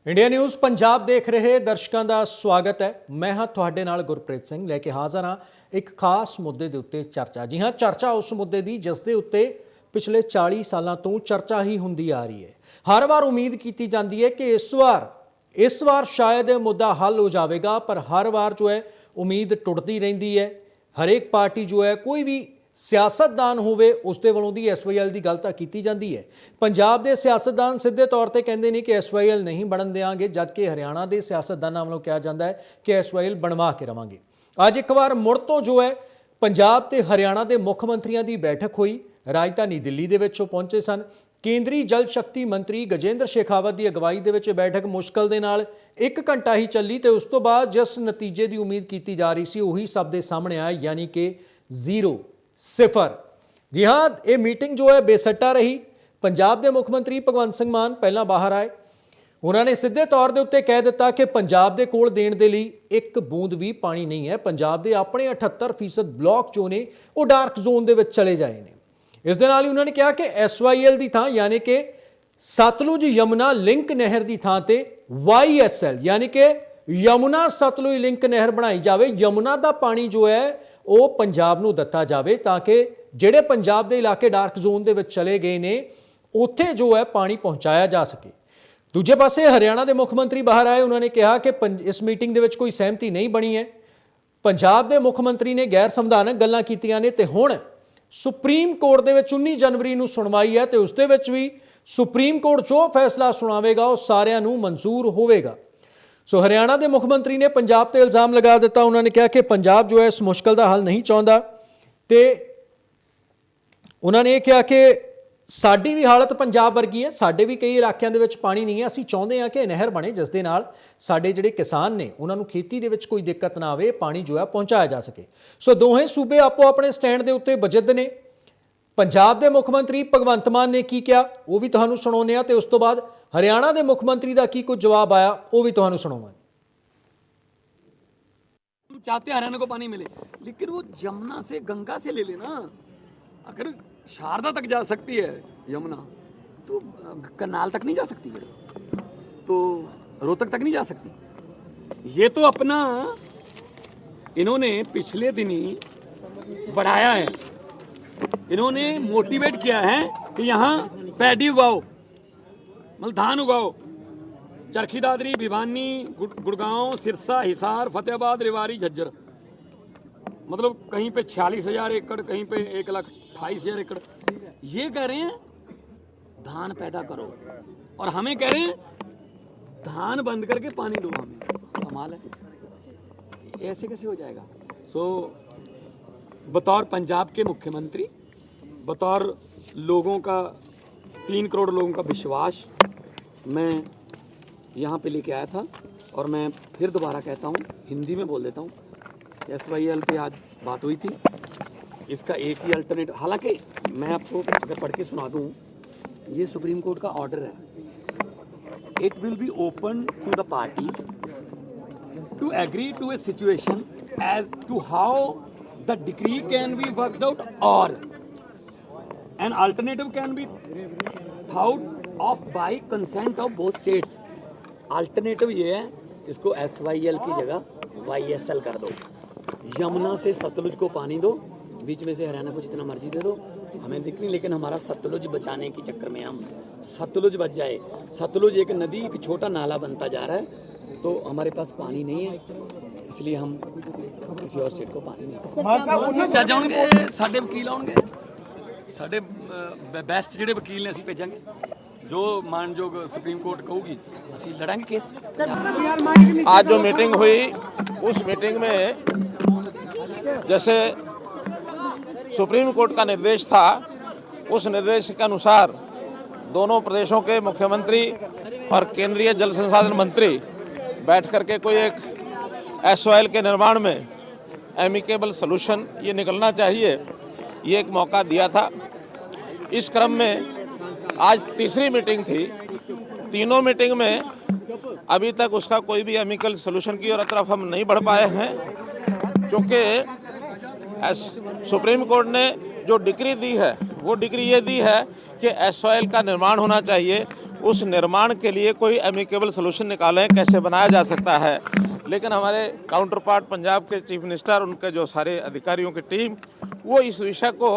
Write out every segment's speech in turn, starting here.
India news Punjab देख रहे दर्शकों का स्वागत है। मैं हाँ तुहाडे नाल गुरप्रीत सिंह लैके हाज़र हाँ एक खास मुद्दे दे उत्ते चर्चा। जी हाँ, चर्चा उस मुद्दे की जिस दे उत्ते पिछले 40 सालों तो चर्चा ही हुंदी आ रही है। हर बार उम्मीद की जाती है कि इस बार शायद मुद्दा हल हो जाएगा, पर हर बार जो है उम्मीद टुटती रहिंदी है। हरेक पार्टी जो है कोई भी सियासतदान होवे उसके वालों की SYL की गल तां कीती जाती है। पंजाब के सियासतदान सीधे तौर पर कहते हैं कि SYL नहीं बनन देंगे, जबकि हरियाणा के सियासतदानों वालों कहा जाता है कि SYL बनवा के रवांगे। अज एक बार मुड़ तो जो है पंजाब ते हरियाणा के मुख मंत्रियों की बैठक हुई। राजधानी दिल्ली दे विच पहुंचे सन। केंद्रीय जल शक्ति मंत्री गजेंद्र शेखावत की अगवाई दे विच बैठक मुश्किल दे नाल 1 घंटा ही चली तो उस तो बाद जिस नतीजे की उम्मीद की जा रही सी उही सब दे सामने आया, यानी कि 0-0। जी हाँ, ये मीटिंग जो है बेसट्टा रही। पंजाब के मुख मंत्री भगवंत सिंह मान पहला बाहर आए। उन्होंने सीधे तौर के उत्ते कह दिता कि पंजाब के कोल देण दे लई एक बूंद भी पानी नहीं है। पंजाब के अपने 78% ब्लॉक जो ने वो डार्क जोन दे विच चले जाए ने। इस दे नाल ही उन्होंने कहा कि SYL की थां यानी कि सतलुज यमुना लिंक नहर की थां ते YSL यानी कि यमुना सतलुज लिंक नहर बनाई जाए। यमुना का पानी जो है वो पंजाब नूं दिता जाए ताकि जिहड़े पंजाब के इलाके डार्क जोन दे विच चले गए ने उत्थे जो है पानी पहुँचाया जा सके। दूजे पासे हरियाणा के मुख मंत्री बाहर आए। उन्होंने कहा कि इस मीटिंग दे विच कोई सहमति नहीं बनी है। पंजाब के मुख मंत्री ने गैर संविधानक गल्लां कीतियां ने ते हुण सुप्रीम कोर्ट दे विच 19 जनवरी नूं सुनवाई है तो उसदे विच भी सुप्रीम कोर्ट जो फैसला सुनावेगा वो सारिआं नूं मंजूर होवेगा। सो हरियाणा के मुख मंत्री ने पंजाब ते इल्जाम लगा दिता। उन्होंने कहा कि पंजाब जो है इस मुश्किल का हल नहीं चाहता ते उन्होंने ये कहा कि साडी भी हालत पंजाब वर्गी है, साडे भी कई इलाकों के पानी नहीं है। असीं चाहुंदे हां कि नहर बने जिस दे नाल साडे जिहड़े किसान ने उन्होंने खेती दे विच कोई दिक्कत ना आवे, पानी जो है पहुँचाया जा सके। सो दोहें सूबे आपो अपने स्टैंड के उत्ते बजिद ने। पंजाब के मुख मंत्री भगवंत मान ने की किया वो भी तुहानूं सुणाउने आ, ते उस तो बाद हरियाणा के मुख मंत्री का की कुछ जवाब आया वो भी तुहानूं सुणावांगे। चाहते हरियाणा को पानी मिले, लेकिन वो यमुना से गंगा से ले लेना। अगर शारदा तक जा सकती है यमुना तो करनाल तक नहीं जा सकती, फिर तो रोहतक तक नहीं जा सकती। ये तो अपना इन्होंने पिछले दिन ही बढ़ाया है। इन्होंने मोटिवेट किया है कि यहाँ पैडी उगाओ, मतलब धान उगाओ। चरखी दादरी, भिवानी, गुड़गांव, सिरसा, हिसार, फतेहाबाद, रेवाड़ी, झज्जर, मतलब कहीं पे 46,000 एकड़, कहीं पे 1,28,000 एकड़। ये कह रहे हैं धान पैदा करो और हमें कह रहे हैं धान बंद करके पानी दो हमें। कमाल है, ऐसे कैसे हो जाएगा। सो बतौर पंजाब के मुख्यमंत्री, बतौर लोगों का 3 करोड़ लोगों का विश्वास मैं यहाँ पे लेके आया था। और मैं फिर दोबारा कहता हूँ, हिंदी में बोल देता हूँ, SYL पे आज बात हुई थी। इसका एक ही अल्टरनेट, हालांकि मैं आपको अगर पढ़ के सुना दूँ, ये सुप्रीम कोर्ट का ऑर्डर है। It will be open to the parties to agree to a situation as to how the decree can be worked out or an alternative can be thought of by consent of both states. Alternative ये है, इसको SYL की जगह YSL कर दो। यमुना से सतलुज को पानी दो, बीच में से हरियाणा को जितना मर्जी दे दो, हमें दिख नहीं। लेकिन हमारा सतलुज बचाने के चक्कर में हम सतलुज बच जाए। सतलुज एक नदी, एक छोटा नाला बनता जा रहा है, तो हमारे पास पानी नहीं है, इसलिए हम किसी और स्टेट को पानी नहीं। जज आउणगे, साडे वकील आउणगे, साडे बेस्ट जिहड़े वकील ने असीं भेजांगे, जो मानयोग सुप्रीम कोर्ट कहूगी असीं लड़ांगे केस। आज जो मीटिंग हुई उस मीटिंग में जैसे सुप्रीम कोर्ट का निर्देश था, उस निर्देश के अनुसार दोनों प्रदेशों के मुख्यमंत्री और केंद्रीय जल संसाधन मंत्री बैठ करके कोई एक SYL के निर्माण में एमिकेबल सलूशन ये निकलना चाहिए, ये एक मौका दिया था। इस क्रम में आज तीसरी मीटिंग थी। तीनों मीटिंग में अभी तक उसका कोई भी एमिकल सलूशन की तरफ हम नहीं बढ़ पाए हैं, क्योंकि सुप्रीम कोर्ट ने जो डिक्री दी है वो डिक्री ये दी है कि SYL का निर्माण होना चाहिए उस निर्माण के लिए कोई एमिकेबल सोल्यूशन निकालें, कैसे बनाया जा सकता है। लेकिन हमारे काउंटर पार्ट पंजाब के चीफ मिनिस्टर, उनके जो सारे अधिकारियों की टीम, वो इस विषय को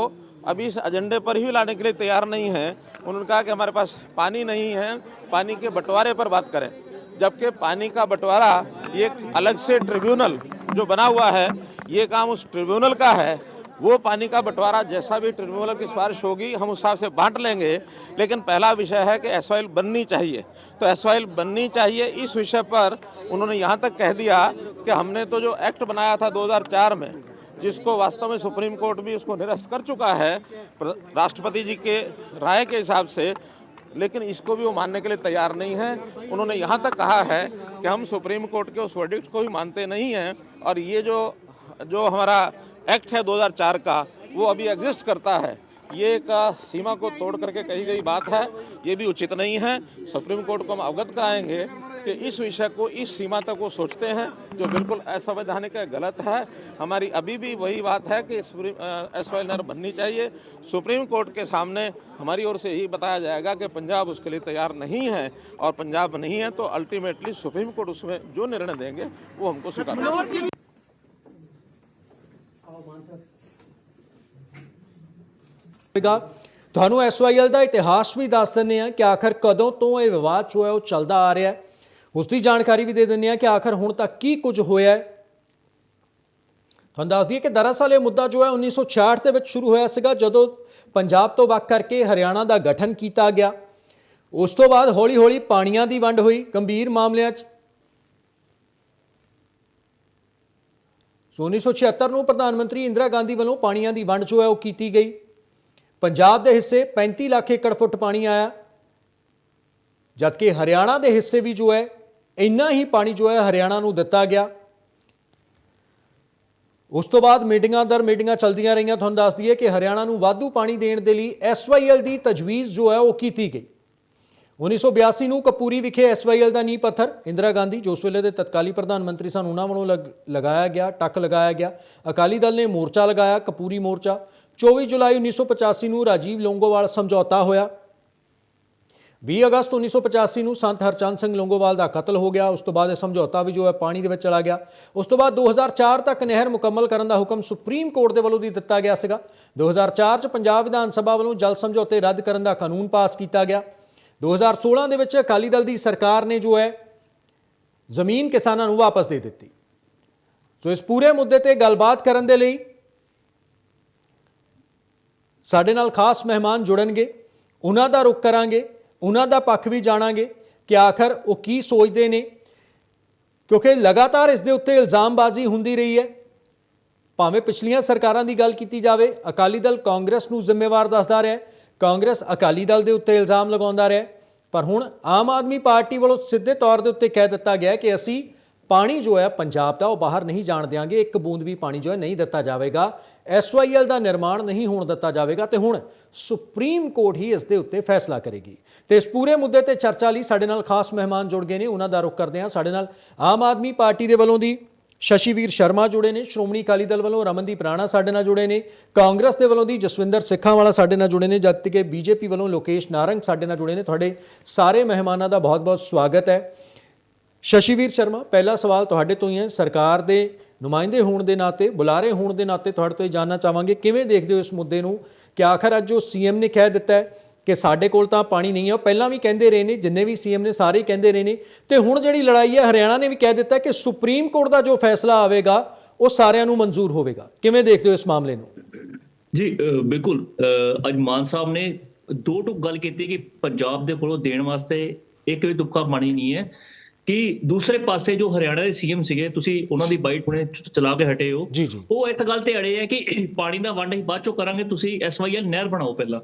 अभी इस एजेंडे पर ही लाने के लिए तैयार नहीं है। उन्होंने कहा कि हमारे पास पानी नहीं है, पानी के बंटवारे पर बात करें, जबकि पानी का बंटवारा ये अलग से ट्रिब्यूनल जो बना हुआ है, ये काम उस ट्रिब्यूनल का है। वो पानी का बंटवारा जैसा भी ट्रिब्यूनल की सिफारिश होगी हम उस हिसाब से बांट लेंगे। लेकिन पहला विषय है कि एसवाइल बननी चाहिए, तो एसवाइल बननी चाहिए। इस विषय पर उन्होंने यहाँ तक कह दिया कि हमने तो जो एक्ट बनाया था 2004 में, जिसको वास्तव में सुप्रीम कोर्ट भी उसको निरस्त कर चुका है राष्ट्रपति जी के राय के हिसाब से, लेकिन इसको भी वो मानने के लिए तैयार नहीं है। उन्होंने यहाँ तक कहा है कि हम सुप्रीम कोर्ट के उस वर्डिक्ट को भी मानते नहीं हैं, और ये जो हमारा एक्ट है 2004 का, वो अभी एग्जिस्ट करता है। ये एक सीमा को तोड़ करके कही गई बात है, ये भी उचित नहीं है। सुप्रीम कोर्ट को हम अवगत कराएंगे कि इस विषय को इस सीमा तक वो सोचते हैं, जो बिल्कुल असंवैधानिक है, गलत है। हमारी अभी भी वही बात है कि एसवाइएल बननी चाहिए। सुप्रीम कोर्ट के सामने हमारी ओर से यही बताया जाएगा कि पंजाब उसके लिए तैयार नहीं है, और पंजाब नहीं है तो अल्टीमेटली सुप्रीम कोर्ट उसमें जो निर्णय देंगे वो हमको स्वीकार। ਤੁਹਾਨੂੰ ਐਸਵਾਈਐਲ ਦਾ ਇਤਿਹਾਸ ਵੀ ਦੱਸ ਦਿੰਦੇ ਆ ਕਿ ਆਖਰ ਕਦੋਂ ਤੋਂ ਇਹ ਵਿਵਾਦ ਜੋ ਹੈ ਉਹ ਚੱਲਦਾ ਆ ਰਿਹਾ ਹੈ। ਉਸ ਦੀ ਜਾਣਕਾਰੀ ਵੀ ਦੇ ਦਿੰਦੇ ਆ ਕਿ ਆਖਰ ਹੁਣ ਤੱਕ ਕੀ ਕੁਝ ਹੋਇਆ ਹੈ। ਤੁਹਾਨੂੰ ਦੱਸ ਦਈਏ ਕਿ ਦਰਅਸਲ ਇਹ ਮੁੱਦਾ ਜੋ ਹੈ 1966 ਦੇ ਵਿੱਚ ਸ਼ੁਰੂ ਹੋਇਆ ਸੀਗਾ, ਜਦੋਂ ਪੰਜਾਬ ਤੋਂ ਵੱਖ ਕਰਕੇ ਹਰਿਆਣਾ ਦਾ ਗਠਨ ਕੀਤਾ ਗਿਆ। ਉਸ ਤੋਂ ਬਾਅਦ ਹੌਲੀ ਹੌਲੀ ਪਾਣੀਆਂ ਦੀ ਵੰਡ ਹੋਈ ਗੰਭੀਰ ਮਾਮਲਿਆਂ 'ਚ। 1976 ਨੂੰ ਪ੍ਰਧਾਨ ਮੰਤਰੀ ਇੰਦਰਾ ਗਾਂਧੀ ਵੱਲੋਂ ਪਾਣੀਆਂ ਦੀ ਵੰਡ ਜੋ ਹੈ ਉਹ ਕੀਤੀ ਗਈ। पंजाब के हिस्से 35 लाख एकड़ फुट पानी आया, जबकि हरियाणा के हिस्से भी जो है इन्ना ही पानी जो है हरियाणा नूं दिता गया। उस तो बाद मीटिंगां दर मीटिंगां चलदियां रहियां। तुहानूं दस दईए कि हरियाणा नूं वाधू पानी देण दे लई एसवाईएल की तजवीज़ जो है वो की गई। 1982 ਨੂੰ ਕਪੂਰੀ ਵਿਖੇ ਐਸਵਾਈਐਲ ਦਾ ਨੀਂਹ ਪੱਥਰ ਇੰਦਰਾ ਗਾਂਧੀ ਜੋ ਉਸ ਵੇਲੇ ਦੇ ਤਤਕਾਲੀ ਪ੍ਰਧਾਨ ਮੰਤਰੀ ਸਨ ਉਹਨਾਂ ਵੱਲੋਂ ਲਗਾਇਆ ਗਿਆ, ਟੱਕ ਲਗਾਇਆ ਗਿਆ। ਅਕਾਲੀ ਦਲ ਨੇ ਮੋਰਚਾ ਲਗਾਇਆ, ਕਪੂਰੀ ਮੋਰਚਾ। 24 ਜੁਲਾਈ 1985 ਨੂੰ ਰਾਜੀਵ ਲੋਂਗੋਵਾਲ ਸਮਝੌਤਾ ਹੋਇਆ। 20 ਅਗਸਤ 1985 ਨੂੰ ਸੰਤ ਹਰਚੰਦ ਸਿੰਘ ਲੋਂਗੋਵਾਲ ਦਾ ਕਤਲ ਹੋ ਗਿਆ। ਉਸ ਤੋਂ ਬਾਅਦ ਇਹ ਸਮਝੌਤਾ ਵੀ ਜੋ ਹੈ ਪਾਣੀ ਦੇ ਵਿੱਚ ਚਲਾ ਗਿਆ। ਉਸ ਤੋਂ ਬਾਅਦ 2004 ਤੱਕ ਨਹਿਰ ਮੁਕੰਮਲ ਕਰਨ ਦਾ ਹੁਕਮ ਸੁਪਰੀਮ ਕੋਰਟ ਦੇ ਵੱਲੋਂ ਦੀ ਦਿੱਤਾ ਗਿਆ ਸੀਗਾ। 2004 'ਚ ਪੰਜਾਬ ਵਿਧਾਨ ਸਭਾ ਵੱਲੋਂ ਜਲ ਸਮਝੌਤੇ ਰੱਦ ਕਰਨ ਦਾ ਕਾਨੂੰਨ ਪਾਸ ਕੀਤਾ ਗਿਆ। 2016 ਦੇ ਵਿੱਚ ਅਕਾਲੀ ਦਲ ਦੀ ਸਰਕਾਰ ਨੇ ਜੋ ਹੈ ਜ਼ਮੀਨ ਕਿਸਾਨਾਂ ਨੂੰ ਵਾਪਸ ਦੇ ਦਿੱਤੀ। ਸੋ ਇਸ ਪੂਰੇ ਮੁੱਦੇ ਤੇ ਗੱਲਬਾਤ ਕਰਨ ਦੇ ਲਈ ਸਾਡੇ ਨਾਲ ਖਾਸ ਮਹਿਮਾਨ ਜੁੜਨਗੇ, ਉਹਨਾਂ ਦਾ ਰੁਖ ਕਰਾਂਗੇ, ਉਹਨਾਂ ਦਾ ਪੱਖ ਵੀ ਜਾਣਾਂਗੇ ਕਿ ਆਖਰ ਉਹ ਕੀ ਸੋਚਦੇ ਨੇ, ਕਿਉਂਕਿ ਲਗਾਤਾਰ ਇਸ ਦੇ ਉੱਤੇ ਇਲਜ਼ਾਮਬਾਜ਼ੀ ਹੁੰਦੀ ਰਹੀ ਹੈ। ਭਾਵੇਂ ਪਿਛਲੀਆਂ ਸਰਕਾਰਾਂ ਦੀ ਗੱਲ ਕੀਤੀ ਜਾਵੇ, ਅਕਾਲੀ ਦਲ ਕਾਂਗਰਸ ਨੂੰ ਜ਼ਿੰਮੇਵਾਰ ਦੱਸਦਾ ਰਿਹਾ, ਕਾਂਗਰਸ ਅਕਾਲੀ ਦਲ ਦੇ ਉੱਤੇ ਇਲਜ਼ਾਮ ਲਗਾਉਂਦਾ ਰਿਹਾ, ਪਰ ਹੁਣ ਆਮ ਆਦਮੀ ਪਾਰਟੀ ਵੱਲੋਂ ਸਿੱਧੇ ਤੌਰ ਦੇ ਉੱਤੇ ਕਹਿ ਦਿੱਤਾ ਗਿਆ ਕਿ ਅਸੀਂ ਪਾਣੀ ਜੋ ਹੈ ਪੰਜਾਬ ਦਾ ਉਹ ਬਾਹਰ ਨਹੀਂ ਜਾਣ ਦਿਆਂਗੇ, ਇੱਕ ਬੂੰਦ ਵੀ ਪਾਣੀ ਜੋ ਹੈ ਨਹੀਂ ਦਿੱਤਾ ਜਾਵੇਗਾ, ਐਸਵਾਈਐਲ ਦਾ ਨਿਰਮਾਣ ਨਹੀਂ ਹੋਣ ਦਿੱਤਾ ਜਾਵੇਗਾ ਤੇ ਹੁਣ ਸੁਪਰੀਮ ਕੋਰਟ ਹੀ ਇਸ ਦੇ ਉੱਤੇ ਫੈਸਲਾ ਕਰੇਗੀ। ਤੇ ਇਸ ਪੂਰੇ ਮੁੱਦੇ ਤੇ ਚਰਚਾ ਲਈ ਸਾਡੇ ਨਾਲ ਖਾਸ ਮਹਿਮਾਨ ਜੁੜ ਗਏ ਨੇ, ਉਹਨਾਂ ਦਾ ਰੁਖ ਕਰਦੇ ਹਾਂ। ਸਾਡੇ ਨਾਲ ਆਮ ਆਦਮੀ ਪਾਰਟੀ ਦੇ ਵੱਲੋਂ ਦੀ ਸ਼ਸ਼ੀਵੀਰ ਸ਼ਰਮਾ जुड़े ने, श्रोमणी अकाली दल वालों रमनदीप राणा साडे नाल जुड़े ने, कांग्रेस के वालों दी जसविंदर सिखावाला साडे नाल जुड़े ने, जबकि बीजेपी वालों लोकेश नारंग साडे नाल जुड़े ने। तुहाडे सारे मेहमानां दा बहुत बहुत स्वागत है। शशिवीर शर्मा, पहला सवाल तुहाडे तो ही है, सरकार के नुमाइंदे होने के नाते, बुलारे होने के नाते तुहाडे तो ये जानना चाहांगे किवें देखदे हो इस मुद्दे नूं कि आखिर अज जो सीएम ने कह दिता है कि साडे कोल तां पानी नहीं है, पहलां भी कहंदे रहे ने, जिन्ने भी सीएम ने सारे कहंदे रहे ने, ते हुण जिहड़ी लड़ाई है हरियाणा ने भी कह दिता है कि सुप्रीम कोर्ट का जो फैसला आवेगा वो सारिआं नूं मंजूर होवेगा। किवें देखदे हो इस मामले नूं? जी बिल्कुल, अज मान साहब ने दो टुक गल कीती कि पंजाब दे कोलों देण वास्ते एक भी तुक्का पानी नहीं है, कि दूसरे पासे जो हरियाणा के सीएम सीगे, तुसीं उन्हां दी बाइट हुणे चला के हटे हो, वो इस गल ते अड़े है कि पानी दा वंड असीं बाਅਦ चों करांगे, तुसीं एसवाईएल नहर बनाओ पहला।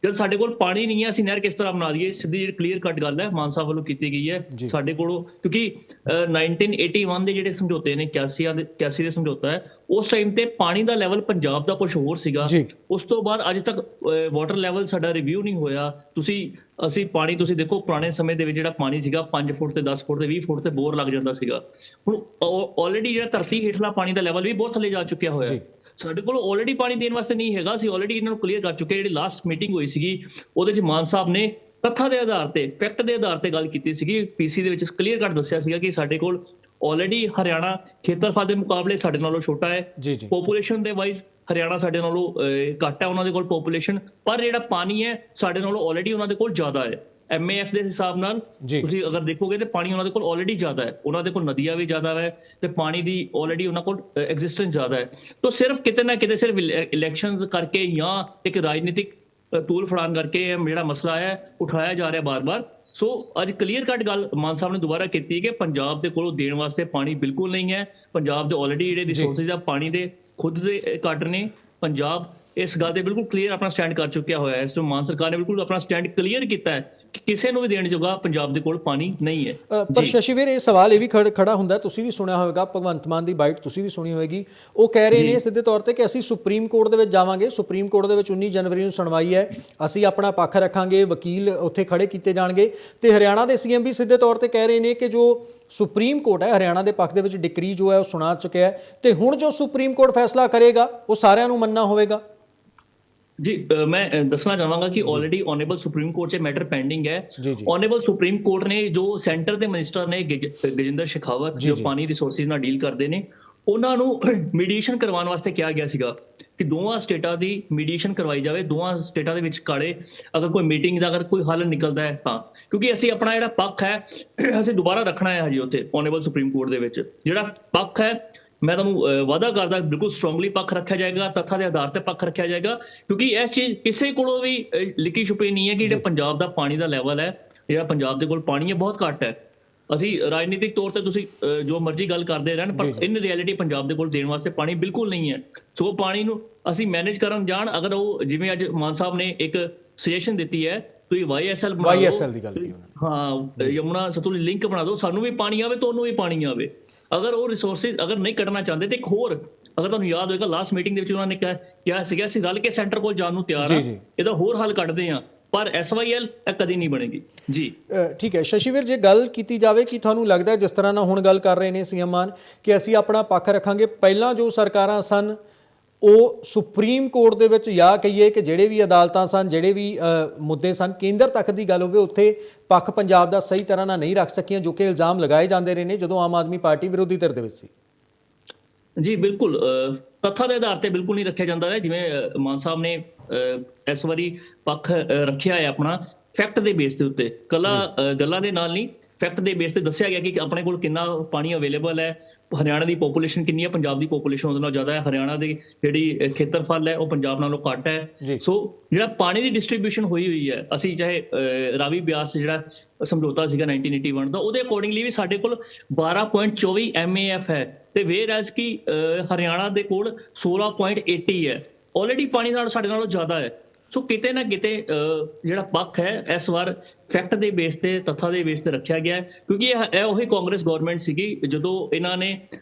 जब साडे कोल पानी नहीं है ਅਸੀਂ ਨਹਿਰ ਕਿਸ ਤਰ੍ਹਾਂ ਬਣਾ ਦਈਏ? ਸਿੱਧੀ ਜਿਹੜੀ ਕਲੀਅਰ ਕੱਟ ਗੱਲ ਹੈ ਮਾਨ ਸਾਹਿਬ ਵੱਲੋਂ ਕੀਤੀ ਗਈ ਹੈ ਸਾਡੇ ਕੋਲੋਂ, ਕਿਉਂਕਿ 1981 ਦੇ ਜਿਹੜੇ ਸਮਝੌਤੇ ਨੇ 81 ਦੇ ਸਮਝੌਤਾ ਹੈ, ਉਸ ਟਾਈਮ ਤੇ ਪਾਣੀ ਦਾ ਲੈਵਲ ਪੰਜਾਬ ਦਾ ਕੁਝ ਹੋਰ ਸੀਗਾ। ਉਸ ਤੋਂ ਬਾਅਦ ਅੱਜ ਤੱਕ ਵਾਟਰ ਲੈਵਲ ਸਾਡਾ ਰਿਵਿਊ ਨਹੀਂ ਹੋਇਆ। ਅਸੀਂ ਪਾਣੀ ਤੁਸੀਂ ਦੇਖੋ ਪੁਰਾਣੇ ਸਮੇਂ ਦੇ ਵਿੱਚ ਜਿਹੜਾ ਪਾਣੀ ਸੀਗਾ 5 ਫੁੱਟ ਤੇ 10 ਫੁੱਟ ਤੇ 20 ਫੁੱਟ ਤੇ ਬੋਰ ਲੱਗ ਜਾਂਦਾ ਸੀਗਾ। ਹੁਣ ਆਲਰੇਡੀ ਜਿਹੜਾ ਧਰਤੀ ਹੇਠਲਾ ਪਾਣੀ ਦਾ ਲੈਵਲ ਵੀ ਬਹੁਤ ਥੱਲੇ ਜਾ ਚੁੱਕਿਆ ਹੋਇਆ। ਸਾਡੇ ਕੋਲ ਆਲਰੇਡੀ ਪਾਣੀ ਦੇਣ ਵਾਸਤੇ ਨਹੀਂ ਹੈਗਾ। ਅਸੀਂ ਆਲਰੇਡੀ ਇਹਨਾਂ ਨੂੰ ਕਲੀਅਰ ਕਰ ਚੁੱਕੇ। ਜਿਹੜੀ ਲਾਸਟ ਮੀਟਿੰਗ ਹੋਈ ਸੀਗੀ ਉਹਦੇ 'ਚ ਮਾਨ ਸਾਹਿਬ ਨੇ ਤੱਥਾਂ ਦੇ ਆਧਾਰ ਤੇ, ਫੈਕਟ ਦੇ ਆਧਾਰ ਤੇ ਗੱਲ ਕੀਤੀ ਸੀਗੀ। ਪੀਸੀ ਦੇ ਵਿੱਚ ਕਲੀਅਰ ਕੱਟ ਦੱਸਿਆ ਸੀਗਾ ਕਿ ਸਾਡੇ ਕੋਲ ਆਲਰੇਡੀ ਹਰਿਆਣਾ ਖੇਤਰਫਲ ਦੇ ਮੁਕਾਬਲੇ ਸਾਡੇ ਨਾਲੋਂ ਛੋਟਾ ਹੈ। ਜੀ ਜੀ ਪੋਪੂਲੇਸ਼ਨ ਦੇ ਵਾਈਜ਼ ਹਰਿਆਣਾ ਸਾਡੇ ਨਾਲੋਂ ਘੱਟ ਹੈ ਉਹਨਾਂ ਦੇ ਕੋਲ ਪੋਪੂਲੇਸ਼ਨ, ਪਰ ਜਿਹੜਾ ਪਾਣੀ ਹੈ ਸਾਡੇ ਨਾਲੋਂ ਆਲਰੇਡੀ ਉਹਨਾਂ ਦੇ ਕੋਲ ਜ਼ਿਆਦਾ ਹੈ। MAF ਦੇ ਹਿਸਾਬ ਨਾਲ ਜੀ। ਤੁਸੀਂ ਅਗਰ ਦੇਖੋਗੇ ਤੇ ਪਾਣੀ ਉਹਨਾਂ ਦੇ ਕੋਲ ਆਲਰੇਡੀ ਜ਼ਿਆਦਾ ਹੈ, ਉਹਨਾਂ ਦੇ ਕੋਲ ਨਦੀਆਂ ਵੀ ਜ਼ਿਆਦਾ ਹੈ ਤੇ ਪਾਣੀ ਦੀ ਆਲਰੇਡੀ ਉਹਨਾਂ ਕੋਲ ਐਗਜ਼ਿਸਟੈਂਸ ਜ਼ਿਆਦਾ ਹੈ। ਤਾਂ ਸਿਰਫ ਕਿਤੇ ਨਾ ਕਿਤੇ ਸਿਰਫ ਇਲੈਕਸ਼ਨਸ ਕਰਕੇ ਜਾਂ ਇੱਕ ਰਾਜਨੀਤਿਕ ਟੂਲ ਫੜਾਉਣ ਕਰਕੇ ਇਹ ਜਿਹੜਾ ਮਸਲਾ ਹੈ ਉਠਾਇਆ ਜਾ ਰਿਹਾ ਬਾਰ-ਬਾਰ। ਸੋ ਅੱਜ ਕਲੀਅਰ ਕੱਟ ਗੱਲ ਮਾਨ ਸਾਹਿਬ ਨੇ ਦੁਬਾਰਾ ਕੀਤੀ ਕਿ ਪੰਜਾਬ ਦੇ ਕੋਲੋਂ ਦੇਣ ਵਾਸਤੇ ਪਾਣੀ ਬਿਲਕੁਲ ਨਹੀਂ ਹੈ। ਪੰਜਾਬ ਦੇ ਆਲਰੇਡੀ ਜਿਹੜੇ ਰਿਸੋਰਸਿਸ ਆ ਪਾਣੀ ਦੇ ਖੁਦ ਦੇ ਘੱਟ ਨੇ। ਪੰਜਾਬ ਇਸ ਗੱਲ ਤੇ ਬਿਲਕੁਲ ਕਲੀਅਰ ਆਪਣਾ ਸਟੈਂਡ ਕਰ ਚੁੱਕਿਆ ਹੋਇਆ ਹੈ। ਇਸ ਤੋਂ ਮਾਨ ਸਰਕਾਰ ਨੇ ਬਿਲਕੁਲ ਆਪਣਾ ਸਟੈਂਡ ਕਲੀਅਰ ਕੀਤਾ ਹੈ ਕਿ ਕਿਸੇ ਨੂੰ ਵੀ ਦੇਣ ਜੋਗਾ ਪੰਜਾਬ ਦੇ ਕੋਲ ਪਾਣੀ ਨਹੀਂ ਹੈ। ਪਰ ਸ਼ਸ਼ੀਵੀਰ, ਇਹ ਸਵਾਲ ਇਹ ਵੀ ਖੜਾ ਹੁੰਦਾ, ਤੁਸੀਂ ਵੀ ਸੁਣਿਆ ਹੋਵੇਗਾ, ਭਗਵੰਤ ਮਾਨ ਦੀ ਬਾਈਟ ਤੁਸੀਂ ਵੀ ਸੁਣੀ ਹੋਵੇਗੀ। ਉਹ ਕਹਿ ਰਹੇ ਨੇ ਸਿੱਧੇ ਤੌਰ ਤੇ ਕਿ ਅਸੀਂ ਸੁਪਰੀਮ ਕੋਰਟ ਦੇ ਵਿੱਚ ਜਾਵਾਂਗੇ, ਸੁਪਰੀਮ ਕੋਰਟ ਦੇ ਵਿੱਚ 19 ਜਨਵਰੀ ਨੂੰ ਸੁਣਵਾਈ ਹੈ, ਅਸੀਂ ਆਪਣਾ ਪੱਖ ਰੱਖਾਂਗੇ, ਵਕੀਲ ਉੱਥੇ ਖੜੇ ਕੀਤੇ ਜਾਣਗੇ। ਤੇ ਹਰਿਆਣਾ ਦੇ CM ਵੀ ਸਿੱਧੇ ਤੌਰ ਤੇ ਕਹਿ ਰਹੇ ਨੇ ਕਿ ਜੋ ਸੁਪਰੀਮ ਕੋਰਟ ਹੈ ਹਰਿਆਣਾ ਦੇ ਪੱਖ ਦੇ ਵਿੱਚ ਡਿਕਰੀ ਜੋ ਹੈ ਉਹ ਸੁਣਾ ਚੁੱਕਿਆ ਹੈ ਤੇ ਹੁਣ ਜੋ ਸੁਪਰੀਮ ਕੋਰਟ ਫੈਸਲਾ ਕਰੇਗਾ ਉਹ ਸਾਰਿਆਂ ਨੂੰ ਮੰਨਣਾ ਹੋਵੇਗਾ। ਜੀ ਮੈਂ ਦੱਸਣਾ ਚਾਹਾਂਗਾ ਕਿ ਆਲਰੇਡੀ ਆਨਰੇਬਲ ਸੁਪਰੀਮ ਕੋਰਟ 'ਚ ਮੈਟਰ ਪੈਂਡਿੰਗ ਹੈ। ਜੀ ਜੀ ਆਨਰੇਬਲ ਸੁਪਰੀਮ ਕੋਰਟ ਨੇ ਜੋ ਸੈਂਟਰ ਦੇ ਮਿਨਿਸਟਰ ਨੇ ਗਜਿੰਦਰ ਸ਼ੇਖਾਵਤ ਜੋ ਪਾਣੀ ਰਿਸੋਰਸਿਸ ਨਾਲ ਡੀਲ ਕਰਦੇ ਨੇ, ਉਹਨਾਂ ਨੂੰ ਮੀਡੀਏਸ਼ਨ ਕਰਵਾਉਣ ਵਾਸਤੇ ਕਿਹਾ ਗਿਆ ਸੀਗਾ ਕਿ ਦੋਵਾਂ ਸਟੇਟਾਂ ਦੀ ਮੀਡੀਏਸ਼ਨ ਕਰਵਾਈ ਜਾਵੇ। ਦੋਵਾਂ ਸਟੇਟਾਂ ਦੇ ਵਿੱਚ ਕਾੜੇ ਅਗਰ ਕੋਈ ਮੀਟਿੰਗ ਦਾ ਅਗਰ ਕੋਈ ਹੱਲ ਨਿਕਲਦਾ ਹੈ ਤਾਂ, ਕਿਉਂਕਿ ਅਸੀਂ ਆਪਣਾ ਜਿਹੜਾ ਪੱਖ ਹੈ ਅਸੀਂ ਦੁਬਾਰਾ ਰੱਖਣਾ ਹੈ ਹਜੇ ਉੱਥੇ ਆਨਰੇਬਲ ਸੁਪਰੀਮ ਕੋਰਟ ਦੇ ਵਿੱਚ। ਜਿਹੜਾ ਪੱਖ ਹੈ ਮੈਂ ਤੁਹਾਨੂੰ ਵਾਅਦਾ ਕਰਦਾ ਬਿਲਕੁਲ ਸਟਰੋਂਗਲੀ ਪੱਖ ਰੱਖਿਆ ਜਾਏਗਾ, ਤੱਥਾਂ ਦੇ ਆਧਾਰ ਤੇ ਪੱਖ ਰੱਖਿਆ ਜਾਏਗਾ, ਕਿਉਂਕਿ ਇਸ ਚੀਜ਼ ਕਿਸੇ ਕੋਲੋਂ ਵੀ ਲਿਖੀ ਛੁਪੀ ਨਹੀਂ ਹੈ ਕਿ ਜਿਹੜਾ ਪੰਜਾਬ ਦਾ ਪਾਣੀ ਦਾ ਲੈਵਲ ਹੈ, ਜਿਹੜਾ ਪੰਜਾਬ ਦੇ ਕੋਲ ਪਾਣੀ ਹੈ ਬਹੁਤ ਘੱਟ ਹੈ। ਅਸੀਂ ਰਾਜਨੀਤਿਕ ਤੌਰ ਤੇ ਤੁਸੀਂ ਜੋ ਮਰਜ਼ੀ ਗੱਲ ਕਰਦੇ ਰਹਿਣ, ਪਰ ਇਨ ਰਿਐਲਿਟੀ ਪੰਜਾਬ ਦੇ ਕੋਲ ਦੇਣ ਵਾਸਤੇ ਪਾਣੀ ਬਿਲਕੁਲ ਨਹੀਂ ਹੈ। ਸੋ ਪਾਣੀ ਨੂੰ ਅਸੀਂ ਮੈਨੇਜ ਕਰਨ ਜਾਣ, ਅਗਰ ਉਹ ਜਿਵੇਂ ਅੱਜ ਮਾਨ ਸਾਹਿਬ ਨੇ ਇੱਕ ਸੁਜੈਸ਼ਨ ਦਿੱਤੀ ਹੈ ਤੁਸੀਂ YSL ਦੀ ਗੱਲ ਕੀਤੀ, ਹਾਂ ਯਮੁਨਾ ਸਤਲੁਜ ਲਿੰਕ ਬਣਾ ਦਿਓ, ਸਾਨੂੰ ਵੀ ਪਾਣੀ ਆਵੇ ਤੁਹਾਨੂੰ ਵੀ ਪਾਣੀ ਆਵੇ। ਅਗਰ ਉਹ ਰਿਸੋਰਸਿਸ ਅਗਰ ਨਹੀਂ ਕੱਢਣਾ ਚਾਹੁੰਦੇ ਤੇ ਇੱਕ ਹੋਰ, ਅਗਰ ਤੁਹਾਨੂੰ ਯਾਦ ਹੋਏਗਾ ਲਾਸਟ ਮੀਟਿੰਗ ਦੇ ਵਿੱਚ ਉਹਨਾਂ ਨੇ ਕਿਹਾ ਸੀਗਾ ਅਸੀਂ ਰਲ ਕੇ ਸੈਂਟਰ ਕੋਲ ਜਾਣ ਨੂੰ ਤਿਆਰ ਹਾਂ, ਇਹਦਾ ਹੋਰ ਹੱਲ ਕੱਢਦੇ ਹਾਂ, ਪਰ SYL ਇਹ ਕਦੀ ਨਹੀਂ ਬਣੇਗੀ। ਜੀ ਠੀਕ ਹੈ ਸ਼ਸ਼ੀਵੀਰ, ਜੇ ਗੱਲ ਕੀਤੀ ਜਾਵੇ ਕਿ ਤੁਹਾਨੂੰ ਲੱਗਦਾ ਜਿਸ ਤਰ੍ਹਾਂ ਨਾਲ ਹੁਣ ਗੱਲ ਕਰ ਰਹੇ ਨੇ CM ਮਾਨ ਕਿ ਅਸੀਂ ਆਪਣਾ ਪੱਖ ਰੱਖਾਂਗੇ, ਪਹਿਲਾਂ ਜੋ ਸਰਕਾਰਾਂ ਸਨ ਉਹ ਸੁਪਰੀਮ ਕੋਰਟ ਦੇ ਵਿੱਚ ਜਾਂ ਕਹੀਏ ਕਿ ਜਿਹੜੇ ਵੀ ਅਦਾਲਤਾਂ ਸਨ, ਜਿਹੜੇ ਵੀ ਮੁੱਦੇ ਸਨ, ਕੇਂਦਰ ਤੱਕ ਦੀ ਗੱਲ ਹੋਵੇ, ਉੱਥੇ ਪੱਖ ਪੰਜਾਬ ਦਾ ਸਹੀ ਤਰ੍ਹਾਂ ਨਾਲ ਨਹੀਂ ਰੱਖ ਸਕੀਆਂ, ਜੋ ਕਿ ਇਲਜ਼ਾਮ ਲਗਾਏ ਜਾਂਦੇ ਰਹੇ ਨੇ ਜਦੋਂ ਆਮ ਆਦਮੀ ਪਾਰਟੀ ਵਿਰੋਧੀ ਧਿਰ ਦੇ ਵਿੱਚ ਸੀ। ਜੀ ਬਿਲਕੁਲ ਤੱਥਾਂ ਦੇ ਆਧਾਰ ਤੇ ਬਿਲਕੁਲ ਨਹੀਂ ਰੱਖਿਆ ਜਾਂਦਾ ਹੈ। ਜਿਵੇਂ ਮਾਨ ਸਾਹਿਬ ਨੇ ਇਸ ਵਾਰੀ ਪੱਖ ਰੱਖਿਆ ਹੈ ਆਪਣਾ ਫੈਕਟ ਦੇ ਬੇਸ ਦੇ ਉੱਤੇ, ਗੱਲਾਂ ਦੇ ਨਾਲ ਨਹੀਂ, ਫੈਕਟ ਦੇ ਬੇਸ ਤੇ ਦੱਸਿਆ ਗਿਆ ਕਿ ਆਪਣੇ ਕੋਲ ਕਿੰਨਾ ਪਾਣੀ ਅਵੇਲੇਬਲ ਹੈ, ਹਰਿਆਣਾ ਦੀ ਪੋਪੂਲੇਸ਼ਨ ਕਿੰਨੀ ਹੈ, ਪੰਜਾਬ ਦੀ ਪੋਪੂਲੇਸ਼ਨ ਉਹਦੇ ਨਾਲ ਜ਼ਿਆਦਾ ਹੈ, ਹਰਿਆਣਾ ਦੀ ਜਿਹੜੀ ਖੇਤਰਫਲ ਹੈ ਉਹ ਪੰਜਾਬ ਨਾਲੋਂ ਘੱਟ ਹੈ। ਸੋ ਜਿਹੜਾ ਪਾਣੀ ਦੀ ਡਿਸਟ੍ਰੀਬਿਊਸ਼ਨ ਹੋਈ ਹੈ, ਅਸੀਂ ਚਾਹੇ ਰਾਵੀ ਬਿਆਸ ਜਿਹੜਾ ਸਮਝੌਤਾ ਸੀਗਾ 1981 ਦਾ, ਉਹਦੇ ਅਕੋਰਡਿੰਗਲੀ ਵੀ ਸਾਡੇ ਕੋਲ 12.24 MAF ਹੈ ਤੇ ਵੇਅਰ ਐਜ਼ ਕਿ ਹਰਿਆਣਾ ਦੇ ਕੋਲ 16.80 ਹੈ। ਆਲਰੇਡੀ ਪਾਣੀ ਨਾਲ ਸਾਡੇ ਨਾਲੋਂ ਜ਼ਿਆਦਾ ਹੈ। ਸੋ ਕਿਤੇ ਨਾ ਕਿਤੇ ਜਿਹੜਾ ਪੱਖ ਹੈ ਇਸ ਵਾਰ ਫੈਕਟ ਦੇ ਬੇਸ ਤੇ, ਤੱਥਾਂ ਦੇ ਬੇਸ ਤੇ ਰੱਖਿਆ ਗਿਆ ਹੈ, ਕਿਉਂਕਿ ਇਹ ਉਹੀ ਕਾਂਗਰਸ ਗਵਰਨਮੈਂਟ ਸੀਗੀ ਜਦੋਂ ਇਹਨਾਂ ਨੇ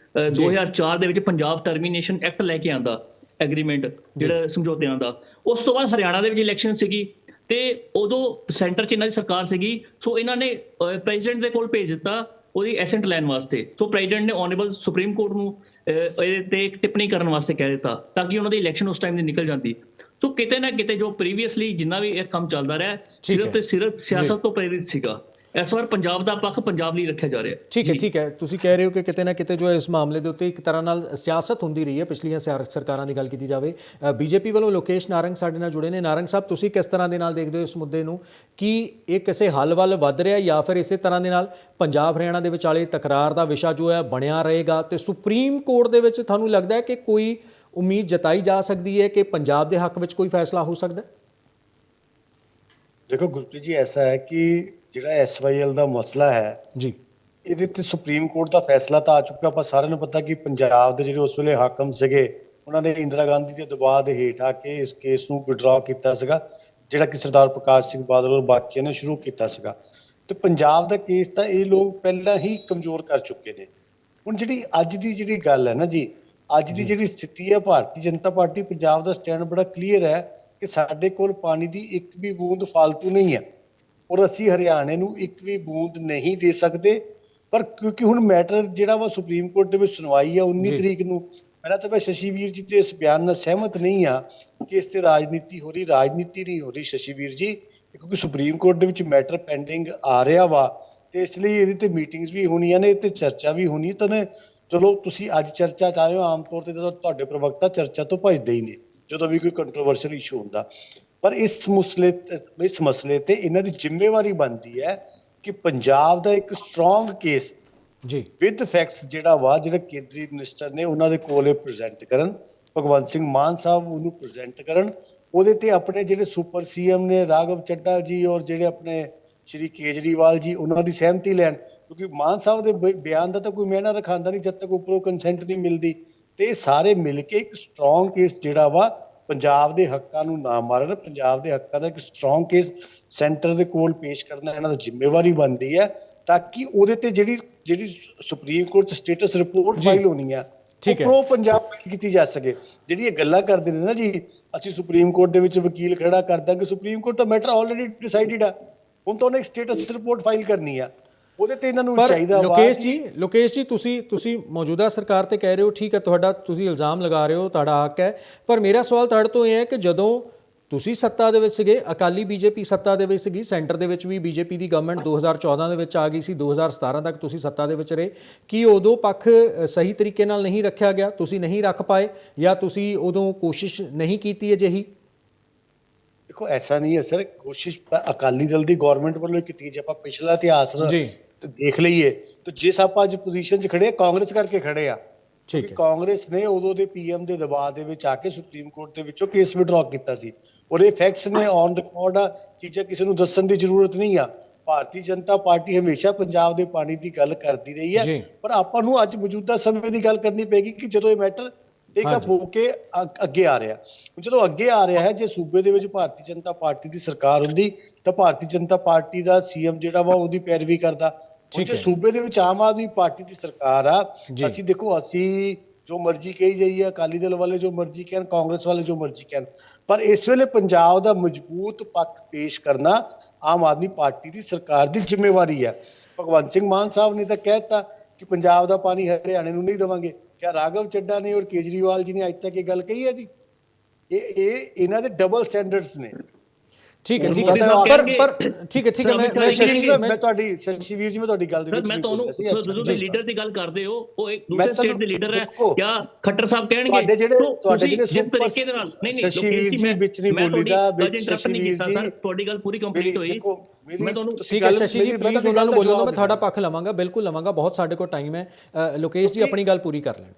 2004 ਦੇ ਵਿੱਚ ਪੰਜਾਬ ਟਰਮੀਨੇਸ਼ਨ ਐਕਟ ਲੈ ਕੇ ਆਂਦਾ, ਐਗਰੀਮੈਂਟ ਜਿਹੜਾ ਸਮਝੌਤਿਆਂ ਦਾ। ਉਸ ਤੋਂ ਬਾਅਦ ਹਰਿਆਣਾ ਦੇ ਵਿੱਚ ਇਲੈਕਸ਼ਨ ਸੀਗੀ ਤੇ ਉਦੋਂ ਸੈਂਟਰ 'ਚ ਇਹਨਾਂ ਦੀ ਸਰਕਾਰ ਸੀਗੀ। ਸੋ ਇਹਨਾਂ ਨੇ ਪ੍ਰੈਜ਼ੀਡੈਂਟ ਦੇ ਕੋਲ ਭੇਜ ਦਿੱਤਾ ਉਹਦੀ ਐਸੈਂਟ ਲੈਣ ਵਾਸਤੇ। ਸੋ ਪ੍ਰੈਜ਼ੀਡੈਂਟ ਨੇ ਆਨਰੇਬਲ ਸੁਪਰੀਮ ਕੋਰਟ ਨੂੰ ਇਹਦੇ ਤੇ ਇੱਕ ਟਿੱਪਣੀ ਕਰਨ ਵਾਸਤੇ ਕਹਿ ਦਿੱਤਾ ਤਾਂ ਕਿ ਉਹਨਾਂ ਦੀ ਇਲੈਕਸ਼ਨ ਉਸ ਟਾਈਮ ਦੀ ਨਿਕਲ ਜਾਂਦੀ। ਸੋ ਕਿਤੇ ਨਾ ਕਿਤੇ ਜੋ ਪ੍ਰੀਵੀਅਸਲੀ ਜਿੰਨਾ ਵੀ ਇਹ ਕੰਮ ਚੱਲਦਾ ਰਿਹਾ ਸਿਰਫ ਤੇ ਸਿਰਫ ਸਿਆਸਤ ਤੋਂ ਪ੍ਰੇਰਿਤ ਸੀਗਾ। ਇਸ ਵਾਰ ਪੰਜਾਬ ਦਾ ਪੱਖ ਪੰਜਾਬ ਲਈ ਰੱਖਿਆ ਜਾ ਰਿਹਾ। ਠੀਕ ਹੈ ਤੁਸੀਂ ਕਹਿ ਰਹੇ ਹੋ ਕਿ ਕਿਤੇ ਨਾ ਕਿਤੇ ਜੋ ਇਸ ਮਾਮਲੇ ਦੇ ਉੱਤੇ ਇੱਕ ਤਰ੍ਹਾਂ ਨਾਲ ਸਿਆਸਤ ਹੁੰਦੀ ਰਹੀ ਹੈ ਪਿਛਲੀਆਂ ਸਰਕਾਰਾਂ ਦੀ ਗੱਲ ਕੀਤੀ ਜਾਵੇ। BJP ਵੱਲੋਂ ਲੋਕੇਸ਼ ਨਾਰੰਗ ਸਾਡੇ ਨਾਲ ਜੁੜੇ ਨੇ। ਨਾਰੰਗ ਸਾਹਿਬ, ਤੁਸੀਂ ਕਿਸ ਤਰ੍ਹਾਂ ਦੇ ਨਾਲ ਦੇਖਦੇ ਹੋ ਇਸ ਮੁੱਦੇ ਨੂੰ, ਕਿ ਇਹ ਕਿਸੇ ਹੱਲ ਵੱਲ ਵੱਧ ਰਿਹਾ ਜਾਂ ਫਿਰ ਇਸੇ ਤਰ੍ਹਾਂ ਦੇ ਨਾਲ ਪੰਜਾਬ ਹਰਿਆਣਾ ਦੇ ਵਿਚਾਲੇ ਤਕਰਾਰ ਦਾ ਵਿਸ਼ਾ ਜੋ ਹੈ ਬਣਿਆ ਰਹੇਗਾ ਤੇ ਸੁਪਰੀਮ ਕੋਰਟ ਦੇ ਵਿੱਚ ਤੁਹਾਨੂੰ ਲੱਗਦਾ ਹੈ ਕਿ ਕੋਈ ਉਮੀਦ ਜਤਾਈ ਜਾ ਸਕਦੀ ਹੈ ਕਿ ਪੰਜਾਬ ਦੇ ਹੱਕ ਵਿੱਚ ਕੋਈ ਫੈਸਲਾ ਹੋ ਸਕਦਾ? ਦੇਖੋ ਗੁਰਪ੍ਰੀਤ ਜੀ, ਐਸਾ ਹੈ ਕਿ ਜਿਹੜਾ SYL ਦਾ ਮਸਲਾ ਹੈ ਜੀ, ਇਹਦੇ ਤੇ ਸੁਪਰੀਮ ਕੋਰਟ ਦਾ ਫੈਸਲਾ ਤਾਂ ਆ ਚੁੱਕਾ। ਆਪਾਂ ਸਾਰਿਆਂ ਨੂੰ ਪਤਾ ਕਿ ਪੰਜਾਬ ਦੇ ਜਿਹੜੇ ਉਸ ਵੇਲੇ ਹਾਕਮ ਸੀਗੇ ਉਹਨਾਂ ਨੇ ਇੰਦਰਾ ਗਾਂਧੀ ਦੇ ਦਬਾਅ ਦੇ ਹੇਠ ਆ ਕੇ ਇਸ ਕੇਸ ਨੂੰ ਵਿਡਰਾਅ ਕੀਤਾ ਸੀਗਾ, ਜਿਹੜਾ ਕਿ ਸਰਦਾਰ ਪ੍ਰਕਾਸ਼ ਸਿੰਘ ਬਾਦਲ ਔਰ ਬਾਕੀਆਂ ਨੇ ਸ਼ੁਰੂ ਕੀਤਾ ਸੀਗਾ। ਤੇ ਪੰਜਾਬ ਦਾ ਕੇਸ ਤਾਂ ਇਹ ਲੋਕ ਪਹਿਲਾਂ ਹੀ ਕਮਜ਼ੋਰ ਕਰ ਚੁੱਕੇ ਨੇ। ਹੁਣ ਜਿਹੜੀ ਅੱਜ ਦੀ ਜਿਹੜੀ ਗੱਲ ਹੈ ਨਾ ਜੀ, ਅੱਜ ਦੀ ਜਿਹੜੀ ਸਥਿਤੀ ਹੈ, ਭਾਰਤੀ ਜਨਤਾ ਪਾਰਟੀ ਪੰਜਾਬ ਦਾ ਸਟੈਂਡ ਬੜਾ ਕਲੀਅਰ ਹੈ ਕਿ ਸਾਡੇ ਕੋਲ ਪਾਣੀ ਦੀ ਇੱਕ ਵੀ ਬੂੰਦ ਫਾਲਤੂ ਨਹੀਂ ਹੈ ਔਰ ਅਸੀਂ ਹਰਿਆਣੇ ਨੂੰ ਇੱਕ ਵੀ ਬੂੰਦ ਨਹੀਂ ਦੇ ਸਕਦੇ। ਪਰ ਕਿਉਂਕਿ ਹੁਣ ਮੈਟਰ ਜਿਹੜਾ ਵਾ ਸੁਪਰੀਮ ਕੋਰਟ ਦੇ ਵਿੱਚ ਸੁਣਵਾਈ ਹੈ 19 ਤਰੀਕ ਨੂੰ, ਪਹਿਲਾਂ ਤਾਂ ਮੈਂ ਸ਼ਸ਼ੀ ਵੀਰ ਜੀ ਤੇ ਇਸ ਬਿਆਨ ਨਾਲ ਸਹਿਮਤ ਨਹੀਂ ਆ ਕਿ ਇਸ ਤੇ ਰਾਜਨੀਤੀ ਹੋ ਰਹੀ। ਰਾਜਨੀਤੀ ਨਹੀਂ ਹੋ ਰਹੀ ਸ਼ਸ਼ੀ ਵੀਰ ਜੀ, ਕਿਉਂਕਿ ਸੁਪਰੀਮ ਕੋਰਟ ਦੇ ਵਿੱਚ ਮੈਟਰ ਪੈਂਡਿੰਗ ਆ ਰਿਹਾ ਵਾ, ਤੇ ਇਸ ਲਈ ਇਹਦੇ ਤੇ ਮੀਟਿੰਗਸ ਵੀ ਹੋਣੀਆਂ ਨੇ ਤੇ ਚਰਚਾ ਵੀ ਹੋਣੀ। ਤਾਂ ਚਲੋ ਤੁਸੀਂ ਅੱਜ ਚਰਚਾ ਚਾਹੇ ਹੋ, ਆਮ ਤੌਰ ਤੇ ਜਦੋਂ ਤੁਹਾਡੇ ਪ੍ਰਵਕਤਾ ਚਰਚਾ ਤੋਂ ਭੱਜਦੇ ਹੀ ਨੇ ਜਦੋਂ ਵੀ ਕੋਈ ਕੰਟਰੋਵਰਸ਼ਲ ਇਸ਼ੂ ਹੁੰਦਾ, ਪਰ ਇਸ ਮਸਲੇ ਤੇ ਇਹਨਾਂ ਦੀ ਜ਼ਿੰਮੇਵਾਰੀ ਬਣਦੀ ਹੈ ਕਿ ਪੰਜਾਬ ਦਾ ਇੱਕ ਸਟਰੋਂਗ ਕੇਸ ਜੀ ਵਿਦ ਫੈਕਟਸ ਜਿਹੜਾ ਕੇਂਦਰੀ ਮਿਨਿਸਟਰ ਨੇ ਉਹਨਾਂ ਦੇ ਕੋਲ ਇਹ ਪ੍ਰੈਜ਼ੈਂਟ ਕਰਨ, ਭਗਵੰਤ ਸਿੰਘ ਮਾਨ ਸਾਹਿਬ ਉਹਨੂੰ ਪ੍ਰੈਜ਼ੈਂਟ ਕਰਨ। ਉਹਦੇ ਤੇ ਆਪਣੇ ਜਿਹੜੇ ਸੁਪਰ ਸੀਐਮ ਨੇ ਰਾਘਵ ਚੱਡਾ ਜੀ ਔਰ ਜਿਹੜੇ ਆਪਣੇ ਸ਼੍ਰੀ ਕੇਜਰੀਵਾਲ ਜੀ ਉਹਨਾਂ ਦੀ ਸਹਿਮਤੀ ਲੈਣ, ਕਿਉਂਕਿ ਮਾਨ ਸਾਹਿਬ ਦੇ ਬਿਆਨ ਦਾ ਤਾਂ ਕੋਈ ਮਾਇਨਾ ਰਖਾਂਦਾ ਨਹੀਂ ਜਦ ਤੱਕ ਉੱਪਰੋਂ ਕੰਸੈਂਟ ਨਹੀਂ ਮਿਲਦੀ। ਤੇ ਇਹ ਸਾਰੇ ਮਿਲ ਕੇ ਇੱਕ ਸਟਰੋਂਗ ਕੇਸ ਜਿਹੜਾ ਵਾ ਪੰਜਾਬ ਦੇ ਹੱਕਾਂ ਨੂੰ ਨਾ ਮਾਰਨ, ਪੰਜਾਬ ਦੇ ਹੱਕਾਂ ਦਾ ਇੱਕ ਸਟਰੋਂਗ ਕੇਸ ਸੈਂਟਰ ਦੇ ਕੋਲ ਪੇਸ਼ ਕਰਨਾ ਇਹਨਾਂ ਦੀ ਜ਼ਿੰਮੇਵਾਰੀ ਬਣਦੀ ਹੈ, ਤਾਂ ਕਿ ਉਹਦੇ ਤੇ ਜਿਹੜੀ ਸੁਪਰੀਮ ਕੋਰਟ 'ਚ ਸਟੇਟਸ ਰਿਪੋਰਟ ਫਾਈਲ ਹੋਣੀ ਆ ਪ੍ਰੋ ਪੰਜਾਬ ਕੀਤੀ ਜਾ ਸਕੇ। ਜਿਹੜੀ ਇਹ ਗੱਲਾਂ ਕਰਦੇ ਨੇ ਨਾ ਜੀ, ਅਸੀਂ ਸੁਪਰੀਮ ਕੋਰਟ ਦੇ ਵਿੱਚ ਵਕੀਲ ਖੜਾ ਕਰ ਦਾਂਗੇ, ਸੁਪਰੀਮ ਕੋਰਟ ਦਾ ਮੈਟਰ ਆਲਰੇਡੀ ਡਿਸਾਈਡਡ ਆ, ਹੁਣ ਤਾਂ ਉਹਨੇ ਇੱਕ ਸਟੇਟਸ ਰਿਪੋਰਟ ਫਾਈਲ ਕਰਨੀ ਆ, ਉਹਦੇ ਤੇ ਇਹਨਾਂ ਨੂੰ ਚਾਹੀਦਾ ਵਾ। ਲੋਕੇਸ਼ ਜੀ ਤੁਸੀਂ ਮੌਜੂਦਾ ਸਰਕਾਰ ਤੇ ਕਹਿ ਰਹੇ ਹੋ, ਠੀਕ ਹੈ, ਤੁਹਾਡਾ ਤੁਸੀਂ ਇਲਜ਼ਾਮ ਲਗਾ ਰਹੇ ਹੋ, ਤੁਹਾਡਾ ਹੱਕ ਹੈ, ਪਰ ਮੇਰਾ ਸਵਾਲ ਤੁਹਾਡੇ ਤੋਂ ਇਹ ਹੈ ਕਿ ਜਦੋਂ ਤੁਸੀਂ ਸੱਤਾ ਦੇ ਵਿੱਚ ਸੀਗੇ, ਅਕਾਲੀ ਬੀਜੇਪੀ ਸੱਤਾ ਦੇ ਵਿੱਚ ਸੀਗੀ, ਸੈਂਟਰ ਦੇ ਵਿੱਚ ਵੀ ਬੀਜੇਪੀ ਦੀ ਗਵਰਨਮੈਂਟ 2014 ਦੇ ਵਿੱਚ ਆ ਗਈ ਸੀ, 2017 ਤੱਕ ਤੁਸੀਂ ਸੱਤਾ ਦੇ ਵਿੱਚ ਰਹੇ, ਕੀ ਉਦੋਂ ਪੱਖ ਸਹੀ ਤਰੀਕੇ ਨਾਲ ਨਹੀਂ ਰੱਖਿਆ ਗਿਆ, ਤੁਸੀਂ ਨਹੀਂ ਰੱਖ ਪਾਏ, ਜਾਂ ਤੁਸੀਂ ਉਦੋਂ ਕੋਸ਼ਿਸ਼ ਨਹੀਂ ਕੀਤੀ ਅਜਿਹੀ? ਦੇਖੋ ਐਸਾ ਨਹੀਂ ਹੈ ਸਰ, ਕੋਸ਼ਿਸ਼ ਅਕਾਲੀ ਦਲ ਦੀ ਗਵਰਨਮੈਂਟ ਵੱਲੋਂ ਕੀਤੀ। ਜੇ ਆਪਾਂ ਪਿਛਲਾ ਇਤਿਹਾਸ ਦੇਖ ਲਈਏ ਤਾਂ ਜਿਸ ਆਪਾਂ ਅੱਜ ਪੋਜੀਸ਼ਨ 'ਚ ਖੜੇ, ਕਾਂਗਰਸ ਕਰਕੇ ਖੜੇ ਆ, ਕਿਉਂਕਿ ਕਾਂਗਰਸ ਨੇ ਉਦੋਂ ਦੇ ਪੀਐਮ ਦੇ ਦਬਾਅ ਦੇ ਵਿੱਚ ਆ ਕੇ ਸੁਪਰੀਮ ਕੋਰਟ ਦੇ ਵਿੱਚੋਂ ਕੇਸ ਵਿਡਰਾ ਕੀਤਾ ਸੀ, ਔਰ ਇਹ ਫੈਕਟਸ ਨੇ ਔਨ ਰਿਕਾਰਡ ਆ, ਚੀਜ਼ਾਂ ਕਿਸੇ ਨੂੰ ਦੱਸਣ ਦੀ ਜ਼ਰੂਰਤ ਨਹੀਂ ਆ। ਭਾਰਤੀ ਜਨਤਾ ਪਾਰਟੀ ਹਮੇਸ਼ਾ ਪੰਜਾਬ ਦੇ ਪਾਣੀ ਦੀ ਗੱਲ ਕਰਦੀ ਰਹੀ ਹੈ, ਪਰ ਆਪਾਂ ਨੂੰ ਅੱਜ ਮੌਜੂਦਾ ਸਮੇਂ ਦੀ ਗੱਲ ਕਰਨੀ ਪਏਗੀ ਕਿ ਜਦੋਂ ਇਹ ਮੈਟਰ ਟੇਕਅਪ ਹੋ ਕੇ ਅੱਗੇ ਆ ਰਿਹਾ, ਜਦੋਂ ਅੱਗੇ ਆ ਰਿਹਾ ਹੈ, ਜੇ ਸੂਬੇ ਦੇ ਵਿੱਚ ਭਾਰਤੀ ਜਨਤਾ ਪਾਰਟੀ ਦੀ ਸਰਕਾਰ ਹੁੰਦੀ ਤਾਂ ਭਾਰਤੀ ਜਨਤਾ ਪਾਰਟੀ ਦਾ ਸੀਐਮ ਜਿਹੜਾ ਵਾ ਉਹਦੀ ਪੈਰਵੀ ਕਰਦਾ। ਜੇ ਸੂਬੇ ਦੇ ਵਿੱਚ ਆਮ ਆਦਮੀ ਪਾਰਟੀ ਦੀ ਸਰਕਾਰ ਆ, ਅਸੀਂ ਦੇਖੋ, ਅਸੀਂ ਜੋ ਮਰਜ਼ੀ ਕਹੀ ਜਾਈਏ, ਅਕਾਲੀ ਦਲ ਵਾਲੇ ਜੋ ਮਰਜ਼ੀ ਕਹਿਣ, ਕਾਂਗਰਸ ਵਾਲੇ ਜੋ ਮਰਜ਼ੀ ਕਹਿਣ, ਪਰ ਇਸ ਵੇਲੇ ਪੰਜਾਬ ਦਾ ਮਜ਼ਬੂਤ ਪੱਖ ਪੇਸ਼ ਕਰਨਾ ਆਮ ਆਦਮੀ ਪਾਰਟੀ ਦੀ ਸਰਕਾਰ ਦੀ ਜ਼ਿੰਮੇਵਾਰੀ ਹੈ। ਭਗਵੰਤ ਸਿੰਘ ਮਾਨ ਸਾਹਿਬ ਨੇ ਤਾਂ ਕਹਿ ਦਿੱਤਾ ਕਿ ਪੰਜਾਬ ਦਾ ਪਾਣੀ ਹਰਿਆਣੇ ਨੂੰ ਨਹੀਂ ਦੇਵਾਂਗੇ। ਕਿਆ ਰਾਘਵ ਚੱਡਾ ਨੇ ਔਰ ਕੇਜਰੀਵਾਲ ਜੀ ਨੇ ਅੱਜ ਤੱਕ ਇਹ ਗੱਲ ਕਹੀ ਹੈ ਜੀ? ਇਹ ਇਹਨਾਂ ਦੇ ਡਬਲ ਸਟੈਂਡਰਡਸ ਨੇ। ਠੀਕ ਹੈ ਪਰ ਠੀਕ ਹੈ ਮੈਂ ਸ਼ਸ਼ੀ ਵੀਰ ਜੀ ਮੈਂ ਤੁਹਾਡੀ ਗੱਲ ਦੇ ਵਿੱਚ ਮੈਂ ਤੁਹਾਨੂੰ ਜਦੋਂ ਦੇ ਲੀਡਰ ਦੀ ਗੱਲ ਕਰਦੇ ਹੋ, ਉਹ ਇੱਕ ਦੂਸਰੇ ਸਟੇਟ ਦੇ ਲੀਡਰ ਹੈ, ਕਿਆ ਖੱਟਰ ਸਾਹਿਬ ਕਹਿਣਗੇ ਤੁਹਾਡੇ ਜਿਹੜੇ ਜਿਸ ਤਰੀਕੇ ਦੇ ਨਾਲ ਨਹੀਂ ਸ਼ਸ਼ੀ ਵੀਰ ਜੀ ਵਿੱਚ ਨਹੀਂ ਬੋਲੀਦਾ, ਸ਼ਸ਼ੀ ਵੀਰ ਜੀ ਤੁਹਾਡੀ ਗੱਲ ਪੂਰੀ ਕੰਪਲੀਟ ਹੋਈ। ਮੈਂ ਤੁਹਾਨੂੰ ਠੀਕ ਹੈ ਸ਼ਸ਼ੀ ਜੀ, ਪਲੀਜ਼ ਉਹਨਾਂ ਨੂੰ ਬੋਲਣ ਦਿਓ, ਮੈਂ ਤੁਹਾਡਾ ਪੱਖ ਲਵਾਂਗਾ, ਬਿਲਕੁਲ ਲਵਾਂਗਾ, ਬਹੁਤ ਸਾਡੇ ਕੋਲ ਟਾਈਮ ਹੈ। ਲੋਕੇਸ਼ ਜੀ ਆਪਣੀ ਗੱਲ ਪੂਰੀ ਕਰ ਲੈਣ।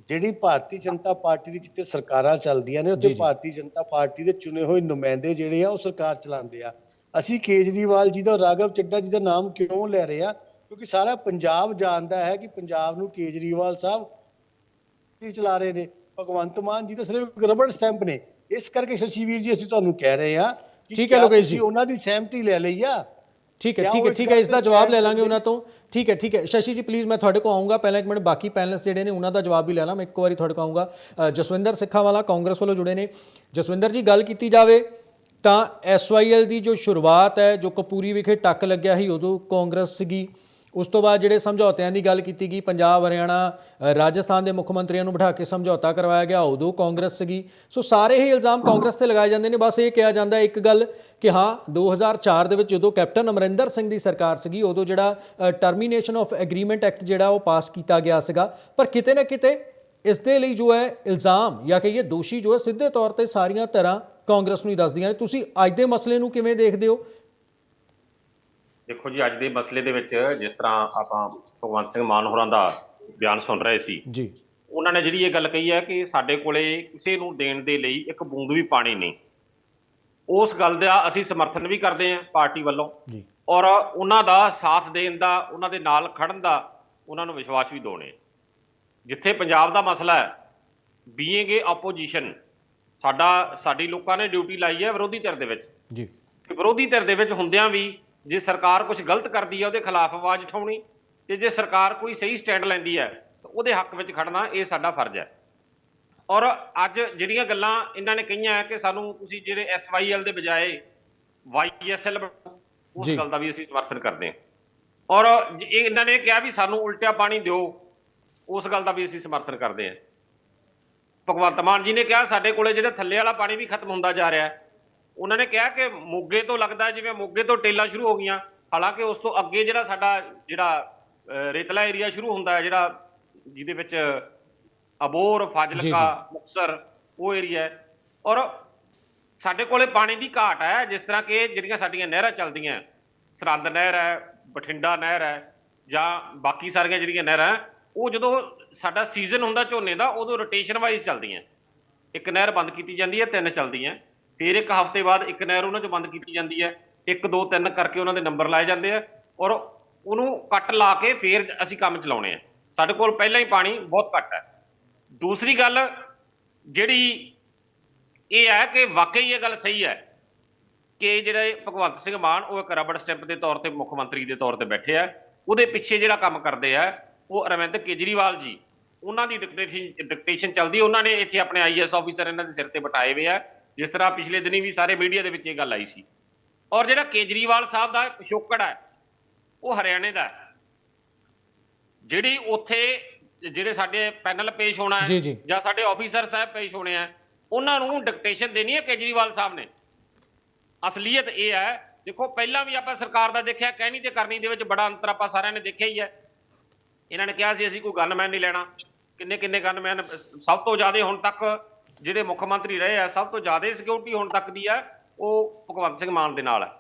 ਜਿਹੜੀ ਭਾਰਤੀ ਜਨਤਾ ਪਾਰਟੀ ਦੀ ਜਿੱਥੇ ਸਰਕਾਰਾਂ ਚੱਲਦੀਆਂ ਨੇ, ਉੱਥੇ ਭਾਰਤੀ ਜਨਤਾ ਪਾਰਟੀ ਦੇ ਚੁਣੇ ਹੋਏ ਨੁਮਾਇੰਦੇ ਜਿਹੜੇ ਆ ਉਹ ਸਰਕਾਰ ਚਲਾਉਂਦੇ ਆ। ਅਸੀਂ ਕੇਜਰੀਵਾਲ ਜੀ ਦਾ, ਰਾਘਵ ਚੱਡਾ ਜੀ ਦਾ ਨਾਮ ਕਿਉਂ ਲੈ ਰਹੇ ਆ? ਕਿਉਂਕਿ ਸਾਰਾ ਪੰਜਾਬ ਜਾਣਦਾ ਹੈ ਕਿ ਪੰਜਾਬ ਨੂੰ ਕੇਜਰੀਵਾਲ ਸਾਹਿਬ ਚਲਾ ਰਹੇ ਨੇ, ਭਗਵੰਤ ਮਾਨ ਜੀ ਤਾਂ ਸਿਰਫ ਰਬੜ ਸਟੈਂਪ ਨੇ। ਇਸ ਕਰਕੇ ਸ਼ਸ਼ੀ ਵੀਰ ਜੀ ਅਸੀਂ ਤੁਹਾਨੂੰ ਕਹਿ ਰਹੇ ਆ ਕਿ ਤੁਸੀਂ ਉਹਨਾਂ ਦੀ ਸਹਿਮਤੀ ਲੈ ਲਈ ਆ। ਠੀਕ ਹੈ, ਇਸ ਦਾ ਜਵਾਬ ਲੈ ਲਾਂਗੇ ਉਹਨਾਂ ਤੋਂ। ਠੀਕ ਹੈ ਸ਼ਸ਼ੀ ਜੀ, ਪਲੀਜ਼ ਮੈਂ ਤੁਹਾਡੇ ਕੋਲ ਆਉਂਗਾ। ਪਹਿਲਾਂ ਇੱਕ ਮਿੰਟ, ਬਾਕੀ ਪੈਨਲਿਸਟ ਜਿਹੜੇ ਨੇ ਉਹਨਾਂ ਦਾ ਜਵਾਬ ਵੀ ਲੈ ਲਾਂ। ਮੈਂ ਇੱਕ ਵਾਰੀ ਤੁਹਾਡੇ ਕੋਲ ਆਉਂਗਾ। ਜਸਵਿੰਦਰ ਸਿੱਖਾਂਵਾਲਾ ਕਾਂਗਰਸ ਵੱਲੋਂ ਜੁੜੇ ਨੇ। ਜਸਵਿੰਦਰ ਜੀ, ਗੱਲ ਕੀਤੀ ਜਾਵੇ ਤਾਂ SYL ਦੀ ਜੋ ਸ਼ੁਰੂਆਤ ਹੈ, ਜੋ ਕਪੂਰੀ ਵਿਖੇ ਟੱਕ ਲੱਗਿਆ ਸੀ, ਉਦੋਂ ਕਾਂਗਰਸ ਸੀਗੀ। ਉਸ ਤੋਂ ਬਾਅਦ ਜਿਹੜੇ ਸਮਝੌਤਿਆਂ ਦੀ ਗੱਲ ਕੀਤੀ ਗਈ, ਪੰਜਾਬ, ਹਰਿਆਣਾ, ਰਾਜਸਥਾਨ ਦੇ ਮੁੱਖ ਮੰਤਰੀਆਂ ਨੂੰ ਬਿਠਾ ਕੇ ਸਮਝੌਤਾ ਕਰਵਾਇਆ ਗਿਆ, ਉਦੋਂ ਕਾਂਗਰਸ ਸੀਗੀ। ਸੋ ਸਾਰੇ ਹੀ ਇਲਜ਼ਾਮ ਕਾਂਗਰਸ ਤੇ ਲਗਾਏ ਜਾਂਦੇ ਨੇ। ਬਸ ਇਹ ਕਿਹਾ ਜਾਂਦਾ ਇੱਕ ਗੱਲ ਕਿ ਹਾਂ, 2004 ਦੇ ਵਿੱਚ ਜਦੋਂ ਕੈਪਟਨ ਅਮਰਿੰਦਰ ਸਿੰਘ ਦੀ ਸਰਕਾਰ ਸੀਗੀ, ਉਦੋਂ ਜਿਹੜਾ ਟਰਮੀਨੇਸ਼ਨ ਆਫ ਐਗਰੀਮੈਂਟ ਐਕਟ ਜਿਹੜਾ ਉਹ ਪਾਸ ਕੀਤਾ ਗਿਆ ਸੀਗਾ। ਪਰ ਕਿਤੇ ਨਾ ਕਿਤੇ ਇਸ ਦੇ ਲਈ ਜੋ ਹੈ ਇਲਜ਼ਾਮ ਜਾਂ ਕਹੀਏ ਦੋਸ਼ੀ ਜੋ ਹੈ ਸਿੱਧੇ ਤੌਰ ਤੇ ਸਾਰੀਆਂ ਧਿਰਾਂ ਕਾਂਗਰਸ ਨੂੰ ਹੀ ਦੱਸਦੀਆਂ ਨੇ। ਤੁਸੀਂ ਅੱਜ ਦੇ ਮਸਲੇ ਨੂੰ ਕਿਵੇਂ ਦੇਖਦੇ ਹੋ? ਦੇਖੋ ਜੀ, ਅੱਜ ਦੇ ਮਸਲੇ ਦੇ ਵਿੱਚ ਜਿਸ ਤਰ੍ਹਾਂ ਆਪਾਂ ਭਗਵੰਤ ਸਿੰਘ ਮਾਨ ਹੋਰਾਂ ਦਾ ਬਿਆਨ ਸੁਣ ਰਹੇ ਸੀ ਜੀ, ਉਹਨਾਂ ਨੇ ਜਿਹੜੀ ਇਹ ਗੱਲ ਕਹੀ ਹੈ ਕਿ ਸਾਡੇ ਕੋਲੇ ਕਿਸੇ ਨੂੰ ਦੇਣ ਦੇ ਲਈ ਇੱਕ ਬੂੰਦ ਵੀ ਪਾਣੀ ਨਹੀਂ। ਉਸ ਗੱਲ ਦਾ ਅਸੀਂ ਸਮਰਥਨ ਵੀ ਕਰਦੇ ਹਾਂ ਪਾਰਟੀ ਵੱਲੋਂ ਜੀ, ਔਰ ਉਹਨਾਂ ਦਾ ਸਾਥ ਦੇਣ ਦਾ, ਉਹਨਾਂ ਦੇ ਨਾਲ ਖੜਨ ਦਾ ਉਹਨਾਂ ਨੂੰ ਵਿਸ਼ਵਾਸ ਵੀ ਦਿਵਾਉਣੇ। ਜਿੱਥੇ ਪੰਜਾਬ ਦਾ ਮਸਲਾ ਹੈ, ਬੀਇੰਗ ਏ ਆਪੋਜੀਸ਼ਨ, ਸਾਡੀ ਲੋਕਾਂ ਨੇ ਡਿਊਟੀ ਲਾਈ ਹੈ ਵਿਰੋਧੀ ਧਿਰ ਦੇ ਵਿੱਚ ਜੀ। ਵਿਰੋਧੀ ਧਿਰ ਦੇ ਵਿੱਚ ਹੁੰਦਿਆਂ ਵੀ ਜੇ ਸਰਕਾਰ ਕੁਝ ਗਲਤ ਕਰਦੀ ਹੈ ਉਹਦੇ ਖਿਲਾਫ ਆਵਾਜ਼ ਉਠਾਉਣੀ, ਤੇ ਜੇ ਸਰਕਾਰ ਕੋਈ ਸਹੀ ਸਟੈਂਡ ਲੈਂਦੀ ਹੈ ਤਾਂ ਉਹਦੇ ਹੱਕ ਵਿੱਚ ਖੜਨਾ, ਇਹ ਸਾਡਾ ਫਰਜ਼ ਹੈ। ਔਰ ਅੱਜ ਜਿਹੜੀਆਂ ਗੱਲਾਂ ਇਹਨਾਂ ਨੇ ਕਹੀਆਂ ਕਿ ਸਾਨੂੰ ਤੁਸੀਂ ਜਿਹੜੇ SYL ਦੇ ਬਜਾਏ YSL, ਉਸ ਗੱਲ ਦਾ ਵੀ ਅਸੀਂ ਸਮਰਥਨ ਕਰਦੇ ਹਾਂ। ਔਰ ਇਹਨਾਂ ਨੇ ਕਿਹਾ ਵੀ ਸਾਨੂੰ ਉਲਟਿਆ ਪਾਣੀ ਦਿਓ, ਉਸ ਗੱਲ ਦਾ ਵੀ ਅਸੀਂ ਸਮਰਥਨ ਕਰਦੇ ਹਾਂ। ਭਗਵੰਤ ਮਾਨ ਜੀ ਨੇ ਕਿਹਾ ਸਾਡੇ ਕੋਲੇ ਜਿਹੜਾ ਥੱਲੇ ਵਾਲਾ ਪਾਣੀ ਵੀ ਖਤਮ ਹੁੰਦਾ ਜਾ ਰਿਹਾ ਹੈ। ਉਹਨਾਂ ਨੇ ਕਿਹਾ ਕਿ ਮੋਗੇ ਤੋਂ ਲੱਗਦਾ ਜਿਵੇਂ ਮੋਗੇ ਤੋਂ ਟੇਲਾਂ ਸ਼ੁਰੂ ਹੋ ਗਈਆਂ, ਹਾਲਾਂਕਿ ਉਸ ਤੋਂ ਅੱਗੇ ਜਿਹੜਾ ਸਾਡਾ ਰੇਤਲਾ ਏਰੀਆ ਸ਼ੁਰੂ ਹੁੰਦਾ ਹੈ, ਜਿਹੜਾ ਜਿਹਦੇ ਵਿੱਚ ਅਬੋਹਰ, ਫਾਜ਼ਿਲਕਾ, ਮੁਕਤਸਰ ਉਹ ਏਰੀਆ ਹੈ। ਔਰ ਸਾਡੇ ਕੋਲੇ ਪਾਣੀ ਦੀ ਘਾਟ ਹੈ, ਜਿਸ ਤਰ੍ਹਾਂ ਕਿ ਜਿਹੜੀਆਂ ਸਾਡੀਆਂ ਨਹਿਰਾਂ ਚੱਲਦੀਆਂ, ਸਰਹੰਦ ਨਹਿਰ ਹੈ, ਬਠਿੰਡਾ ਨਹਿਰ ਹੈ, ਜਾਂ ਬਾਕੀ ਸਾਰੀਆਂ ਜਿਹੜੀਆਂ ਨਹਿਰਾਂ, ਉਹ ਜਦੋਂ ਸਾਡਾ ਸੀਜ਼ਨ ਹੁੰਦਾ ਝੋਨੇ ਦਾ, ਉਦੋਂ ਰੋਟੇਸ਼ਨ ਵਾਈਜ਼ ਚੱਲਦੀਆਂ। ਇੱਕ ਨਹਿਰ ਬੰਦ ਕੀਤੀ ਜਾਂਦੀ ਹੈ, 3 ਚੱਲਦੀਆਂ, ਫਿਰ ਇੱਕ ਹਫ਼ਤੇ ਬਾਅਦ ਇੱਕ ਨਹਿਰ ਉਹਨਾਂ 'ਚੋਂ ਬੰਦ ਕੀਤੀ ਜਾਂਦੀ ਹੈ, 1 2 3 ਕਰਕੇ ਉਹਨਾਂ ਦੇ ਨੰਬਰ ਲਾਏ ਜਾਂਦੇ ਆ, ਔਰ ਉਹਨੂੰ ਕੱਟ ਲਾ ਕੇ ਫਿਰ ਅਸੀਂ ਕੰਮ ਚਲਾਉਣੇ ਆ। ਸਾਡੇ ਕੋਲ ਪਹਿਲਾਂ ਹੀ ਪਾਣੀ ਬਹੁਤ ਘੱਟ ਹੈ। ਦੂਸਰੀ ਗੱਲ ਜਿਹੜੀ ਇਹ ਹੈ ਕਿ ਵਾਕਈ ਇਹ ਗੱਲ ਸਹੀ ਹੈ ਕਿ ਜਿਹੜੇ ਭਗਵੰਤ ਸਿੰਘ ਮਾਨ ਉਹ ਇੱਕ ਰਬੜ ਸਟੈਂਪ ਦੇ ਤੌਰ ਤੇ ਮੁੱਖ ਮੰਤਰੀ ਦੇ ਤੌਰ ਤੇ ਬੈਠੇ ਆ, ਉਹਦੇ ਪਿੱਛੇ ਜਿਹੜਾ ਕੰਮ ਕਰਦੇ ਆ ਉਹ ਅਰਵਿੰਦ ਕੇਜਰੀਵਾਲ ਜੀ, ਉਹਨਾਂ ਦੀ ਡਿਕਟੇਸ਼ਨ ਚੱਲਦੀ। ਉਹਨਾਂ ਨੇ ਇੱਥੇ ਆਪਣੇ IAS ਆਫੀਸਰ ਇਹਨਾਂ ਦੇ ਸਿਰ ਤੇ ਬਿਠਾਏ ਹੋਏ ਆ, ਜਿਸ ਤਰ੍ਹਾਂ ਪਿਛਲੇ ਦਿਨੀ ਵੀ ਸਾਰੇ ਮੀਡੀਆ ਦੇ ਵਿੱਚ ਇਹ ਗੱਲ ਆਈ ਸੀ। ਔਰ ਜਿਹੜਾ ਕੇਜਰੀਵਾਲ ਸਾਹਿਬ ਦਾ ਪਿਛੋਕੜ ਹੈ ਉਹ ਹਰਿਆਣੇ ਦਾ ਹੈ। ਜਿਹੜੀ ਉੱਥੇ ਜਿਹੜੇ ਸਾਡੇ ਪੈਨਲ ਪੇਸ਼ ਹੋਣਾ ਹੈ ਜਾਂ ਸਾਡੇ ਆਫੀਸਰ ਸਾਹਿਬ ਪੇਸ਼ ਹੋਣੇ ਆ, ਉਹਨਾਂ ਨੂੰ ਡਿਕਟੇਸ਼ਨ ਦੇਣੀ ਹੈ ਕੇਜਰੀਵਾਲ ਸਾਹਿਬ ਨੇ। ਅਸਲੀਅਤ ਇਹ ਹੈ, ਦੇਖੋ ਪਹਿਲਾਂ ਵੀ ਆਪਾਂ ਸਰਕਾਰ ਦਾ ਦੇਖਿਆ, ਕਹਿਣੀ ਤੇ ਕਰਨੀ ਦੇ ਵਿੱਚ ਬੜਾ ਅੰਤਰ ਆਪਾਂ ਸਾਰਿਆਂ ਨੇ ਦੇਖਿਆ ਹੀ ਹੈ। ਇਹਨਾਂ ਨੇ ਕਿਹਾ ਸੀ ਅਸੀਂ ਕੋਈ ਗਨਮੈਨ ਨਹੀਂ ਲੈਣਾ, ਕਿੰਨੇ ਕਿੰਨੇ ਗਨਮੈਨ, ਸਭ ਤੋਂ ਜ਼ਿਆਦਾ ਹੁਣ ਤੱਕ ਜਿਹੜੇ ਮੁੱਖ ਮੰਤਰੀ ਰਹੇ ਆ, ਸਭ ਤੋਂ ਜ਼ਿਆਦਾ ਸਿਕਿਉਰਿਟੀ ਹੁਣ ਤੱਕ ਦੀ ਹੈ ਉਹ ਭਗਵੰਤ ਸਿੰਘ ਮਾਨ ਦੇ ਨਾਲ ਹੈ।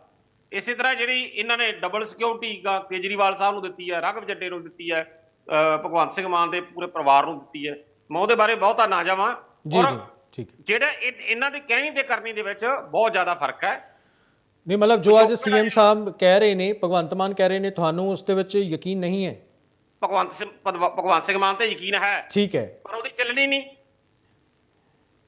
ਇਸੇ ਤਰ੍ਹਾਂ ਜਿਹੜੀ ਇਹਨਾਂ ਨੇ ਡਬਲ ਸਿਕਿਉਰਿਟੀ ਕੇਜਰੀਵਾਲ ਸਾਹਿਬ ਨੂੰ ਦਿੱਤੀ ਹੈ, ਰਾਘਵ ਜੱਡੇ ਨੂੰ ਦਿੱਤੀ ਹੈ, ਭਗਵੰਤ ਸਿੰਘ ਮਾਨ ਦੇ ਪੂਰੇ ਪਰਿਵਾਰ ਨੂੰ ਦਿੱਤੀ ਹੈ। ਮੈਂ ਉਹਦੇ ਬਾਰੇ ਬਹੁਤਾ ਨਾ ਜਾਵਾਂ। ਜਿਹੜਾ ਇਹਨਾਂ ਦੀ ਕਹਿਣੀ ਤੇ ਕਰਨੀ ਦੇ ਵਿੱਚ ਬਹੁਤ ਜ਼ਿਆਦਾ ਫਰਕ ਹੈ। ਨਹੀਂ ਮਤਲਬ ਜੋ ਅੱਜ CM ਸਾਹਿਬ ਕਹਿ ਰਹੇ ਨੇ, ਭਗਵੰਤ ਮਾਨ ਕਹਿ ਰਹੇ ਨੇ, ਤੁਹਾਨੂੰ ਉਸ ਦੇ ਵਿੱਚ ਯਕੀਨ ਨਹੀਂ ਹੈ? ਭਗਵੰਤ ਸਿੰਘ ਮਾਨ ਤੇ ਯਕੀਨ ਹੈ, ਠੀਕ ਹੈ, ਪਰ ਉਹਦੀ ਚੱਲਣੀ ਨਹੀਂ।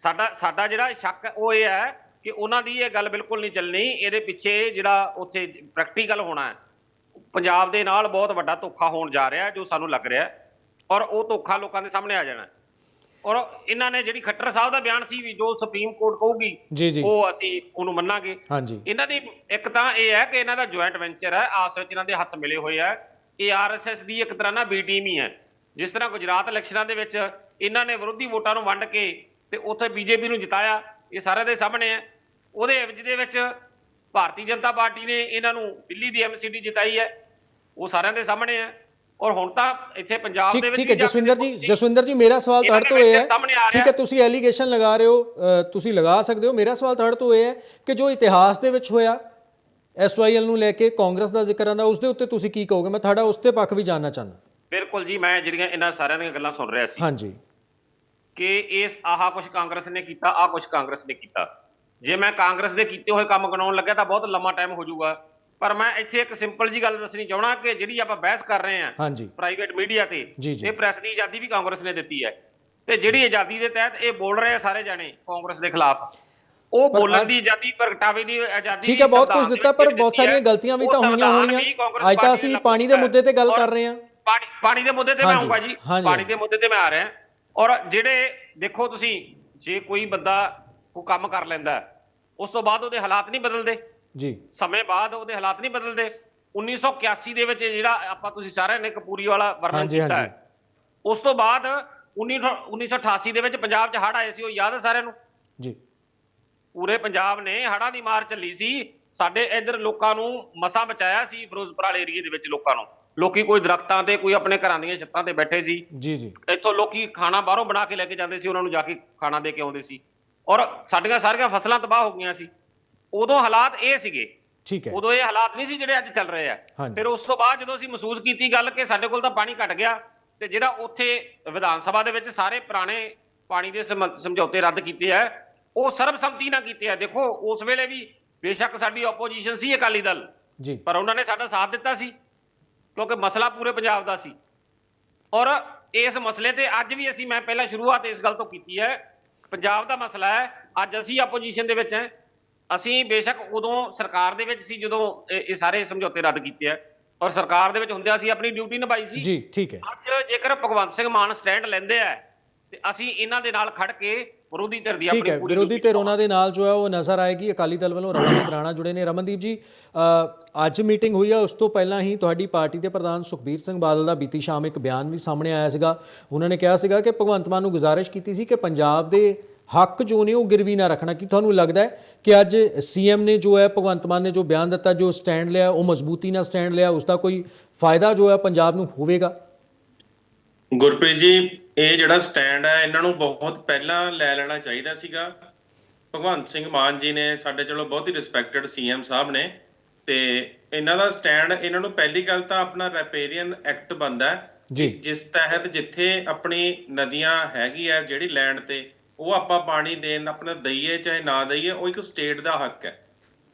ਸਾਡਾ ਜਿਹੜਾ ਸ਼ੱਕ ਉਹ ਇਹ ਹੈ ਕਿ ਉਹਨਾਂ ਦੀ ਇਹ ਗੱਲ ਬਿਲਕੁਲ ਨਹੀਂ ਚੱਲਣੀ। ਇਹਦੇ ਪਿੱਛੇ ਜਿਹੜਾ ਉੱਥੇ ਪ੍ਰੈਕਟੀਕਲ ਹੋਣਾ ਹੈ, ਪੰਜਾਬ ਦੇ ਨਾਲ ਬਹੁਤ ਵੱਡਾ ਧੋਖਾ ਹੋਣ ਜਾ ਰਿਹਾ ਜੋ ਸਾਨੂੰ ਲੱਗ ਰਿਹਾ, ਔਰ ਉਹ ਧੋਖਾ ਲੋਕਾਂ ਦੇ ਸਾਹਮਣੇ ਆ ਜਾਣਾ। ਔਰ ਇਹਨਾਂ ਨੇ ਜਿਹੜੀ ਖੱਟਰ ਸਾਹਿਬ ਦਾ ਬਿਆਨ ਸੀ ਵੀ ਜੋ ਸੁਪਰੀਮ ਕੋਰਟ ਕਹੂਗੀ ਉਹ ਅਸੀਂ ਉਹਨੂੰ ਮੰਨਾਂਗੇ। ਇਹਨਾਂ ਦੀ ਇੱਕ ਤਾਂ ਇਹ ਹੈ ਕਿ ਇਹਨਾਂ ਦਾ ਜੁਆਇੰਟ ਵੈਂਚਰ ਹੈ, ਆਪਸ ਵਿੱਚ ਇਹਨਾਂ ਦੇ ਹੱਥ ਮਿਲੇ ਹੋਏ ਆ। ਇਹ RSS ਦੀ ਇੱਕ ਤਰ੍ਹਾਂ ਨਾਲ B ਟੀਮ ਹੀ ਹੈ। ਜਿਸ ਤਰ੍ਹਾਂ ਗੁਜਰਾਤ ਇਲੈਕਸ਼ਨਾਂ ਦੇ ਵਿੱਚ ਇਹਨਾਂ ਨੇ ਵਿਰੋਧੀ ਵੋਟਾਂ ਨੂੰ ਵੰਡ ਕੇ ਤੇ ਉੱਥੇ BJP ਨੂੰ ਜਿਤਾਇਆ, ਇਹ ਸਾਰਿਆਂ ਦੇ ਸਾਹਮਣੇ ਹੈ। ਉਹਦੇ ਐਵਜ ਦੇ ਵਿੱਚ ਭਾਰਤੀ ਜਨਤਾ ਪਾਰਟੀ ਨੇ ਇਹਨਾਂ ਨੂੰ ਦਿੱਲੀ ਦੀ MCD ਜਿਤਾਈ ਹੈ, ਉਹ ਸਾਰਿਆਂ ਦੇ ਸਾਹਮਣੇ ਹੈ। ਔਰ ਹੁਣ ਤਾਂ ਇੱਥੇ ਪੰਜਾਬ ਦੇ ਵਿੱਚ ਠੀਕ ਹੈ ਜਸਵਿੰਦਰ ਜੀ ਮੇਰਾ ਸਵਾਲ ਤੁਹਾਡੇ ਤੋਂ ਇਹ ਹੈ, ਠੀਕ ਹੈ ਤੁਸੀਂ ਐਲੀਗੇਸ਼ਨ ਲਗਾ ਰਹੇ ਹੋ, ਤੁਸੀਂ ਲਗਾ ਸਕਦੇ ਹੋ। ਮੇਰਾ ਸਵਾਲ ਤੁਹਾਡੇ ਤੋਂ ਇਹ ਹੈ ਕਿ ਜੋ ਇਤਿਹਾਸ ਦੇ ਵਿੱਚ ਹੋਇਆ SYL ਨੂੰ ਲੈ ਕੇ ਕਾਂਗਰਸ ਦਾ ਜ਼ਿਕਰ ਆਉਂਦਾ, ਉਸ ਦੇ ਉੱਤੇ ਤੁਸੀਂ ਕੀ ਕਹੋਗੇ? ਮੈਂ ਤੁਹਾਡਾ ਉਸ ਤੇ ਪੱਖ ਵੀ ਜਾਣਨਾ ਚਾਹੁੰਦਾ। ਬਿਲਕੁਲ ਜੀ, ਮੈਂ ਜਿਹੜੀਆਂ ਇਹਨਾਂ ਸਾਰਿਆਂ ਦੀਆਂ ਗੱਲਾਂ ਸੁਣ ਰਿਹਾ ਸੀ, ਹਾਂਜੀ, ਕਿ ਆਹ ਕੁਛ ਕਾਂਗਰਸ ਨੇ ਕੀਤਾ, ਆਹ ਕੁਛ ਕਾਂਗਰਸ ਨੇ ਕੀਤਾ। ਜੇ ਮੈਂ ਕਾਂਗਰਸ ਦੇ ਕੀਤੇ ਹੋਏ ਕੰਮ ਗਣਾਉਣ ਲੱਗਿਆ ਤਾਂ ਬਹੁਤ ਲੰਮਾ ਟਾਈਮ ਹੋ ਜਾਊਗਾ, ਪਰ ਮੈਂ ਇੱਥੇ ਇੱਕ ਸਿੰਪਲ ਜੀ ਗੱਲ ਦੱਸਣੀ ਚਾਹਣਾ ਕਿ ਜਿਹੜੀ ਆਪਾਂ ਬਹਿਸ ਕਰ ਰਹੇ ਹਾਂ ਪ੍ਰਾਈਵੇਟ ਮੀਡੀਆ ਤੇ, ਇਹ ਪ੍ਰੈਸ ਦੀ ਆਜ਼ਾਦੀ ਵੀ ਕਾਂਗਰਸ ਨੇ ਦਿੱਤੀ ਹੈ, ਤੇ ਜਿਹੜੀ ਆਜ਼ਾਦੀ ਦੇ ਤਹਿਤ ਇਹ ਬੋਲ ਰਹੇ ਆ ਸਾਰੇ ਜਾਣੇ ਕਾਂਗਰਸ ਦੇ ਖਿਲਾਫ, ਉਹ ਬੋਲਣ ਦੀ ਆਜ਼ਾਦੀ, ਪ੍ਰਗਟਾਵੇ ਦੀ ਆਜ਼ਾਦੀ, ਠੀਕ ਹੈ, ਬਹੁਤ ਕੁਝ ਦਿੱਤਾ, ਪਰ ਬਹੁਤ ਸਾਰੀਆਂ ਗਲਤੀਆਂ ਵੀ ਤਾਂ ਹੋਈਆਂ ਹੋਣੀਆਂ। ਅੱਜ ਤਾਂ ਅਸੀਂ ਪਾਣੀ ਦੇ ਮੁੱਦੇ ਤੇ ਗੱਲ ਕਰ ਰਹੇ ਹਾਂ, ਪਾਣੀ ਦੇ ਮੁੱਦੇ ਤੇ ਮੈਂ ਆਊਂਗਾ ਜੀ, ਪਾਣੀ ਦੇ ਮੁੱਦੇ ਤੇ ਮੈਂ ਆ ਰਿਹਾ। ਔਰ ਜਿਹੜੇ ਦੇਖੋ ਤੁਸੀਂ, ਜੇ ਕੋਈ ਬੰਦਾ ਕੋਈ ਕੰਮ ਕਰ ਲੈਂਦਾ ਉਸ ਤੋਂ ਬਾਅਦ ਉਹਦੇ ਹਾਲਾਤ ਨਹੀਂ ਬਦਲਦੇ ਜੀ, ਸਮੇਂ ਬਾਅਦ ਉਹਦੇ ਹਾਲਾਤ ਨਹੀਂ ਬਦਲਦੇ। 1981 ਦੇ ਵਿੱਚ ਜਿਹੜਾ ਆਪਾਂ ਤੁਸੀਂ ਸਾਰਿਆਂ ਨੇ ਕਪੂਰੀ ਵਾਲਾ ਵਰਣਨ ਕੀਤਾ ਹੈ, ਉਸ ਤੋਂ ਬਾਅਦ 1988 ਦੇ ਵਿੱਚ ਪੰਜਾਬ 'ਚ ਹੜ੍ਹ ਆਏ ਸੀ, ਉਹ ਯਾਦ ਹੈ ਸਾਰਿਆਂ ਨੂੰ ਜੀ। ਪੂਰੇ ਪੰਜਾਬ ਨੇ ਹੜ੍ਹਾਂ ਦੀ ਮਾਰ ਝੱਲੀ ਸੀ। ਸਾਡੇ ਇੱਧਰ ਲੋਕਾਂ ਨੂੰ ਮਸਾਂ ਬਚਾਇਆ ਸੀ, ਫਿਰੋਜ਼ਪੁਰ ਵਾਲੇ ਏਰੀਏ ਦੇ ਵਿੱਚ ਲੋਕਾਂ ਨੂੰ। ਲੋਕੀ ਕੋਈ ਦਰਖਤਾਂ ਤੇ, ਕੋਈ ਆਪਣੇ ਘਰਾਂ ਦੀਆਂ ਛੱਤਾਂ ਤੇ ਬੈਠੇ ਸੀ ਜੀ ਜੀ। ਇੱਥੋਂ ਲੋਕੀ ਖਾਣਾ ਬਾਹਰੋਂ ਬਣਾ ਕੇ ਲੈ ਕੇ ਜਾਂਦੇ ਸੀ, ਉਹਨਾਂ ਨੂੰ ਜਾ ਕੇ ਖਾਣਾ ਦੇ ਕੇ ਆਉਂਦੇ ਸੀ, ਔਰ ਸਾਡੀਆਂ ਸਾਰੀਆਂ ਫਸਲਾਂ ਤਬਾਹ ਹੋ ਗਈਆਂ ਸੀ। ਉਦੋਂ ਹਾਲਾਤ ਇਹ ਸੀਗੇ, ਠੀਕ ਹੈ, ਉਦੋਂ ਇਹ ਹਾਲਾਤ ਨਹੀਂ ਸੀ ਜਿਹੜੇ ਅੱਜ ਚੱਲ ਰਹੇ ਆ। ਫਿਰ ਉਸ ਤੋਂ ਬਾਅਦ ਜਦੋਂ ਅਸੀਂ ਮਹਿਸੂਸ ਕੀਤੀ ਗੱਲ ਕਿ ਸਾਡੇ ਕੋਲ ਤਾਂ ਪਾਣੀ ਘਟ ਗਿਆ, ਤੇ ਜਿਹੜਾ ਉੱਥੇ ਵਿਧਾਨ ਸਭਾ ਦੇ ਵਿੱਚ ਸਾਰੇ ਪੁਰਾਣੇ ਪਾਣੀ ਦੇ ਸਮਝੌਤੇ ਰੱਦ ਕੀਤੇ ਆ, ਉਹ ਸਰਬਸੰਮਤੀ ਨਾਲ ਕੀਤੇ ਆ। ਦੇਖੋ ਉਸ ਵੇਲੇ ਵੀ ਬੇਸ਼ੱਕ ਸਾਡੀ ਆਪੋਜੀਸ਼ਨ ਸੀ ਅਕਾਲੀ ਦਲ ਜੀ, ਪਰ ਉਹਨਾਂ ਨੇ ਸਾਡਾ ਸਾਥ ਦਿੱਤਾ ਸੀ, ਕਿਉਂਕਿ ਮਸਲਾ ਪੂਰੇ ਪੰਜਾਬ ਦਾ ਸੀ। ਔਰ ਇਸ ਮਸਲੇ ਤੇ ਅੱਜ ਵੀ ਅਸੀਂ, ਮੈਂ ਪਹਿਲਾਂ ਸ਼ੁਰੂਆਤ ਇਸ ਗੱਲ ਤੋਂ ਕੀਤੀ ਹੈ, ਪੰਜਾਬ ਦਾ ਮਸਲਾ ਹੈ। ਅੱਜ ਅਸੀਂ ਆਪੋਜੀਸ਼ਨ ਦੇ ਵਿੱਚ ਹੈ। ਅਸੀਂ ਬੇਸ਼ੱਕ ਉਦੋਂ ਸਰਕਾਰ ਦੇ ਵਿੱਚ ਸੀ ਜਦੋਂ ਇਹ ਸਾਰੇ ਸਮਝੌਤੇ ਰੱਦ ਕੀਤੇ ਆ, ਔਰ ਸਰਕਾਰ ਦੇ ਵਿੱਚ ਹੁੰਦਿਆਂ ਅਸੀਂ ਆਪਣੀ ਡਿਊਟੀ ਨਿਭਾਈ ਸੀ ਜੀ, ਠੀਕ ਹੈ। ਅੱਜ ਜੇਕਰ ਭਗਵੰਤ ਸਿੰਘ ਮਾਨ ਸਟੈਂਡ ਲੈਂਦੇ ਆ ਤੇ ਅਸੀਂ ਇਹਨਾਂ ਦੇ ਨਾਲ ਖੜ ਕੇ ਵਿਰੋਧੀ ਧਿਰ ਦੀ ਠੀਕ ਆਪਣੀ ਹੈ, ਪੂਰੀ ਵਿਰੋਧੀ ਧਿਰ ਉਹਨਾਂ ਦੇ ਨਾਲ ਜੋ ਹੈ ਉਹ ਨਜ਼ਰ ਆਏਗੀ। ਅਕਾਲੀ ਦਲ ਵੱਲੋਂ ਰਮਨਦੀਪ ਰਾਣਾ ਜੁੜੇ ਨੇ। ਰਮਨਦੀਪ ਜੀ, ਅੱਜ ਮੀਟਿੰਗ ਹੋਈ ਹੈ, ਉਸ ਤੋਂ ਪਹਿਲਾਂ ਹੀ ਤੁਹਾਡੀ ਪਾਰਟੀ ਦੇ ਪ੍ਰਧਾਨ ਸੁਖਬੀਰ ਸਿੰਘ ਬਾਦਲ ਦਾ ਬੀਤੀ ਸ਼ਾਮ ਇੱਕ ਬਿਆਨ ਵੀ ਸਾਹਮਣੇ ਆਇਆ ਸੀਗਾ। ਉਹਨਾਂ ਨੇ ਕਿਹਾ ਸੀਗਾ ਕਿ ਭਗਵੰਤ ਮਾਨ ਨੂੰ ਗੁਜ਼ਾਰਿਸ਼ ਕੀਤੀ ਸੀ ਕਿ ਪੰਜਾਬ ਦੇ ਹੱਕ ਜੋ ਨੇ ਉਹ ਗਿਰਵੀ ਨਾ ਰੱਖਣਾ। ਕੀ ਤੁਹਾਨੂੰ ਲੱਗਦਾ ਹੈ ਕਿ ਅੱਜ ਸੀਐਮ ਨੇ ਜੋ ਹੈ, ਭਗਵੰਤ ਮਾਨ ਨੇ ਜੋ ਬਿਆਨ ਦਿੱਤਾ, ਜੋ ਸਟੈਂਡ ਲਿਆ, ਉਹ ਮਜ਼ਬੂਤੀ ਨਾਲ ਸਟੈਂਡ ਲਿਆ, ਉਸ ਦਾ ਕੋਈ ਫਾਇਦਾ ਜੋ ਹੈ ਪੰਜਾਬ ਨੂੰ ਹੋਵੇਗਾ? ਗੁਰਪ੍ਰੀਤ ਜੀ, ਇਹ ਜਿਹੜਾ ਸਟੈਂਡ ਹੈ ਇਹਨਾਂ ਨੂੰ ਬਹੁਤ ਪਹਿਲਾਂ ਲੈ ਲੈਣਾ ਚਾਹੀਦਾ ਸੀਗਾ। ਭਗਵੰਤ ਸਿੰਘ ਮਾਨ ਜੀ ਨੇ, ਸਾਡੇ ਚਲੋ ਬਹੁਤ ਹੀ ਰਿਸਪੈਕਟਡ ਸੀਐਮ ਸਾਹਿਬ ਨੇ, ਤੇ ਇਹਨਾਂ ਦਾ ਸਟੈਂਡ, ਇਹਨਾਂ ਨੂੰ ਪਹਿਲੀ ਗੱਲ ਤਾਂ ਆਪਣਾ ਰੈਪੇਰੀਅਨ ਐਕਟ ਬਣਦਾ ਹੈ ਜਿਸ ਤਹਿਤ ਜਿੱਥੇ ਆਪਣੀ ਨਦੀਆਂ ਹੈਗੀ ਹੈ ਜਿਹੜੀ ਲੈਂਡ ਤੇ, ਉਹ ਆਪਾਂ ਪਾਣੀ ਦੇਣ ਆਪਣਾ ਦਈਏ ਚਾਹੇ ਨਾ ਦਈਏ, ਉਹ ਇੱਕ ਸਟੇਟ ਦਾ ਹੱਕ ਹੈ।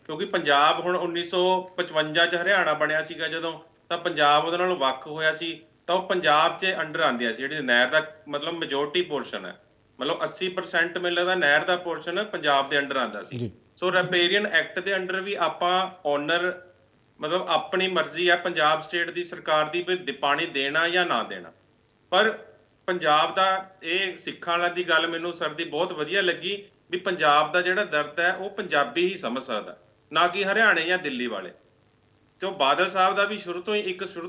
ਕਿਉਂਕਿ ਪੰਜਾਬ ਹੁਣ 1955 ਚ ਹਰਿਆਣਾ ਬਣਿਆ ਸੀਗਾ ਜਦੋਂ, ਤਾਂ ਪੰਜਾਬ ਉਹਦੇ ਨਾਲ ਵੱਖ ਹੋਇਆ ਸੀ, ਤਾਂ ਉਹ ਪੰਜਾਬ 'ਚ ਅੰਡਰ ਆਉਂਦੀਆਂ ਸੀ। ਜਿਹੜੀ ਨਹਿਰ ਦਾ ਮਤਲਬ ਮੈਜੋਰਟੀ ਪੋਰਸ਼ਨ ਹੈ, ਮਤਲਬ 80% ਮੈਨੂੰ ਲੱਗਦਾ ਨਹਿਰ ਦਾ ਪੋਰਸ਼ਨ ਪੰਜਾਬ ਦੇ ਅੰਡਰ ਆਉਂਦਾ ਸੀ। ਸੋ ਰੈਪੇਰੀਅਨ ਐਕਟ ਦੇ ਅੰਡਰ ਵੀ ਆਪਾਂ ਓਨਰ, ਮਤਲਬ ਆਪਣੀ ਮਰਜ਼ੀ ਹੈ ਪੰਜਾਬ ਸਟੇਟ ਦੀ ਸਰਕਾਰ ਦੀ ਵੀ ਪਾਣੀ ਦੇਣਾ ਜਾਂ ਨਾ ਦੇਣਾ। ਪਰ ਪੰਜਾਬ ਦਾ ਇਹ ਸਿੱਖਾਂ ਵਾਲਾ ਦੀ ਗੱਲ ਮੈਨੂੰ ਸਰ ਦੀ ਬਹੁਤ ਵਧੀਆ ਲੱਗੀ ਵੀ ਪੰਜਾਬ ਦਾ ਜਿਹੜਾ ਦਰਦ ਹੈ ਉਹ ਪੰਜਾਬੀ ਹੀ ਸਮਝ ਸਕਦਾ, ਨਾ ਕਿ ਹਰਿਆਣੇ ਜਾਂ ਦਿੱਲੀ ਵਾਲੇ। ਤੇ ਬਾਦਲ ਸਾਹਿਬ ਦਾ ਵੀ ਸ਼ੁਰੂ ਤੋਂ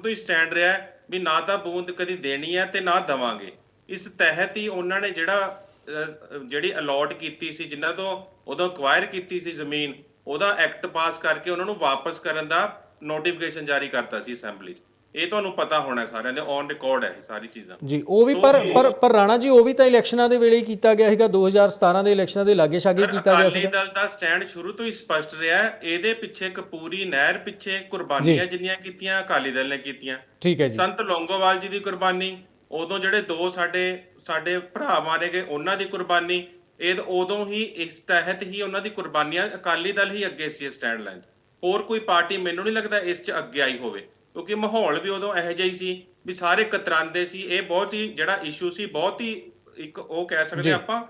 ਹੀ ਸਟੈਂਡ ਰਿਹਾ ਵੀ ਨਾ ਤਾਂ ਬੂੰਦ ਕਦੀ ਦੇਣੀ ਹੈ ਤੇ ਨਾ ਦੇਵਾਂਗੇ। ਇਸ ਤਹਿਤ ਹੀ ਉਹਨਾਂ ਨੇ ਜਿਹੜੀ ਅਲਾਟ ਕੀਤੀ ਸੀ, ਜਿਨ੍ਹਾਂ ਤੋਂ ਉਦੋਂ ਅਕਵਾਇਰ ਕੀਤੀ ਸੀ ਜ਼ਮੀਨ, ਉਹਦਾ ਐਕਟ ਪਾਸ ਕਰਕੇ ਉਹਨਾਂ ਨੂੰ ਵਾਪਸ ਕਰਨ ਦਾ ਨੋਟੀਫਿਕੇਸ਼ਨ ਜਾਰੀ ਕਰਤਾ ਸੀ ਅਸੈਂਬਲੀ 'ਚ। ਇਹ ਤੁਹਾਨੂੰ ਪਤਾ ਹੋਣਾ, ਸਾਰਿਆਂ ਦੇ ਔਨ ਰਿਕਾਰਡ ਹੈ ਇਹ ਸਾਰੀ ਚੀਜ਼ਾਂ ਜੀ। ਉਹ ਵੀ ਪਰ ਰਾਣਾ ਜੀ, ਉਹ ਵੀ ਤਾਂ ਇਲੈਕਸ਼ਨਾਂ ਦੇ ਵੇਲੇ ਹੀ ਕੀਤਾ ਗਿਆ ਸੀਗਾ, 2017 ਦੇ ਇਲੈਕਸ਼ਨਾਂ ਦੇ ਲਾਗੇ ਛਾਗੇ ਕੀਤਾ ਗਿਆ ਸੀਗਾ। ਅਕਾਲੀ ਦਲ ਦਾ ਸਟੈਂਡ ਸ਼ੁਰੂ ਤੋਂ ਹੀ ਸਪਸ਼ਟ ਰਿਹਾ। ਇਹਦੇ ਪਿੱਛੇ ਕਪੂਰੀ ਨਹਿਰ ਪਿੱਛੇ ਕੁਰਬਾਨੀਆਂ ਜਿੰਨੀਆਂ ਕੀਤੀਆਂ ਅਕਾਲੀ ਦਲ ਨੇ ਕੀਤੀਆਂ। ਠੀਕ ਹੈ ਜੀ। ਸੰਤ ਲੌਂਗੋਵਾਲ ਜੀ ਦੀ ਕੁਰਬਾਨੀ, ਉਦੋਂ ਜਿਹੜੇ ਦੋ ਸਾਡੇ ਭਰਾ ਮਾਰੇ ਗਏ ਉਹਨਾਂ ਦੀ ਕੁਰਬਾਨੀ, ਇਹ ਉਦੋਂ ਹੀ ਇਸ ਤਹਿਤ ਹੀ ਉਹਨਾਂ ਦੀ ਕੁਰਬਾਨੀਆਂ, ਅਕਾਲੀ ਦਲ ਹੀ ਅੱਗੇ ਸੀ ਸਟੈਂਡ ਲਾਈਨ। ਹੋਰ ਕੋਈ ਪਾਰਟੀ ਮੈਨੂੰ ਨਹੀਂ ਲੱਗਦਾ ਇਸ 'ਚ ਅੱਗੇ ਆਈ ਹੋਵੇ, ਕਿਉਂਕਿ ਮਾਹੌਲ ਵੀ ਉਦੋਂ ਇਹੋ ਜਿਹਾ ਹੀ ਸੀ ਵੀ ਸਾਰੇ ਕਤਰਾਂਦੇ ਸੀ। ਇਹ ਬਹੁਤ ਹੀ ਜਿਹੜਾ ਇਸ਼ੂ ਸੀ, ਬਹੁਤ ਹੀ ਇੱਕ ਉਹ ਕਹਿ ਸਕਦੇ ਆਪਾਂ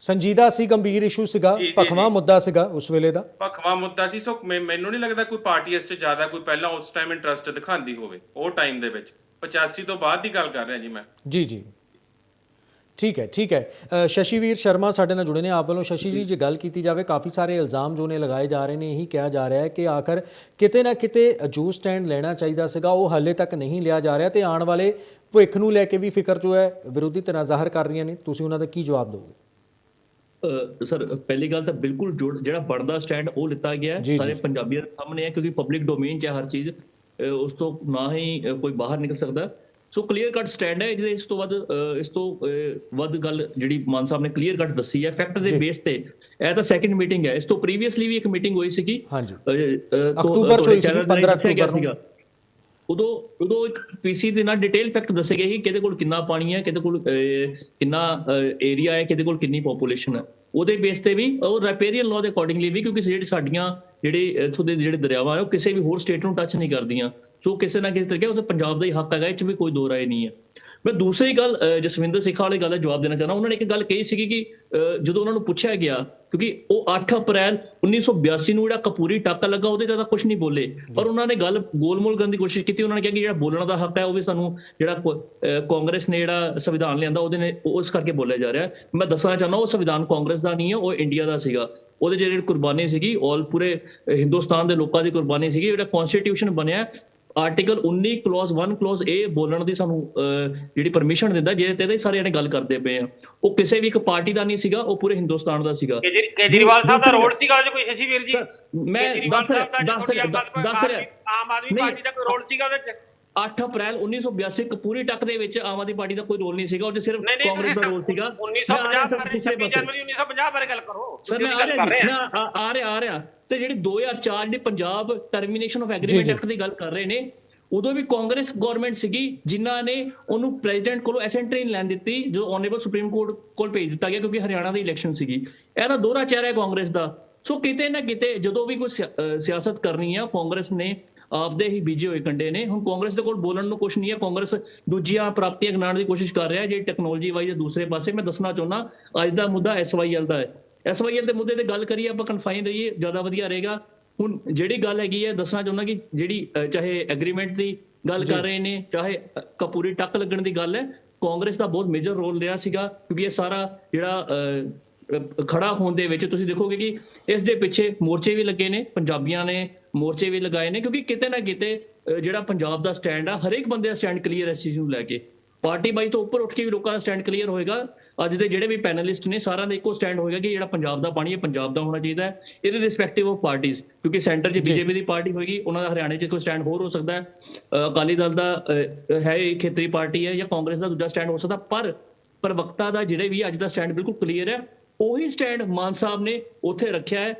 ਸੰਜੀਦਾ ਸੀ, ਗੰਭੀਰ ਇਸ਼ੂ ਸੀਗਾ, ਭਖਵਾ ਮੁੱਦਾ ਸੀਗਾ ਉਸ ਵੇਲੇ ਦਾ, ਭਖਵਾ ਮੁੱਦਾ ਸੀ। ਸੋ ਮੈਨੂੰ ਨਹੀਂ ਲੱਗਦਾ ਕੋਈ ਪਾਰਟੀ ਇਸ 'ਚ ਜ਼ਿਆਦਾ ਕੋਈ ਪਹਿਲਾਂ ਉਸ ਟਾਈਮ ਇੰਟਰਸਟ ਦਿਖਾਉਂਦੀ ਹੋਵੇ ਉਹ ਟਾਈਮ ਦੇ ਵਿੱਚ। 85 ਤੋਂ ਬਾਅਦ ਦੀ ਗੱਲ ਕਰ ਰਿਹਾ ਜੀ ਮੈਂ। ਜੀ। ਠੀਕ ਹੈ। ਸ਼ਸ਼ੀਵੀਰ ਸ਼ਰਮਾ ਸਾਡੇ ਨਾਲ ਜੁੜੇ ਨੇ ਆਪ ਵੱਲੋਂ। ਸ਼ਸ਼ੀ ਜੀ, ਜੇ ਗੱਲ ਕੀਤੀ ਜਾਵੇ, ਕਾਫੀ ਸਾਰੇ ਇਲਜ਼ਾਮ ਜੋ ਨੇ ਲਗਾਏ ਜਾ ਰਹੇ ਨੇ, ਇਹੀ ਕਿਹਾ ਜਾ ਰਿਹਾ ਹੈ ਕਿ ਆਖਰ ਕਿਤੇ ਨਾ ਕਿਤੇ ਜੋ ਸਟੈਂਡ ਲੈਣਾ ਚਾਹੀਦਾ ਸੀਗਾ ਉਹ ਹਾਲੇ ਤੱਕ ਨਹੀਂ ਲਿਆ ਜਾ ਰਿਹਾ, ਤੇ ਆਉਣ ਵਾਲੇ ਭਵਿੱਖ ਨੂੰ ਲੈ ਕੇ ਵੀ ਫਿਕਰ ਜੋ ਹੈ ਵਿਰੋਧੀ ਧਿਰਾਂ ਜ਼ਾਹਰ ਕਰ ਰਹੀਆਂ ਨੇ। ਤੁਸੀਂ ਉਹਨਾਂ ਦਾ ਕੀ ਜਵਾਬ ਦਿਓਗੇ? ਸਰ, ਪਹਿਲੀ ਗੱਲ ਤਾਂ ਬਿਲਕੁਲ ਜਿਹੜਾ ਬਣਦਾ ਸਟੈਂਡ ਉਹ ਲਿੱਤਾ ਗਿਆ ਸਾਰੇ ਪੰਜਾਬੀਆਂ ਦੇ ਸਾਹਮਣੇ ਹੈ, ਕਿਉਂਕਿ ਪਬਲਿਕ ਡੋਮੇਨ 'ਚ ਹੈ ਹਰ ਚੀਜ਼, ਉਸ ਤੋਂ ਨਾ ਹੀ ਕੋਈ ਬਾਹਰ ਨਿਕਲ ਸਕਦਾ। ਸੋ ਕਲੀਅਰ ਕੱਟ ਸਟੈਂਡ ਹੈ। ਜਿਹਦੇ ਇਸ ਤੋਂ ਵੱਧ ਗੱਲ ਜਿਹੜੀ ਮਾਨ ਸਾਹਿਬ ਨੇ ਕਲੀਅਰ ਕੱਟ ਦੱਸੀ ਹੈ ਫੈਕਟ ਦੇ ਬੇਸ ਤੇ। ਇਹ ਤਾਂ ਸੈਕਿੰਡ ਮੀਟਿੰਗ ਹੈ। ਇਸ ਤੋਂ ਪ੍ਰੀਵੀਅਸਲੀ ਵੀ ਇੱਕ ਮੀਟਿੰਗ ਹੋਈ ਸੀਗੀ, ਅਕਤੂਬਰ 15 ਅਕਤੂਬਰ। ਉਦੋਂ ਇੱਕ ਪੀਸੀ ਦੇ ਨਾਲ ਡਿਟੇਲ ਫੈਕਟ ਦੱਸੇ ਗਏ ਸੀ, ਕਿਹਦੇ ਕੋਲ ਕਿੰਨਾ ਪਾਣੀ ਹੈ, ਕਿਹਦੇ ਕੋਲ ਕਿੰਨਾ ਏਰੀਆ ਹੈ, ਕਿਹਦੇ ਕੋਲ ਕਿੰਨੀ ਪੋਪੂਲੇਸ਼ਨ ਹੈ। ਉਹਦੇ ਬੇਸ ਤੇ ਵੀ ਉਹ ਰੈਪੇਰੀਅਨ ਲਾਅ ਦੇ ਅਕੋਰਡਿੰਗਲੀ ਵੀ, ਕਿਉਂਕਿ ਜਿਹੜੇ ਇੱਥੋਂ ਦੇ ਜਿਹੜੇ ਦਰਿਆਵਾਂ ਉਹ ਕਿਸੇ ਵੀ ਹੋਰ ਸਟੇਟ ਨੂੰ ਟੱਚ ਨਹੀਂ ਕਰਦੀਆਂ। ਸੋ ਕਿਸੇ ਨਾ ਕਿਸੇ ਤਰੀਕੇ ਉਹ ਪੰਜਾਬ ਦਾ ਹੀ ਹੱਕ ਹੈਗਾ, ਇਹ 'ਚ ਵੀ ਕੋਈ ਦੋ ਰਾਏ ਨਹੀਂ ਹੈ। ਮੈਂ ਦੂਸਰੀ ਗੱਲ ਜਸਵਿੰਦਰ ਸਿੱਖਾਂ ਵਾਲੀ ਗੱਲ ਦਾ ਜਵਾਬ ਦੇਣਾ ਚਾਹੁੰਦਾ। ਉਹਨਾਂ ਨੇ ਇੱਕ ਗੱਲ ਕਹੀ ਸੀਗੀ ਕਿ ਜਦੋਂ ਉਹਨਾਂ ਨੂੰ ਪੁੱਛਿਆ ਗਿਆ, ਕਿਉਂਕਿ ਉਹ 8 ਅਪ੍ਰੈਲ 1982 ਨੂੰ ਜਿਹੜਾ ਕਪੂਰੀ ਟਾਕਾ ਲੱਗਾ ਉਹਦੇ ਜ਼ਿਆਦਾ ਕੁਝ ਨਹੀਂ ਬੋਲੇ, ਪਰ ਉਹਨਾਂ ਨੇ ਗੱਲ ਗੋਲਮੋਲ ਕਰਨ ਦੀ ਕੋਸ਼ਿਸ਼ ਕੀਤੀ। ਉਹਨਾਂ ਨੇ ਕਿਹਾ ਕਿ ਜਿਹੜਾ ਬੋਲਣ ਦਾ ਹੱਕ ਹੈ ਉਹ ਵੀ ਸਾਨੂੰ, ਜਿਹੜਾ ਕਾਂਗਰਸ ਨੇ ਜਿਹੜਾ ਸੰਵਿਧਾਨ ਲਿਆਂਦਾ ਉਹਦੇ ਨੇ ਉਸ ਕਰਕੇ ਬੋਲਿਆ ਜਾ ਰਿਹਾ। ਮੈਂ ਦੱਸਣਾ ਚਾਹੁੰਦਾ ਉਹ ਸੰਵਿਧਾਨ ਕਾਂਗਰਸ ਦਾ ਨਹੀਂ ਹੈ, ਉਹ ਇੰਡੀਆ ਦਾ ਸੀਗਾ। ਉਹਦੇ ਜਿਹੜੀ ਕੁਰਬਾਨੀ ਸੀਗੀ ਆਲ ਪੂਰੇ ਹਿੰਦੁਸਤਾਨ ਦੇ ਲੋਕਾਂ ਦੀ ਕੁਰਬਾਨੀ ਸੀਗੀ। ਜਿਹੜਾ ਕਨਸਟੀਟਿਊਸ਼ਨ ਬਣਿਆ ਆਰਟੀਕਲ 19 ਕਲੌਜ਼ 1 ਕਲੌਜ਼ A ਬੋਲਣ ਦੀ ਸਾਨੂੰ ਜਿਹੜੀ ਪਰਮਿਸ਼ਨ ਦਿੰਦਾ, ਜਿਹਦੇ ਤੇ ਸਾਰੇ ਜਣੇ ਗੱਲ ਕਰਦੇ ਪਏ ਆ, ਉਹ ਕਿਸੇ ਵੀ ਇੱਕ ਪਾਰਟੀ ਦਾ ਨਹੀਂ ਸੀਗਾ, ਉਹ ਪੂਰੇ ਹਿੰਦੁਸਤਾਨ ਦਾ ਸੀਗਾ। ਕੇਜਰੀਵਾਲ ਸਾਹਿਬ ਦਾ ਰੋਲ ਸੀਗਾ ਉਹਦੇ ਕੋਈ? ਸ਼ਸ਼ੀਵੀਰ ਜੀ, ਮੈਂ ਦੱਸ ਰਿਹਾ ਆਮ ਆਦਮੀ ਪਾਰਟੀ ਦਾ ਕੋਈ ਰੋਲ ਸੀਗਾ ਉਹਦੇ 'ਚ? 8 ਅਪ੍ਰੈਲ 1982 ਕਪੂਰੀ ਟੱਕ ਦੇ ਵਿੱਚ ਆਮ ਆਦਮੀ ਪਾਰਟੀ ਦਾ ਕੋਈ ਰੋਲ ਨਹੀਂ ਸੀਗਾ, ਉਹਦੇ ਸਿਰਫ ਕਾਂਗਰਸ ਦਾ ਰੋਲ ਸੀਗਾ। 1950 ਜਨਵਰੀ 1950 ਬਾਰੇ ਗੱਲ ਕਰੋ ਸਰ। ਮੈਂ ਆ ਰਿਹਾ ਤੇ ਜਿਹੜੀ 2004 ਜਿਹੜੀ Punjab termination of agreement act ਦੀ ਗੱਲ ਕਰ ਰਹੇ ਨੇ, ਉਦੋਂ ਵੀ ਕਾਂਗਰਸ ਗਵਰਨਮੈਂਟ ਸੀਗੀ ਜਿਨ੍ਹਾਂ ਨੇ ਉਹਨੂੰ ਪ੍ਰੈਜ਼ੀਡੈਂਟ ਕੋਲੋਂ ਐਸੈਂਟਰੀ ਲੈਣ ਦਿੱਤੀ, ਜੋ ਆਨਰੇਬਲ ਸੁਪਰੀਮ ਕੋਰਟ ਕੋਲ ਭੇਜ ਦਿੱਤਾ ਗਿਆ, ਕਿਉਂਕਿ ਹਰਿਆਣਾ ਦੀ ਇਲੈਕਸ਼ਨ ਸੀਗੀ। ਇਹਦਾ ਦੋਹਰਾ ਚਿਹਰਾ ਹੈ ਕਾਂਗਰਸ ਦਾ। ਸੋ ਕਿਤੇ ਨਾ ਕਿਤੇ ਜਦੋਂ ਵੀ ਕੋਈ ਸਿਆਸਤ ਕਰਨੀ ਆ, ਕਾਂਗਰਸ ਨੇ ਆਪਦੇ ਹੀ ਬੀਜੇ ਹੋਏ ਕੰਡੇ ਨੇ। ਹੁਣ ਕਾਂਗਰਸ ਦੇ ਕੋਲ ਬੋਲਣ ਨੂੰ ਕੁਝ ਨਹੀਂ ਹੈ। ਕਾਂਗਰਸ ਦੂਜੀਆਂ ਪ੍ਰਾਪਤੀਆਂ ਗਿਣਾਉਣ ਦੀ ਕੋਸ਼ਿਸ਼ ਕਰ ਰਿਹਾ, ਜਿਹੜੀ ਟੈਕਨੋਲੋਜੀ ਵਾਈਜ਼ ਦੂਸਰੇ ਪਾਸੇ। ਮੈਂ ਦੱਸਣਾ ਚਾਹੁੰਦਾ ਅੱਜ ਦਾ ਮੁੱਦਾ SYL ਦਾ ਹੈ। SYL ਦੇ ਮੁੱਦੇ ਤੇ ਗੱਲ ਕਰੀਏ, ਆਪਾਂ ਕਨਫਾਈਨ ਰਹੀਏ, ਜ਼ਿਆਦਾ ਵਧੀਆ ਰਹੇਗਾ। ਹੁਣ ਜਿਹੜੀ ਗੱਲ ਹੈਗੀ ਹੈ, ਦੱਸਣਾ ਚਾਹੁੰਦਾ ਕਿ ਜਿਹੜੀ ਚਾਹੇ ਐਗਰੀਮੈਂਟ ਦੀ ਗੱਲ ਕਰ ਰਹੇ ਨੇ, ਚਾਹੇ ਕਪੂਰੀ ਟੱਕ ਲੱਗਣ ਦੀ ਗੱਲ ਹੈ, ਕਾਂਗਰਸ ਦਾ ਬਹੁਤ ਮੇਜਰ ਰੋਲ ਰਿਹਾ ਸੀਗਾ, ਕਿਉਂਕਿ ਇਹ ਸਾਰਾ ਜਿਹੜਾ ਖੜਾ ਹੋਣ ਦੇ ਵਿੱਚ ਤੁਸੀਂ ਦੇਖੋਗੇ ਕਿ ਇਸ ਦੇ ਪਿੱਛੇ ਮੋਰਚੇ ਵੀ ਲੱਗੇ ਨੇ, ਪੰਜਾਬੀਆਂ ਨੇ ਮੋਰਚੇ ਵੀ ਲਗਾਏ ਨੇ, ਕਿਉਂਕਿ ਕਿਤੇ ਨਾ ਕਿਤੇ ਜਿਹੜਾ ਪੰਜਾਬ ਦਾ ਸਟੈਂਡ ਆ, ਹਰੇਕ ਬੰਦੇ ਦਾ ਸਟੈਂਡ ਕਲੀਅਰ ਇਸ ਚੀਜ਼ ਨੂੰ ਲੈ ਕੇ। ਪਾਰਟੀ ਬਾਈ ਤੋਂ ਉੱਪਰ ਉੱਠ ਕੇ ਵੀ ਲੋਕਾਂ ਦਾ ਸਟੈਂਡ ਕਲੀਅਰ ਹੋਏਗਾ। ਅੱਜ ਦੇ ਜਿਹੜੇ ਵੀ ਪੈਨਲਿਸਟ ਨੇ ਸਾਰਿਆਂ ਦਾ ਇੱਕੋ ਸਟੈਂਡ ਹੋਏਗਾ ਕਿ ਜਿਹੜਾ ਪੰਜਾਬ ਦਾ ਪਾਣੀ ਹੈ ਪੰਜਾਬ ਦਾ ਹੋਣਾ ਚਾਹੀਦਾ ਹੈ, ਇਹਦੇ ਰਿਸਪੈਕਟਿਵ ਆਫ ਪਾਰਟੀਜ਼, ਕਿਉਂਕਿ ਸੈਂਟਰ 'ਚ ਬੀਜੇਪੀ ਦੀ ਪਾਰਟੀ ਹੋਏਗੀ, ਉਹਨਾਂ ਦਾ ਹਰਿਆਣੇ 'ਚ ਕੋਈ ਸਟੈਂਡ ਹੋਰ ਹੋ ਸਕਦਾ ਹੈ, ਅਕਾਲੀ ਦਲ ਦਾ ਹੈ ਇਹ ਖੇਤਰੀ ਪਾਰਟੀ ਹੈ, ਜਾਂ ਕਾਂਗਰਸ ਦਾ ਦੂਜਾ ਸਟੈਂਡ ਹੋ ਸਕਦਾ, ਪਰ ਪ੍ਰਵਕਤਾ ਦਾ ਜਿਹੜੇ ਵੀ ਅੱਜ ਦਾ ਸਟੈਂਡ ਬਿਲਕੁਲ ਕਲੀਅਰ ਹੈ। ਉਹੀ ਸਟੈਂਡ ਮਾਨ ਸਾਹਿਬ ਨੇ ਉੱਥੇ ਰੱਖਿਆ ਹੈ।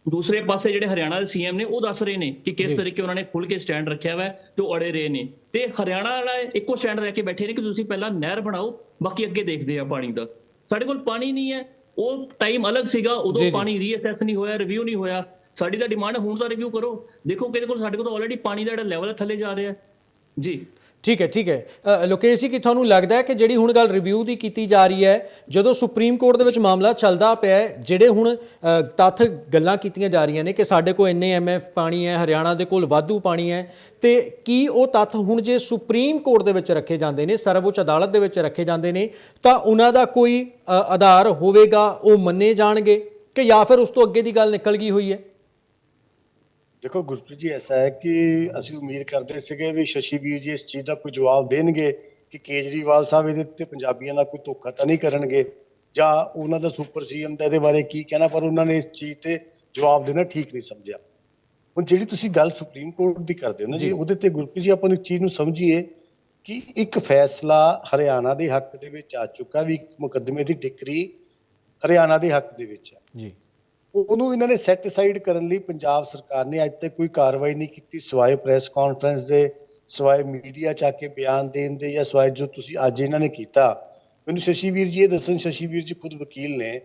ਦੂਸਰੇ ਪਾਸੇ ਜਿਹੜੇ ਹਰਿਆਣਾ ਦੇ ਸੀਐਮ ਨੇ ਉਹ ਦੱਸ ਰਹੇ ਨੇ ਕਿ ਕਿਸ ਤਰੀਕੇ ਉਹਨਾਂ ਨੇ ਖੁੱਲ ਕੇ ਸਟੈਂਡ ਰੱਖਿਆ ਵਾ ਤੇ ਉਹ ਅੜੇ ਰਹੇ ਨੇ, ਤੇ ਹਰਿਆਣਾ ਵਾਲਾ ਇੱਕੋ ਸਟੈਂਡ ਲੈ ਕੇ ਬੈਠੇ ਨੇ ਕਿ ਤੁਸੀਂ ਪਹਿਲਾਂ ਨਹਿਰ ਬਣਾਓ, ਬਾਕੀ ਅੱਗੇ ਦੇਖਦੇ ਆ ਪਾਣੀ ਦਾ। ਸਾਡੇ ਕੋਲ ਪਾਣੀ ਨਹੀਂ ਹੈ, ਉਹ ਟਾਈਮ ਅਲੱਗ ਸੀਗਾ, ਉਦੋਂ ਪਾਣੀ ਰੀਅਸੈਸ ਨਹੀਂ ਹੋਇਆ, ਰਿਵਿਊ ਨਹੀਂ ਹੋਇਆ। ਸਾਡੀ ਤਾਂ ਡਿਮਾਂਡ ਹੁਣ ਦਾ ਰਿਵਿਊ ਕਰੋ, ਦੇਖੋ ਕਿਹਦੇ ਕੋਲ, ਸਾਡੇ ਕੋਲ ਤਾਂ ਆਲਰੇਡੀ ਪਾਣੀ ਦਾ ਜਿਹੜਾ ਲੈਵਲ ਹੈ ਥੱਲੇ ਜਾ ਰਿਹਾ ਜੀ। ਠੀਕ ਹੈ ਲੋਕੇਸ਼ ਜੀ, ਕਿ ਤੁਹਾਨੂੰ ਲੱਗਦਾ ਹੈ ਕਿ ਜਿਹੜੀ ਹੁਣ ਗੱਲ ਰਿਵਿਊ ਦੀ ਕੀਤੀ ਜਾ ਰਹੀ ਹੈ, ਜਦੋਂ ਸੁਪਰੀਮ ਕੋਰਟ ਦੇ ਵਿੱਚ ਮਾਮਲਾ ਚੱਲਦਾ ਪਿਆ, ਜਿਹੜੇ ਹੁਣ ਤੱਥ ਗੱਲਾਂ ਕੀਤੀਆਂ ਜਾ ਰਹੀਆਂ ਨੇ ਕਿ ਸਾਡੇ ਕੋਲ ਇੰਨੇ MF ਪਾਣੀ ਹੈ, ਹਰਿਆਣਾ ਦੇ ਕੋਲ ਵਾਧੂ ਪਾਣੀ ਹੈ, ਤੇ ਕੀ ਉਹ ਤੱਥ ਹੁਣ ਜੇ ਸੁਪਰੀਮ ਕੋਰਟ ਦੇ ਵਿੱਚ ਰੱਖੇ ਜਾਂਦੇ ਨੇ, ਸਰਵਉੱਚ ਅਦਾਲਤ ਦੇ ਵਿੱਚ ਰੱਖੇ ਜਾਂਦੇ ਨੇ, ਤਾਂ ਉਹਨਾਂ ਦਾ ਕੋਈ ਆਧਾਰ ਹੋਵੇਗਾ, ਉਹ ਮੰਨੇ ਜਾਣਗੇ, ਕਿ ਜਾਂ ਫਿਰ ਉਸ ਤੋਂ ਅੱਗੇ ਦੀ ਗੱਲ ਨਿਕਲ ਗਈ ਹੋਈ ਹੈ? देखो गुरप्रीत जी, ऐसा है कि ਅਸੀਂ ਉਮੀਦ ਕਰਦੇ ਸੀਗੇ ਵੀ ਸ਼ਸ਼ੀ ਵੀਰ ਜੀ ਇਸ ਚੀਜ਼ ਦਾ ਕੋਈ ਜਵਾਬ ਦੇਣਗੇ ਕਿ ਕੇਜਰੀਵਾਲ ਸਾਹਿਬ ਇਹਦੇ ਤੇ ਪੰਜਾਬੀਆਂ ਨਾਲ ਕੋਈ ਧੋਖਾ ਤਾਂ ਨਹੀਂ ਕਰਨਗੇ, ਜਾਂ ਉਹਨਾਂ ਦਾ ਸੁਪਰ ਸੀਐਮ ਦਾ ਇਹਦੇ ਬਾਰੇ ਕੀ ਕਹਿਣਾ, ਪਰ ਉਹਨਾਂ ਨੇ ਇਸ ਚੀਜ਼ ਤੇ ਜਵਾਬ ਦੇਣਾ ਠੀਕ ਨਹੀਂ ਸਮਝਿਆ। ਹੁਣ ਜਿਹੜੀ ਤੁਸੀਂ ਗੱਲ ਸੁਪਰੀਮ ਕੋਰਟ ਦੀ ਕਰਦੇ ਹੋ ਨਾ ਜੀ, ਉਹਦੇ ਤੇ ਗੁਰਪ੍ਰੀਤ ਜੀ ਆਪਾਂ ਨੂੰ ਇੱਕ ਚੀਜ਼ ਨੂੰ ਸਮਝੀਏ ਕਿ ਇੱਕ ਫੈਸਲਾ ਹਰਿਆਣਾ ਦੇ ਹੱਕ ਦੇ ਵਿੱਚ ਆ ਚੁੱਕਾ, ਵੀ ਇੱਕ ਮੁਕੱਦਮੇ ਦੀ ਟਿੱਕਰੀ ਹਰਿਆਣਾ ਦੇ ਹੱਕ ਦੇ ਵਿੱਚ ਹੈ ਜੀ। ਉਹਨੂੰ ਇਹਨਾਂ ਨੇ ਸੈੱਟ ਅਸਾਈਡ ਕਰਨ ਲਈ ਪੰਜਾਬ ਸਰਕਾਰ ਨੇ ਅੱਜ ਤੱਕ ਕੋਈ ਕਾਰਵਾਈ ਨਹੀਂ ਕੀਤੀ, ਸਿਵਾਏ ਪ੍ਰੈਸ ਕਾਨਫਰੰਸ ਦੇ, ਸਿਵਾਏ ਮੀਡੀਆ ਚ ਆ ਕੇ ਬਿਆਨ ਦੇਣ ਦੇ, ਜਾਂ ਸਿਵਾਏ ਜੋ ਤੁਸੀਂ ਅੱਜ ਇਹਨਾਂ ਨੇ ਕੀਤਾ। ਮੈਨੂੰ ਸ਼ਸ਼ੀ ਵੀਰ ਜੀ ਇਹ ਦੱਸਣ, ਸ਼ਸ਼ੀ ਵੀਰ ਜੀ ਖੁਦ ਵਕੀਲ ਨੇ,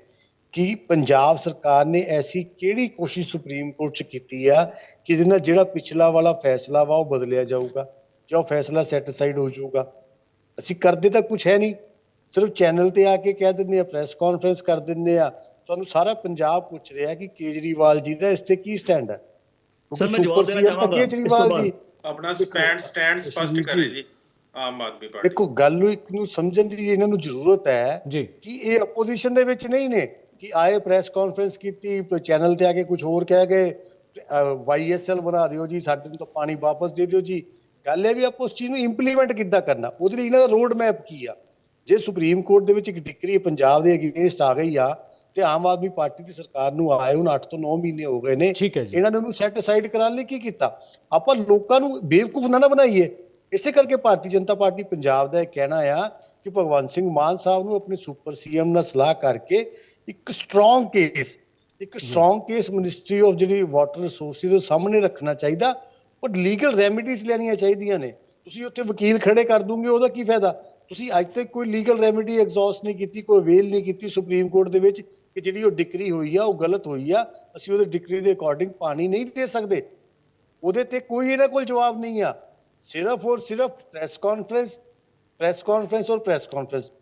ਕਿ ਪੰਜਾਬ ਸਰਕਾਰ ਨੇ ਐਸੀ ਕਿਹੜੀ ਕੋਸ਼ਿਸ਼ ਸੁਪਰੀਮ ਕੋਰਟ ਚ ਕੀਤੀ ਆ ਕਿ ਜਿਹਦੇ ਨਾਲ ਜਿਹੜਾ ਪਿਛਲਾ ਵਾਲਾ ਫੈਸਲਾ ਵਾ ਉਹ ਬਦਲਿਆ ਜਾਊਗਾ, ਜਾਂ ਉਹ ਫੈਸਲਾ ਸੈੱਟ ਅਸਾਈਡ ਹੋ ਜਾਊਗਾ। ਅਸੀਂ ਕਰਦੇ ਤਾਂ ਕੁਛ ਹੈ ਨਹੀਂ, ਸਿਰਫ ਚੈਨਲ ਤੇ ਆ ਕੇ ਕਹਿ ਦਿੰਦੇ ਆ, ਪ੍ਰੈਸ ਕਾਨਫਰੰਸ ਕਰ ਦਿੰਦੇ ਆ। ਤੁਹਾਨੂੰ ਸਾਰਾ ਪੰਜਾਬ ਪੁੱਛ ਰਿਹਾ ਕਿ ਕੇਜਰੀਵਾਲ ਜੀ ਦਾ ਇਸ ਤੇ ਕੀ ਸਟੈਂਡ ਹੈ। ਸਰ ਮੈਂ ਜਵਾਬ ਦੇਣਾ ਚਾਹਾਂਗਾ, ਕੇਜਰੀਵਾਲ ਜੀ ਆਪਣਾ ਸਟੈਂਡ ਸਪਸ਼ਟ ਕਰੇ ਜੀ ਆਮ ਆਦਮੀ ਪਾਰਟੀ। ਦੇਖੋ ਗੱਲ ਨੂੰ ਇੱਕ ਨੂੰ ਸਮਝਣ ਦੀ ਇਹਨਾਂ ਨੂੰ ਜ਼ਰੂਰਤ ਹੈ ਕਿ ਇਹ ਆਪੋਜੀਸ਼ਨ ਦੇ ਵਿੱਚ ਨਹੀਂ ਨੇ, ਕਿ ਆਏ ਪ੍ਰੈਸ ਕਾਨਫਰੰਸ ਕੀਤੀ, ਚੈਨਲ ਤੇ ਆ ਕੇ ਕੁਝ ਹੋਰ ਕਹਿ ਗਏ, YSL ਬਣਾ ਦਿਓ ਜੀ, ਸਾਡੇ ਨੂੰ ਤਾਂ ਪਾਣੀ ਵਾਪਸ ਦੇ ਦਿਓ ਜੀ। ਗੱਲ ਹੈ ਵੀ ਆਪਾਂ ਉਸ ਚੀਜ਼ ਨੂੰ ਇੰਪਲੀਮੈਂਟ ਕਿੱਦਾਂ ਕਰਨਾ, ਉਹਦੇ ਲਈ ਇਹਨਾਂ ਦਾ ਰੋਡ ਮੈਪ ਕੀ ਆ। ਜੇ ਸੁਪਰੀਮ ਕੋਰਟ ਦੇ ਵਿੱਚ ਇੱਕ ਡਿਕਰੀ ਪੰਜਾਬ ਦੇ ਅਗੇਂਸਟ ਆ ਗਈ ਆ, ਤੇ ਆਮ ਆਦਮੀ ਪਾਰਟੀ ਦੀ ਸਰਕਾਰ ਨੂੰ ਆਏ ਹੁਣ 8 ਤੋਂ 9 ਮਹੀਨੇ ਹੋ ਗਏ ਨੇ, ਇਹਨਾਂ ਨੇ ਉਹਨੂੰ ਸੈੱਟ ਅਸਾਈਡ ਕਰਾਉਣ ਲਈ ਕੀ ਕੀਤਾ। ਆਪਾਂ ਲੋਕਾਂ ਨੂੰ ਬੇਵਕੂਫ ਨਾ ਬਣਾਈਏ। ਇਸੇ ਕਰਕੇ ਭਾਰਤੀ ਜਨਤਾ ਪਾਰਟੀ ਪੰਜਾਬ ਦਾ ਇਹ ਕਹਿਣਾ ਆ ਕਿ ਭਗਵੰਤ ਸਿੰਘ ਮਾਨ ਸਾਹਿਬ ਨੂੰ ਆਪਣੇ ਸੁਪਰ ਸੀਐਮ ਨਾਲ ਸਲਾਹ ਕਰਕੇ ਇੱਕ ਸਟਰੋਂਗ ਕੇਸ ਮਿਨਿਸਟਰੀ ਆਫ ਜਿਹੜੀ ਵਾਟਰ ਰਿਸੋਰਸਿਸ ਦੇ ਸਾਹਮਣੇ ਰੱਖਣਾ ਚਾਹੀਦਾ, ਔਰ ਲੀਗਲ ਰੈਮੀਡੀਜ਼ ਲੈਣੀਆਂ ਚਾਹੀਦੀਆਂ ਨੇ। ਤੁਸੀਂ ਉੱਥੇ ਵਕੀਲ ਖੜੇ ਕਰ ਦੂੰਗੇ, ਉਹਦਾ ਕੀ ਫਾਇਦਾ। ਤੁਸੀਂ ਅੱਜ ਤੱਕ ਕੋਈ ਲੀਗਲ ਰੈਮੇਡੀ ਐਗਜ਼ੌਸਟ ਨਹੀਂ ਕੀਤੀ, ਕੋਈ ਅਵੇਲ ਨਹੀਂ ਕੀਤੀ ਸੁਪਰੀਮ ਕੋਰਟ ਦੇ ਵਿੱਚ ਕਿ ਜਿਹੜੀ ਉਹ ਡਿਕਰੀ ਹੋਈ ਆ ਉਹ ਗਲਤ ਹੋਈ ਆ, ਅਸੀਂ ਉਹਦੇ ਡਿਕਰੀ ਦੇ ਅਕੋਰਡਿੰਗ ਪਾਣੀ ਨਹੀਂ ਦੇ ਸਕਦੇ। ਉਹਦੇ ਤੇ ਕੋਈ ਇਹਨਾਂ ਕੋਲ ਜਵਾਬ ਨਹੀਂ ਆ, ਸਿਰਫ ਔਰ ਸਿਰਫ ਪ੍ਰੈਸ ਕਾਨਫਰੰਸ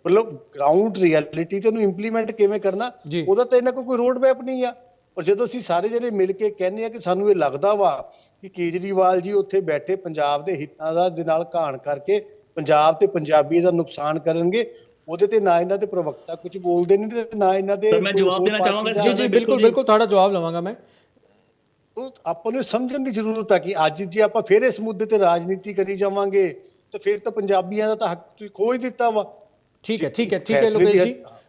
ਮਤਲਬ ਗਰਾਊਂਡ ਰਿਐਲਿਟੀ ਤੇ ਉਹਨੂੰ ਇੰਪਲੀਮੈਂਟ ਕਿਵੇਂ ਕਰਨਾ, ਉਹਦਾ ਤਾਂ ਇਹਨਾਂ ਕੋਲ ਕੋਈ ਰੋਡ ਮੈਪ ਨਹੀਂ ਆ। ਔਰ ਜਦੋਂ ਅਸੀਂ ਸਾਰੇ ਜਿਹੜੇ ਮਿਲ ਕੇ ਕਹਿੰਦੇ ਆ ਕਿ ਸਾਨੂੰ ਇਹ ਲੱਗਦਾ ਵਾ ਕਿ ਕੇਜਰੀਵਾਲ ਜੀ ਉੱਥੇ ਬੈਠੇ ਪੰਜਾਬ ਦੇ ਹਿੱਤਾਂ ਦੇ ਨਾਲ ਘਾਣ ਕਰਕੇ ਪੰਜਾਬ ਤੇ ਪੰਜਾਬੀ ਦਾ ਨੁਕਸਾਨ ਕਰਨਗੇ, ਉਹਦੇ ਤੇ ਨਾ ਇਹਨਾਂ ਦੇ ਪ੍ਰਵਕਤਾ ਕੁਝ ਬੋਲਦੇ ਨਹੀਂ ਤੇ ਨਾ ਇਹਨਾਂ ਦੇ। ਮੈਂ ਜਵਾਬ ਦੇਣਾ ਚਾਹਾਂਗਾ ਜੀ ਬਿਲਕੁਲ ਤੁਹਾਡਾ ਜਵਾਬ ਲਵਾਂਗਾ ਮੈਂ। ਆਪਾਂ ਨੂੰ ਸਮਝਣ ਦੀ ਜ਼ਰੂਰਤ ਹੈ ਕਿ ਅੱਜ ਜੇ ਆਪਾਂ ਫਿਰ ਇਸ ਮੁੱਦੇ ਤੇ ਰਾਜਨੀਤੀ ਕਰੀ ਜਾਵਾਂਗੇ ਤਾਂ ਫਿਰ ਤਾਂ ਪੰਜਾਬੀਆਂ ਦਾ ਤਾਂ ਹੱਕ ਤੁਸੀਂ ਖੋ ਹੀ ਦਿੱਤਾ ਵਾ। ਠੀਕ ਹੈ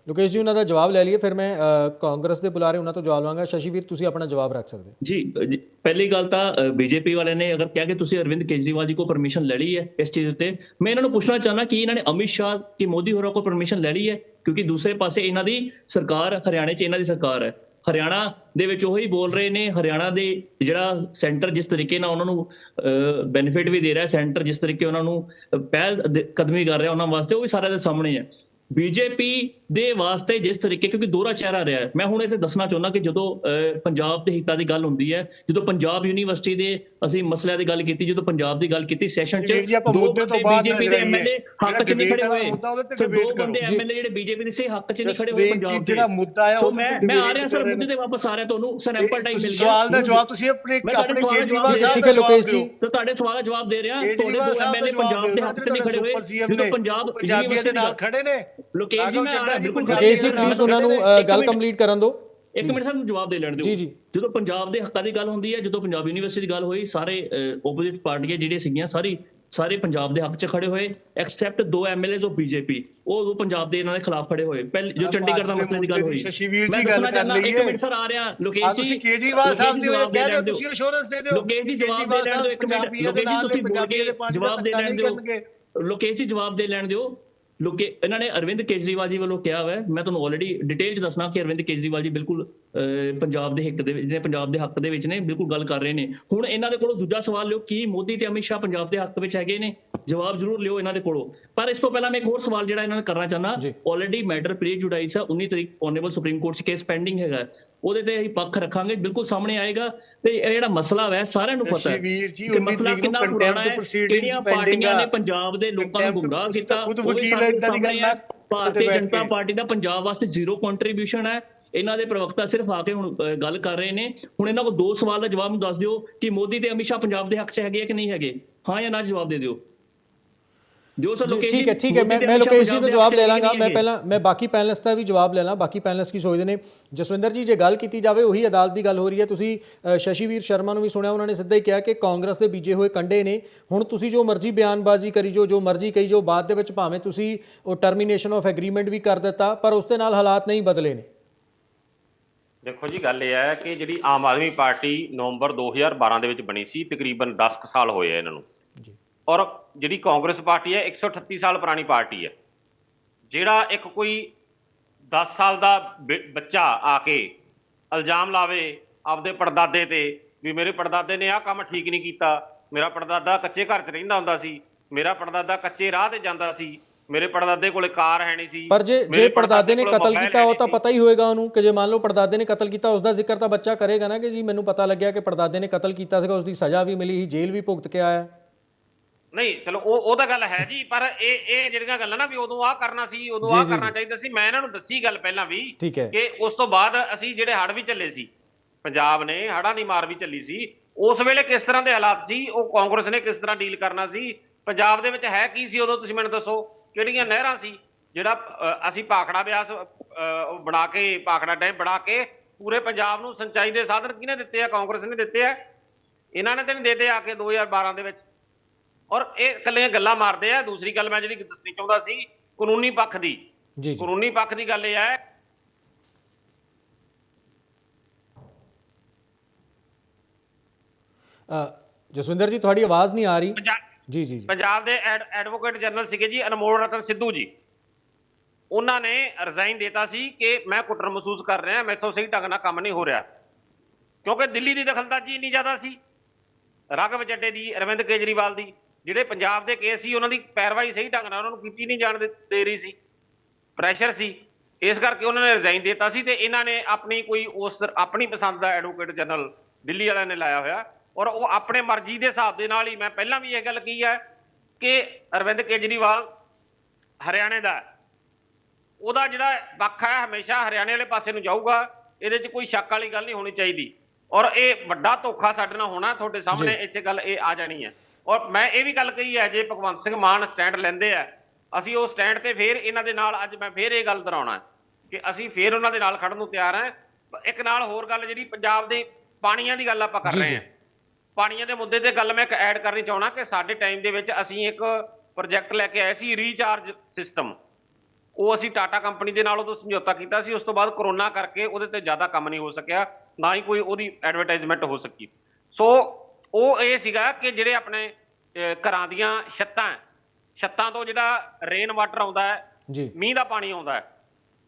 ਲੋਕੇਸ਼ ਜੀ ਉਹਨਾਂ ਦਾ ਜਵਾਬ ਲੈ ਲਈਏ, ਫਿਰ ਮੈਂ ਕਾਂਗਰਸ ਦੇ ਬੁਲਾਰੇ ਉਹਨਾਂ ਤੋਂ ਜਵਾਬ ਲਵਾਂਗਾ। ਸ਼ਸ਼ੀ ਵੀਰ ਤੁਸੀਂ ਆਪਣਾ ਜਵਾਬ ਰੱਖ ਸਕਦੇ ਜੀ। ਪਹਿਲੀ ਗੱਲ ਤਾਂ ਬੀਜੇਪੀ ਵਾਲਿਆਂ ਨੇ ਅਗਰ ਕਿਹਾ ਕਿ ਤੁਸੀਂ ਅਰਵਿੰਦ ਕੇਜਰੀਵਾਲ ਜੀ ਕੋਲ ਪਰਮਿਸ਼ਨ ਲੈ ਲਈ ਹੈ ਇਸ ਚੀਜ਼ ਉੱਤੇ, ਮੈਂ ਇਹਨਾਂ ਨੂੰ ਪੁੱਛਣਾ ਚਾਹੁੰਦਾ ਕਿ ਇਹਨਾਂ ਨੇ ਅਮਿਤ ਸ਼ਾਹ ਕਿ ਮੋਦੀ ਹੋਰਾਂ ਕੋਲ ਪਰਮਿਸ਼ਨ ਲੈ ਲਈ ਹੈ, ਕਿਉਂਕਿ ਦੂਸਰੇ ਪਾਸੇ ਇਹਨਾਂ ਦੀ ਸਰਕਾਰ ਹਰਿਆਣੇ 'ਚ ਇਹਨਾਂ ਦੀ ਸਰਕਾਰ ਹੈ, ਹਰਿਆਣਾ ਦੇ ਵਿੱਚ ਉਹੀ ਬੋਲ ਰਹੇ ਨੇ। ਹਰਿਆਣਾ ਦੇ ਜਿਹੜਾ ਸੈਂਟਰ ਜਿਸ ਤਰੀਕੇ ਨਾਲ ਉਹਨਾਂ ਨੂੰ ਬੈਨੀਫਿਟ ਵੀ ਦੇ ਰਿਹਾ, ਸੈਂਟਰ ਜਿਸ ਤਰੀਕੇ ਉਹਨਾਂ ਨੂੰ ਪਹਿਲ ਕਦਮੀ ਕਰ ਰਿਹਾ ਉਹਨਾਂ ਵਾਸਤੇ, ਉਹ ਵੀ ਸਾਰਿਆਂ ਦੇ ਸਾਹਮਣੇ ਹੈ। ਬੀਜੇਪੀ ਦੇ ਵਾਸਤੇ ਜਿਸ ਤਰੀਕੇ, ਕਿਉਂਕਿ ਦੋਹਰਾ ਚਿਹਰਾ ਰਿਹਾ ਹੈ, ਮੈਂ ਹੁਣ ਇੱਥੇ ਦੱਸਣਾ ਚਾਹੁੰਦਾ ਕਿ ਜਦੋਂ ਪੰਜਾਬ ਦੇ ਹਿੱਤਾਂ ਦੀ ਗੱਲ ਹੁੰਦੀ ਹੈ, ਜਦੋਂ ਪੰਜਾਬ ਯੂਨੀਵਰਸਿਟੀ ਦੇ ਅਸੀਂ ਮਸਲਿਆਂ ਦੀ ਗੱਲ ਕੀਤੀ, ਜਦੋਂ ਪੰਜਾਬ ਦੀ ਗੱਲ ਕੀਤੀ ਸੈਸ਼ਨ 'ਚ, ਦੋ ਬੰਦੇ ਬੀਜੇਪੀ ਦੇ ਐਮਐਲਏ ਹੱਕ 'ਚ ਨਹੀਂ ਖੜੇ ਹੋਏ। ਦੋ ਬੰਦੇ ਐਮਐਲਏ ਜਿਹੜੇ ਬੀਜੇਪੀ ਦੇ ਸੀ ਹੱਕ 'ਚ ਨਹੀਂ ਖੜੇ ਹੋਏ ਪੰਜਾਬ ਦੇ। ਜਿਹੜਾ ਮੁੱਦਾ ਹੈ ਉਹ ਮੈਂ ਆ ਰਿਹਾ ਸਰ, ਮੁੱਦੇ ਤੇ ਵਾਪਸ ਆ ਰਿਹਾ, ਤੁਹਾਨੂੰ ਸੈਂਪਲ ਟਾਈਮ ਮਿਲ ਗਿਆ। ਸਵਾਲ ਦਾ ਜਵਾਬ ਤੁਸੀਂ ਆਪਣੇ ਕੇਜਰੀਵਾਲ ਸਾਹਿਬ ਠੀਕ ਹੈ ਲੋਕੇਸ਼ ਜੀ, ਸਰ ਤੁਹਾਡੇ ਸਵਾਲ ਦਾ ਜਵਾਬ ਦੇ ਰਿਹਾ। ਤੁਹਾਡੇ ਦੋ ਐਮਐਲਏ ਪੰਜਾਬ ਦੇ ਹੱਕ 'ਚ ਨਹੀਂ ਖੜੇ ਹੋਏ, ਜਦੋਂ ਪੰਜਾਬ ਪੰਜਾਬੀਆਂ ਦੇ ਨਾਲ ਖੜੇ ਨੇ। ਲੋਕੇਸ਼ ਜੀ, ਮੈਂ ਲੋਕੇਸ਼ ਜੀ ਪਲੀਜ਼ ਉਹਨਾਂ ਨੂੰ ਗੱਲ ਕੰਪਲੀਟ ਕਰਨ ਦਿਓ। ਇੱਕ ਮਿੰਟ ਸਾਨੂੰ ਜਵਾਬ ਦੇ ਲੈਣ ਦਿਓ। ਜੀ ਜੀ, ਜਦੋਂ ਪੰਜਾਬ ਦੇ ਹੱਕਾਂ ਦੀ ਗੱਲ ਹੁੰਦੀ ਹੈ, ਜਦੋਂ ਪੰਜਾਬ ਯੂਨੀਵਰਸਿਟੀ ਦੀ ਗੱਲ ਹੋਈ, ਸਾਰੇ ਓਪੋਜ਼ਿਟ ਪਾਰਟੀਆਂ ਜਿਹੜੀਆਂ ਸੀਗੀਆਂ ਸਾਰੇ ਪੰਜਾਬ ਦੇ ਹੱਕ 'ਚ ਖੜੇ ਹੋਏ, ਐਕਸੈਪਟ ਦੋ ਐਮਐਲਏਜ਼ ਆਫ ਬੀਜੇਪੀ, ਉਹ ਪੰਜਾਬ ਦੇ ਇਹਨਾਂ ਦੇ ਖਿਲਾਫ ਖੜੇ ਹੋਏ। ਪਹਿਲੇ ਜੋ ਚੰਡੀਗੜ੍ਹ ਦਾ ਮਸਲੇ ਦੀ ਗੱਲ ਹੋਈ, ਸ਼ਸ਼ੀਵੀਰ ਜੀ ਗੱਲ ਕਰ ਲਈ ਇੱਕ ਮਿੰਟ ਸਰ ਆ ਰਿਹਾ ਲੋਕੇਸ਼ ਜੀ, ਤੁਸੀਂ ਕੇਜਰੀਵਾਲ ਸਾਹਿਬ ਦੇ ਕਹਿ ਰਹੇ ਹੋ, ਤੁਸੀਂ ਅਸ਼ੋਰੈਂਸ ਦੇ ਦਿਓ। ਲੋਕੇਸ਼ ਜੀ ਜਵਾਬ ਦੇ ਲੈਣ ਦਿਓ ਇੱਕ ਮਿੰਟ। ਲੋਕੇਸ਼ ਜੀ ਤੁਸੀਂ ਬੋਲ ਕੇ ਜਵਾਬ ਦੇ ਲੈਣ ਦਿਓ। ਲੋਕੇਸ਼ ਜੀ ਜਵਾਬ ਦੇ ਲੈਣ ਦਿਓ। ਇਹਨਾਂ ਨੇ ਅਰਵਿੰਦ ਕੇਜਰੀਵਾਲ ਜੀ ਵੱਲੋਂ ਕਿਹਾ ਹੋਇਆ, ਮੈਂ ਤੁਹਾਨੂੰ ਆਲਰੇਡੀ ਡਿਟੇਲ 'ਚ ਦੱਸਣਾ ਕਿ ਅਰਵਿੰਦ ਕੇਜਰੀਵਾਲ ਜੀ ਬਿਲਕੁਲ ਪੰਜਾਬ ਦੇ ਹਿੱਕ ਦੇ ਵਿੱਚ ਨੇ, ਪੰਜਾਬ ਦੇ ਹੱਕ ਦੇ ਵਿੱਚ ਨੇ, ਬਿਲਕੁਲ ਗੱਲ ਕਰ ਰਹੇ ਨੇ। ਹੁਣ ਇਹਨਾਂ ਦੇ ਕੋਲੋਂ ਦੂਜਾ ਸਵਾਲ ਲਿਓ, ਕੀ ਮੋਦੀ ਤੇ ਅਮਿਤ ਸ਼ਾਹ ਪੰਜਾਬ ਦੇ ਹੱਕ ਵਿੱਚ ਹੈਗੇ ਨੇ? ਜਵਾਬ ਜ਼ਰੂਰ ਲਿਓ ਇਹਨਾਂ ਦੇ ਕੋਲੋਂ। ਪਰ ਇਸ ਤੋਂ ਪਹਿਲਾਂ ਮੈਂ ਇੱਕ ਹੋਰ ਸਵਾਲ ਜਿਹੜਾ ਇਹਨਾਂ ਨੂੰ ਕਰਨਾ ਚਾਹੁੰਦਾ, ਆਲਰੇਡੀ ਮੈਟਰ ਪ੍ਰੀ ਜੁਡਾਈਸ 19 ਤਰੀਕ ਓਨਰੇਬਲ ਸੁਪਰੀਮ ਕੋਰਟ 'ਚ ਕੇਸ ਪੈਂਡਿੰਗ ਹੈਗਾ, ਉਹਦੇ ਤੇ ਅਸੀਂ ਪੱਖ ਰੱਖਾਂਗੇ, ਬਿਲਕੁਲ ਸਾਹਮਣੇ ਆਏਗਾ। ਤੇ ਇਹ ਜਿਹੜਾ ਮਸਲਾ ਹੈ ਸਾਰਿਆਂ ਨੂੰ ਪਤਾ ਹੈ ਕਿ ਮਸਲਾ ਕਿੰਨਾ ਪੁਰਾਣਾ ਹੈ, ਕਿਹੜੀਆਂ ਪਾਰਟੀਆਂ ਨੇ ਪੰਜਾਬ ਦੇ ਲੋਕਾਂ ਨੂੰ ਗੁੰਮਰਾਹ ਕੀਤਾ, ਭਾਰਤੀ ਜਨਤਾ ਪਾਰਟੀ ਦਾ ਪੰਜਾਬ ਵਾਸਤੇ ਜ਼ੀਰੋ ਕੰਟਰੀਬਿਊਸ਼ਨ ਹੈ। ਇਹਨਾਂ ਦੇ ਪ੍ਰਵਕਤਾ ਸਿਰਫ ਆ ਕੇ ਹੁਣ ਗੱਲ ਕਰ ਰਹੇ ਨੇ। ਹੁਣ ਇਹਨਾਂ ਕੋਲ ਦੋ ਸਵਾਲ ਦਾ ਜਵਾਬ ਨੂੰ ਦੱਸ ਦਿਓ ਕਿ ਮੋਦੀ ਤੇ ਅਮਿਤ ਸ਼ਾਹ ਪੰਜਾਬ ਦੇ ਹੱਕ 'ਚ ਹੈਗੇ ਕਿ ਨਹੀਂ ਹੈਗੇ, ਹਾਂ ਜਾਂ ਨਾ ਜਵਾਬ ਦੇ ਦਿਓ। ਠੀਕ ਹੈ ਮੈਂ ਲੋਕੇਸ਼ ਜੀ ਤੋਂ ਜਵਾਬ ਲੈ ਲਾਂਗਾ। ਮੈਂ ਬਾਕੀ ਪੈਨਲਿਸਟ ਦਾ ਵੀ ਜਵਾਬ ਲੈ ਲਾਂ, ਬਾਕੀ ਪੈਨਲਿਸਟ ਕੀ ਸੋਚਦੇ ਨੇ। ਜਸਵਿੰਦਰ ਜੀ, ਜੇ ਗੱਲ ਕੀਤੀ ਜਾਵੇ ਉਹੀ ਅਦਾਲਤ ਦੀ ਗੱਲ ਹੋ ਰਹੀ ਹੈ। ਤੁਸੀਂ ਸ਼ਸ਼ੀਵੀਰ ਸ਼ਰਮਾ ਨੂੰ ਵੀ ਸੁਣਿਆ, ਉਹਨਾਂ ਨੇ ਸਿੱਧਾ ਹੀ ਕਿਹਾ ਕਿ ਕਾਂਗਰਸ ਦੇ ਬੀਜੇ ਹੋਏ ਕੰਡੇ ਨੇ। ਹੁਣ ਤੁਸੀਂ ਜੋ ਮਰਜ਼ੀ ਬਿਆਨਬਾਜ਼ੀ ਕਰੀ ਜੋ ਮਰਜ਼ੀ ਕਹੀ ਜੋ, ਬਾਅਦ ਦੇ ਵਿੱਚ ਭਾਵੇਂ ਤੁਸੀਂ ਉਹ ਟਰਮੀਨੇਸ਼ਨ ਆਫ ਐਗਰੀਮੈਂਟ ਵੀ ਕਰ ਦਿੱਤਾ, ਪਰ ਉਸ ਦੇ ਨਾਲ ਹਾਲਾਤ ਨਹੀਂ ਬਦਲੇ ਨੇ। ਦੇਖੋ ਜੀ, ਗੱਲ ਇਹ ਹੈ ਕਿ ਜਿਹੜੀ ਆਮ ਆਦਮੀ ਪਾਰਟੀ ਨਵੰਬਰ 2012 ਦੇ ਵਿੱਚ ਬਣੀ ਸੀ, ਤਕਰੀਬਨ 10 ਸਾਲ ਹੋਏ ਆ ਇਹਨਾਂ ਨੂੰ। ਔਰ ਜਿਹੜੀ ਕਾਂਗਰਸ ਪਾਰਟੀ ਹੈ 138 ਸਾਲ ਪੁਰਾਣੀ ਪਾਰਟੀ ਹੈ। ਜਿਹੜਾ ਇੱਕ ਕੋਈ 10 ਸਾਲ ਦਾ ਬੱਚਾ ਆ ਕੇ ਇਲਜ਼ਾਮ ਲਾਵੇ ਆਪਦੇ ਪੜਦਾਦੇ ਤੇ ਵੀ ਮੇਰੇ ਪੜਦਾਦੇ ਨੇ ਆਹ ਕੰਮ ਠੀਕ ਨਹੀਂ ਕੀਤਾ, ਮੇਰਾ ਪੜਦਾਦਾ ਕੱਚੇ ਘਰ 'ਚ ਰਹਿੰਦਾ ਹੁੰਦਾ ਸੀ, ਮੇਰਾ ਪੜਦਾਦਾ ਕੱਚੇ ਰਾਹ ਤੇ ਜਾਂਦਾ ਸੀ, ਮੇਰੇ ਪੜਦਾਦੇ ਕੋਲੇ ਕਾਰ ਹੈ ਨਹੀਂ ਸੀ। ਪਰ ਜੇ ਪੜਦਾਦੇ ਨੇ ਕਤਲ ਕੀਤਾ ਉਹ ਤਾਂ ਪਤਾ ਹੀ ਹੋਏਗਾ ਉਹਨੂੰ, ਕਿ ਜੇ ਮੰਨ ਲਓ ਪੜਦਾਦੇ ਨੇ ਕਤਲ ਕੀਤਾ, ਉਸ ਦਾ ਜ਼ਿਕਰ ਤਾਂ ਬੱਚਾ ਕਰੇਗਾ ਨਾ ਕਿ ਜੀ ਮੈਨੂੰ ਪਤਾ ਲੱਗਿਆ ਕਿ ਪੜਦਾਦੇ ਨੇ ਕਤਲ ਕੀਤਾ ਸੀਗਾ, ਉਸ ਦੀ ਸਜ਼ਾ ਵੀ ਮਿਲੀ ਸੀ, ਜੇਲ੍ਹ ਵੀ ਭੁਗਤ ਕੇ ਆਇਆ। ਨਹੀਂ ਚਲੋ ਉਹ ਤਾਂ ਗੱਲ ਹੈ ਜੀ, ਪਰ ਇਹ ਜਿਹੜੀਆਂ ਗੱਲਾਂ ਨਾ ਵੀ ਉਦੋਂ ਆਹ ਕਰਨਾ ਸੀ, ਉਦੋਂ ਆਹ ਕਰਨਾ ਚਾਹੀਦਾ ਸੀ, ਮੈਂ ਇਹਨਾਂ ਨੂੰ ਦੱਸੀ ਗੱਲ ਪਹਿਲਾਂ ਵੀ ਕਿ ਉਸ ਤੋਂ ਬਾਅਦ ਅਸੀਂ ਜਿਹੜੇ ਹੜ੍ਹ ਵੀ ਚੱਲੇ ਸੀ, ਪੰਜਾਬ ਨੇ ਹੜ੍ਹਾਂ ਦੀ ਮਾਰ ਵੀ ਚੱਲੀ ਸੀ, ਉਸ ਵੇਲੇ ਕਿਸ ਤਰ੍ਹਾਂ ਦੇ ਹਾਲਾਤ ਸੀ, ਉਹ ਕਾਂਗਰਸ ਨੇ ਕਿਸ ਤਰ੍ਹਾਂ ਡੀਲ ਕਰਨਾ ਸੀ, ਪੰਜਾਬ ਦੇ ਵਿੱਚ ਹੈ ਕੀ ਸੀ ਉਦੋਂ, ਤੁਸੀਂ ਮੈਨੂੰ ਦੱਸੋ। ਕਿਹੜੀਆਂ ਨਹਿਰਾਂ ਸੀ, ਜਿਹੜਾ ਅਸੀਂ ਭਾਖੜਾ ਬਿਆਸ ਬਣਾ ਕੇ, ਭਾਖੜਾ ਡੈਮ ਬਣਾ ਕੇ ਪੂਰੇ ਪੰਜਾਬ ਨੂੰ ਸਿੰਚਾਈ ਦੇ ਸਾਧਨ ਕਿਹਨੇ ਦਿੱਤੇ ਆ? ਕਾਂਗਰਸ ਨੇ ਦਿੱਤੇ ਆ, ਇਹਨਾਂ ਨੇ ਤਾਂ ਨਹੀਂ ਦਿੱਤੇ ਆ ਕੇ 2012 ਦੇ ਵਿੱਚ। ਔਰ ਇਹ ਇਕੱਲੀਆਂ ਗੱਲਾਂ ਮਾਰਦੇ ਆ। ਦੂਸਰੀ ਗੱਲ ਮੈਂ ਜਿਹੜੀ ਦੱਸਣੀ ਚਾਹੁੰਦਾ ਸੀ ਕਾਨੂੰਨੀ ਪੱਖ ਦੀ, ਕਾਨੂੰਨੀ ਪੱਖ ਦੀ ਗੱਲ ਇਹ ਹੈ ਜਸਵਿੰਦਰ ਜੀ ਤੁਹਾਡੀ ਆਵਾਜ਼ ਨਹੀਂ ਆ ਰਹੀ। ਜੀ ਪੰਜਾਬ ਦੇ ਐਡਵੋਕੇਟ ਜਨਰਲ ਸੀਗੇ ਜੀ ਅਨਮੋਲ ਰਤਨ ਸਿੱਧੂ ਜੀ, ਉਹਨਾਂ ਨੇ ਰਿਜ਼ਾਈਨ ਦਿੱਤਾ ਸੀ ਕਿ ਮੈਂ ਘੁੱਟਣ ਮਹਿਸੂਸ ਕਰ ਰਿਹਾ, ਮੈਥੋਂ ਸਹੀ ਢੰਗ ਨਾਲ ਕੰਮ ਨਹੀਂ ਹੋ ਰਿਹਾ, ਕਿਉਂਕਿ ਦਿੱਲੀ ਦੀ ਦਖਲਅੰਦਾਜ਼ੀ ਇੰਨੀ ਜ਼ਿਆਦਾ ਸੀ, ਰਾਘਵ ਚੱਡੇ ਦੀ, ਅਰਵਿੰਦ ਕੇਜਰੀਵਾਲ ਦੀ। ਜਿਹੜੇ ਪੰਜਾਬ ਦੇ ਕੇਸ ਸੀ ਉਹਨਾਂ ਦੀ ਪੈਰਵਾਈ ਸਹੀ ਢੰਗ ਨਾਲ ਉਹਨਾਂ ਨੂੰ ਕੀਤੀ ਨਹੀਂ ਜਾਣ ਦੇ ਰਹੀ ਸੀ, ਪ੍ਰੈਸ਼ਰ ਸੀ, ਇਸ ਕਰਕੇ ਉਹਨਾਂ ਨੇ ਰਿਜ਼ਾਈਨ ਦਿੱਤਾ ਸੀ। ਤੇ ਇਹਨਾਂ ਨੇ ਆਪਣੀ ਪਸੰਦ ਦਾ ਐਡਵੋਕੇਟ ਜਨਰਲ ਦਿੱਲੀ ਵਾਲਿਆਂ ਨੇ ਲਾਇਆ ਹੋਇਆ, ਔਰ ਉਹ ਆਪਣੇ ਮਰਜ਼ੀ ਦੇ ਹਿਸਾਬ ਦੇ ਨਾਲ ਹੀ, ਮੈਂ ਪਹਿਲਾਂ ਵੀ ਇਹ ਗੱਲ ਕਹੀ ਹੈ ਕਿ ਅਰਵਿੰਦ ਕੇਜਰੀਵਾਲ ਹਰਿਆਣੇ ਦਾ, ਉਹਦਾ ਜਿਹੜਾ ਪੱਖ ਹੈ ਹਮੇਸ਼ਾ ਹਰਿਆਣੇ ਵਾਲੇ ਪਾਸੇ ਨੂੰ ਜਾਊਗਾ, ਇਹਦੇ 'ਚ ਕੋਈ ਸ਼ੱਕ ਵਾਲੀ ਗੱਲ ਨਹੀਂ ਹੋਣੀ ਚਾਹੀਦੀ। ਔਰ ਇਹ ਵੱਡਾ ਧੋਖਾ ਸਾਡੇ ਨਾਲ ਹੋਣਾ, ਤੁਹਾਡੇ ਸਾਹਮਣੇ ਇੱਥੇ ਗੱਲ ਇਹ ਆ ਜਾਣੀ ਹੈ। ਔਰ ਮੈਂ ਇਹ ਵੀ ਗੱਲ ਕਹੀ ਹੈ, ਜੇ ਭਗਵੰਤ ਸਿੰਘ ਮਾਨ ਸਟੈਂਡ ਲੈਂਦੇ ਆ, ਅਸੀਂ ਉਹ ਸਟੈਂਡ ਤੇ ਫੇਰ ਇਹਨਾਂ ਦੇ ਨਾਲ, ਅੱਜ ਮੈਂ ਫੇਰ ਇਹ ਗੱਲ ਦੁਹਰਾਉਣਾ ਕਿ ਅਸੀਂ ਫੇਰ ਉਹਨਾਂ ਦੇ ਨਾਲ ਖੜਨ ਨੂੰ ਤਿਆਰ ਹਾਂ। ਇੱਕ ਨਾਲ ਹੋਰ ਗੱਲ, ਜਿਹੜੀ ਪੰਜਾਬ ਦੇ ਪਾਣੀਆਂ ਦੀ ਗੱਲ ਆਪਾਂ ਕਰ ਰਹੇ ਹਾਂ, ਪਾਣੀਆਂ ਦੇ ਮੁੱਦੇ ਤੇ ਗੱਲ ਮੈਂ ਇੱਕ ਐਡ ਕਰਨੀ ਚਾਹੁੰਦਾ ਕਿ ਸਾਡੇ ਟਾਈਮ ਦੇ ਵਿੱਚ ਅਸੀਂ ਇੱਕ ਪ੍ਰੋਜੈਕਟ ਲੈ ਕੇ ਆਏ ਸੀ ਰੀਚਾਰਜ ਸਿਸਟਮ, ਉਹ ਅਸੀਂ ਟਾਟਾ ਕੰਪਨੀ ਦੇ ਨਾਲ ਉਦੋਂ ਸਮਝੌਤਾ ਕੀਤਾ ਸੀ। ਉਸ ਤੋਂ ਬਾਅਦ ਕਰੋਨਾ ਕਰਕੇ ਉਹਦੇ ਤੇ ਜ਼ਿਆਦਾ ਕੰਮ ਨਹੀਂ ਹੋ ਸਕਿਆ, ਨਾ ਹੀ ਕੋਈ ਉਹਦੀ ਐਡਵਰਟਾਈਜ਼ਮੈਂਟ ਹੋ ਸਕੀ। ਸੋ ਉਹ ਇਹ ਸੀਗਾ ਕਿ ਜਿਹੜੇ ਆਪਣੇ ਘਰਾਂ ਦੀਆਂ ਛੱਤਾਂ ਤੋਂ ਜਿਹੜਾ ਰੇਨ ਵਾਟਰ ਆਉਂਦਾ ਹੈ, ਮੀਂਹ ਦਾ ਪਾਣੀ ਆਉਂਦਾ ਹੈ,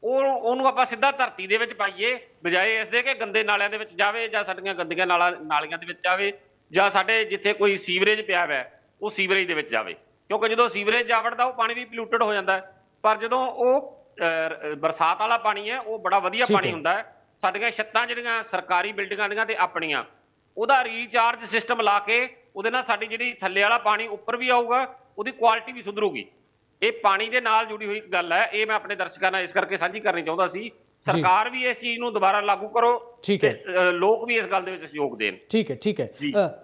ਉਹਨੂੰ ਆਪਾਂ ਸਿੱਧਾ ਧਰਤੀ ਦੇ ਵਿੱਚ ਪਾਈਏ, ਬਜਾਏ ਇਸ ਦੇ ਕਿ ਗੰਦੇ ਨਾਲਿਆਂ ਦੇ ਵਿੱਚ ਜਾਵੇ, ਜਾਂ ਸਾਡੀਆਂ ਗੰਦੀਆਂ ਨਾਲੀਆਂ ਦੇ ਵਿੱਚ ਜਾਵੇ, ਜਾਂ ਸਾਡੇ ਜਿੱਥੇ ਕੋਈ ਸੀਵਰੇਜ ਪਿਆ ਹੋਇਆ ਉਹ ਸੀਵਰੇਜ ਦੇ ਵਿੱਚ ਜਾਵੇ। ਕਿਉਂਕਿ ਜਦੋਂ ਸੀਵਰੇਜ ਜਾ ਵੜਦਾ ਉਹ ਪਾਣੀ ਵੀ ਪੋਲਿਊਟਡ ਹੋ ਜਾਂਦਾ ਹੈ। ਪਰ ਜਦੋਂ ਉਹ ਬਰਸਾਤ ਵਾਲਾ ਪਾਣੀ ਹੈ ਉਹ ਬੜਾ ਵਧੀਆ ਪਾਣੀ ਹੁੰਦਾ ਹੈ। ਸਾਡੀਆਂ ਛੱਤਾਂ ਜਿਹੜੀਆਂ ਸਰਕਾਰੀ ਬਿਲਡਿੰਗਾਂ ਦੀਆਂ ਤੇ ਆਪਣੀਆਂ, ਉਹਦਾ ਰੀਚਾਰਜ ਸਿਸਟਮ ਲਾ ਕੇ ਉਹਦੇ ਨਾਲ ਸਾਡੀ ਜਿਹੜੀ ਥੱਲੇ ਵਾਲਾ ਪਾਣੀ ਉੱਪਰ ਵੀ ਆਊਗਾ, ਉਹਦੀ ਕੁਆਲਿਟੀ ਵੀ ਸੁਧਰੂਗੀ। ਇਹ ਪਾਣੀ ਦੇ ਨਾਲ ਜੁੜੀ ਹੋਈ ਗੱਲ ਹੈ। ਇਹ ਮੈਂ ਆਪਣੇ ਦਰਸ਼ਕਾਂ ਨਾਲ ਇਸ ਕਰਕੇ ਸਾਂਝੀ ਕਰਨੀ ਚਾਹੁੰਦਾ ਸੀ। ਸਰਕਾਰ ਵੀ ਇਸ ਚੀਜ਼ ਨੂੰ ਦੁਬਾਰਾ ਲਾਗੂ ਕਰੋ, ਠੀਕ ਹੈ, ਲੋਕ ਵੀ ਇਸ ਗੱਲ ਦੇ ਵਿੱਚ ਸਹਿਯੋਗ ਦੇਣ। ਠੀਕ ਹੈ, ਠੀਕ ਹੈ।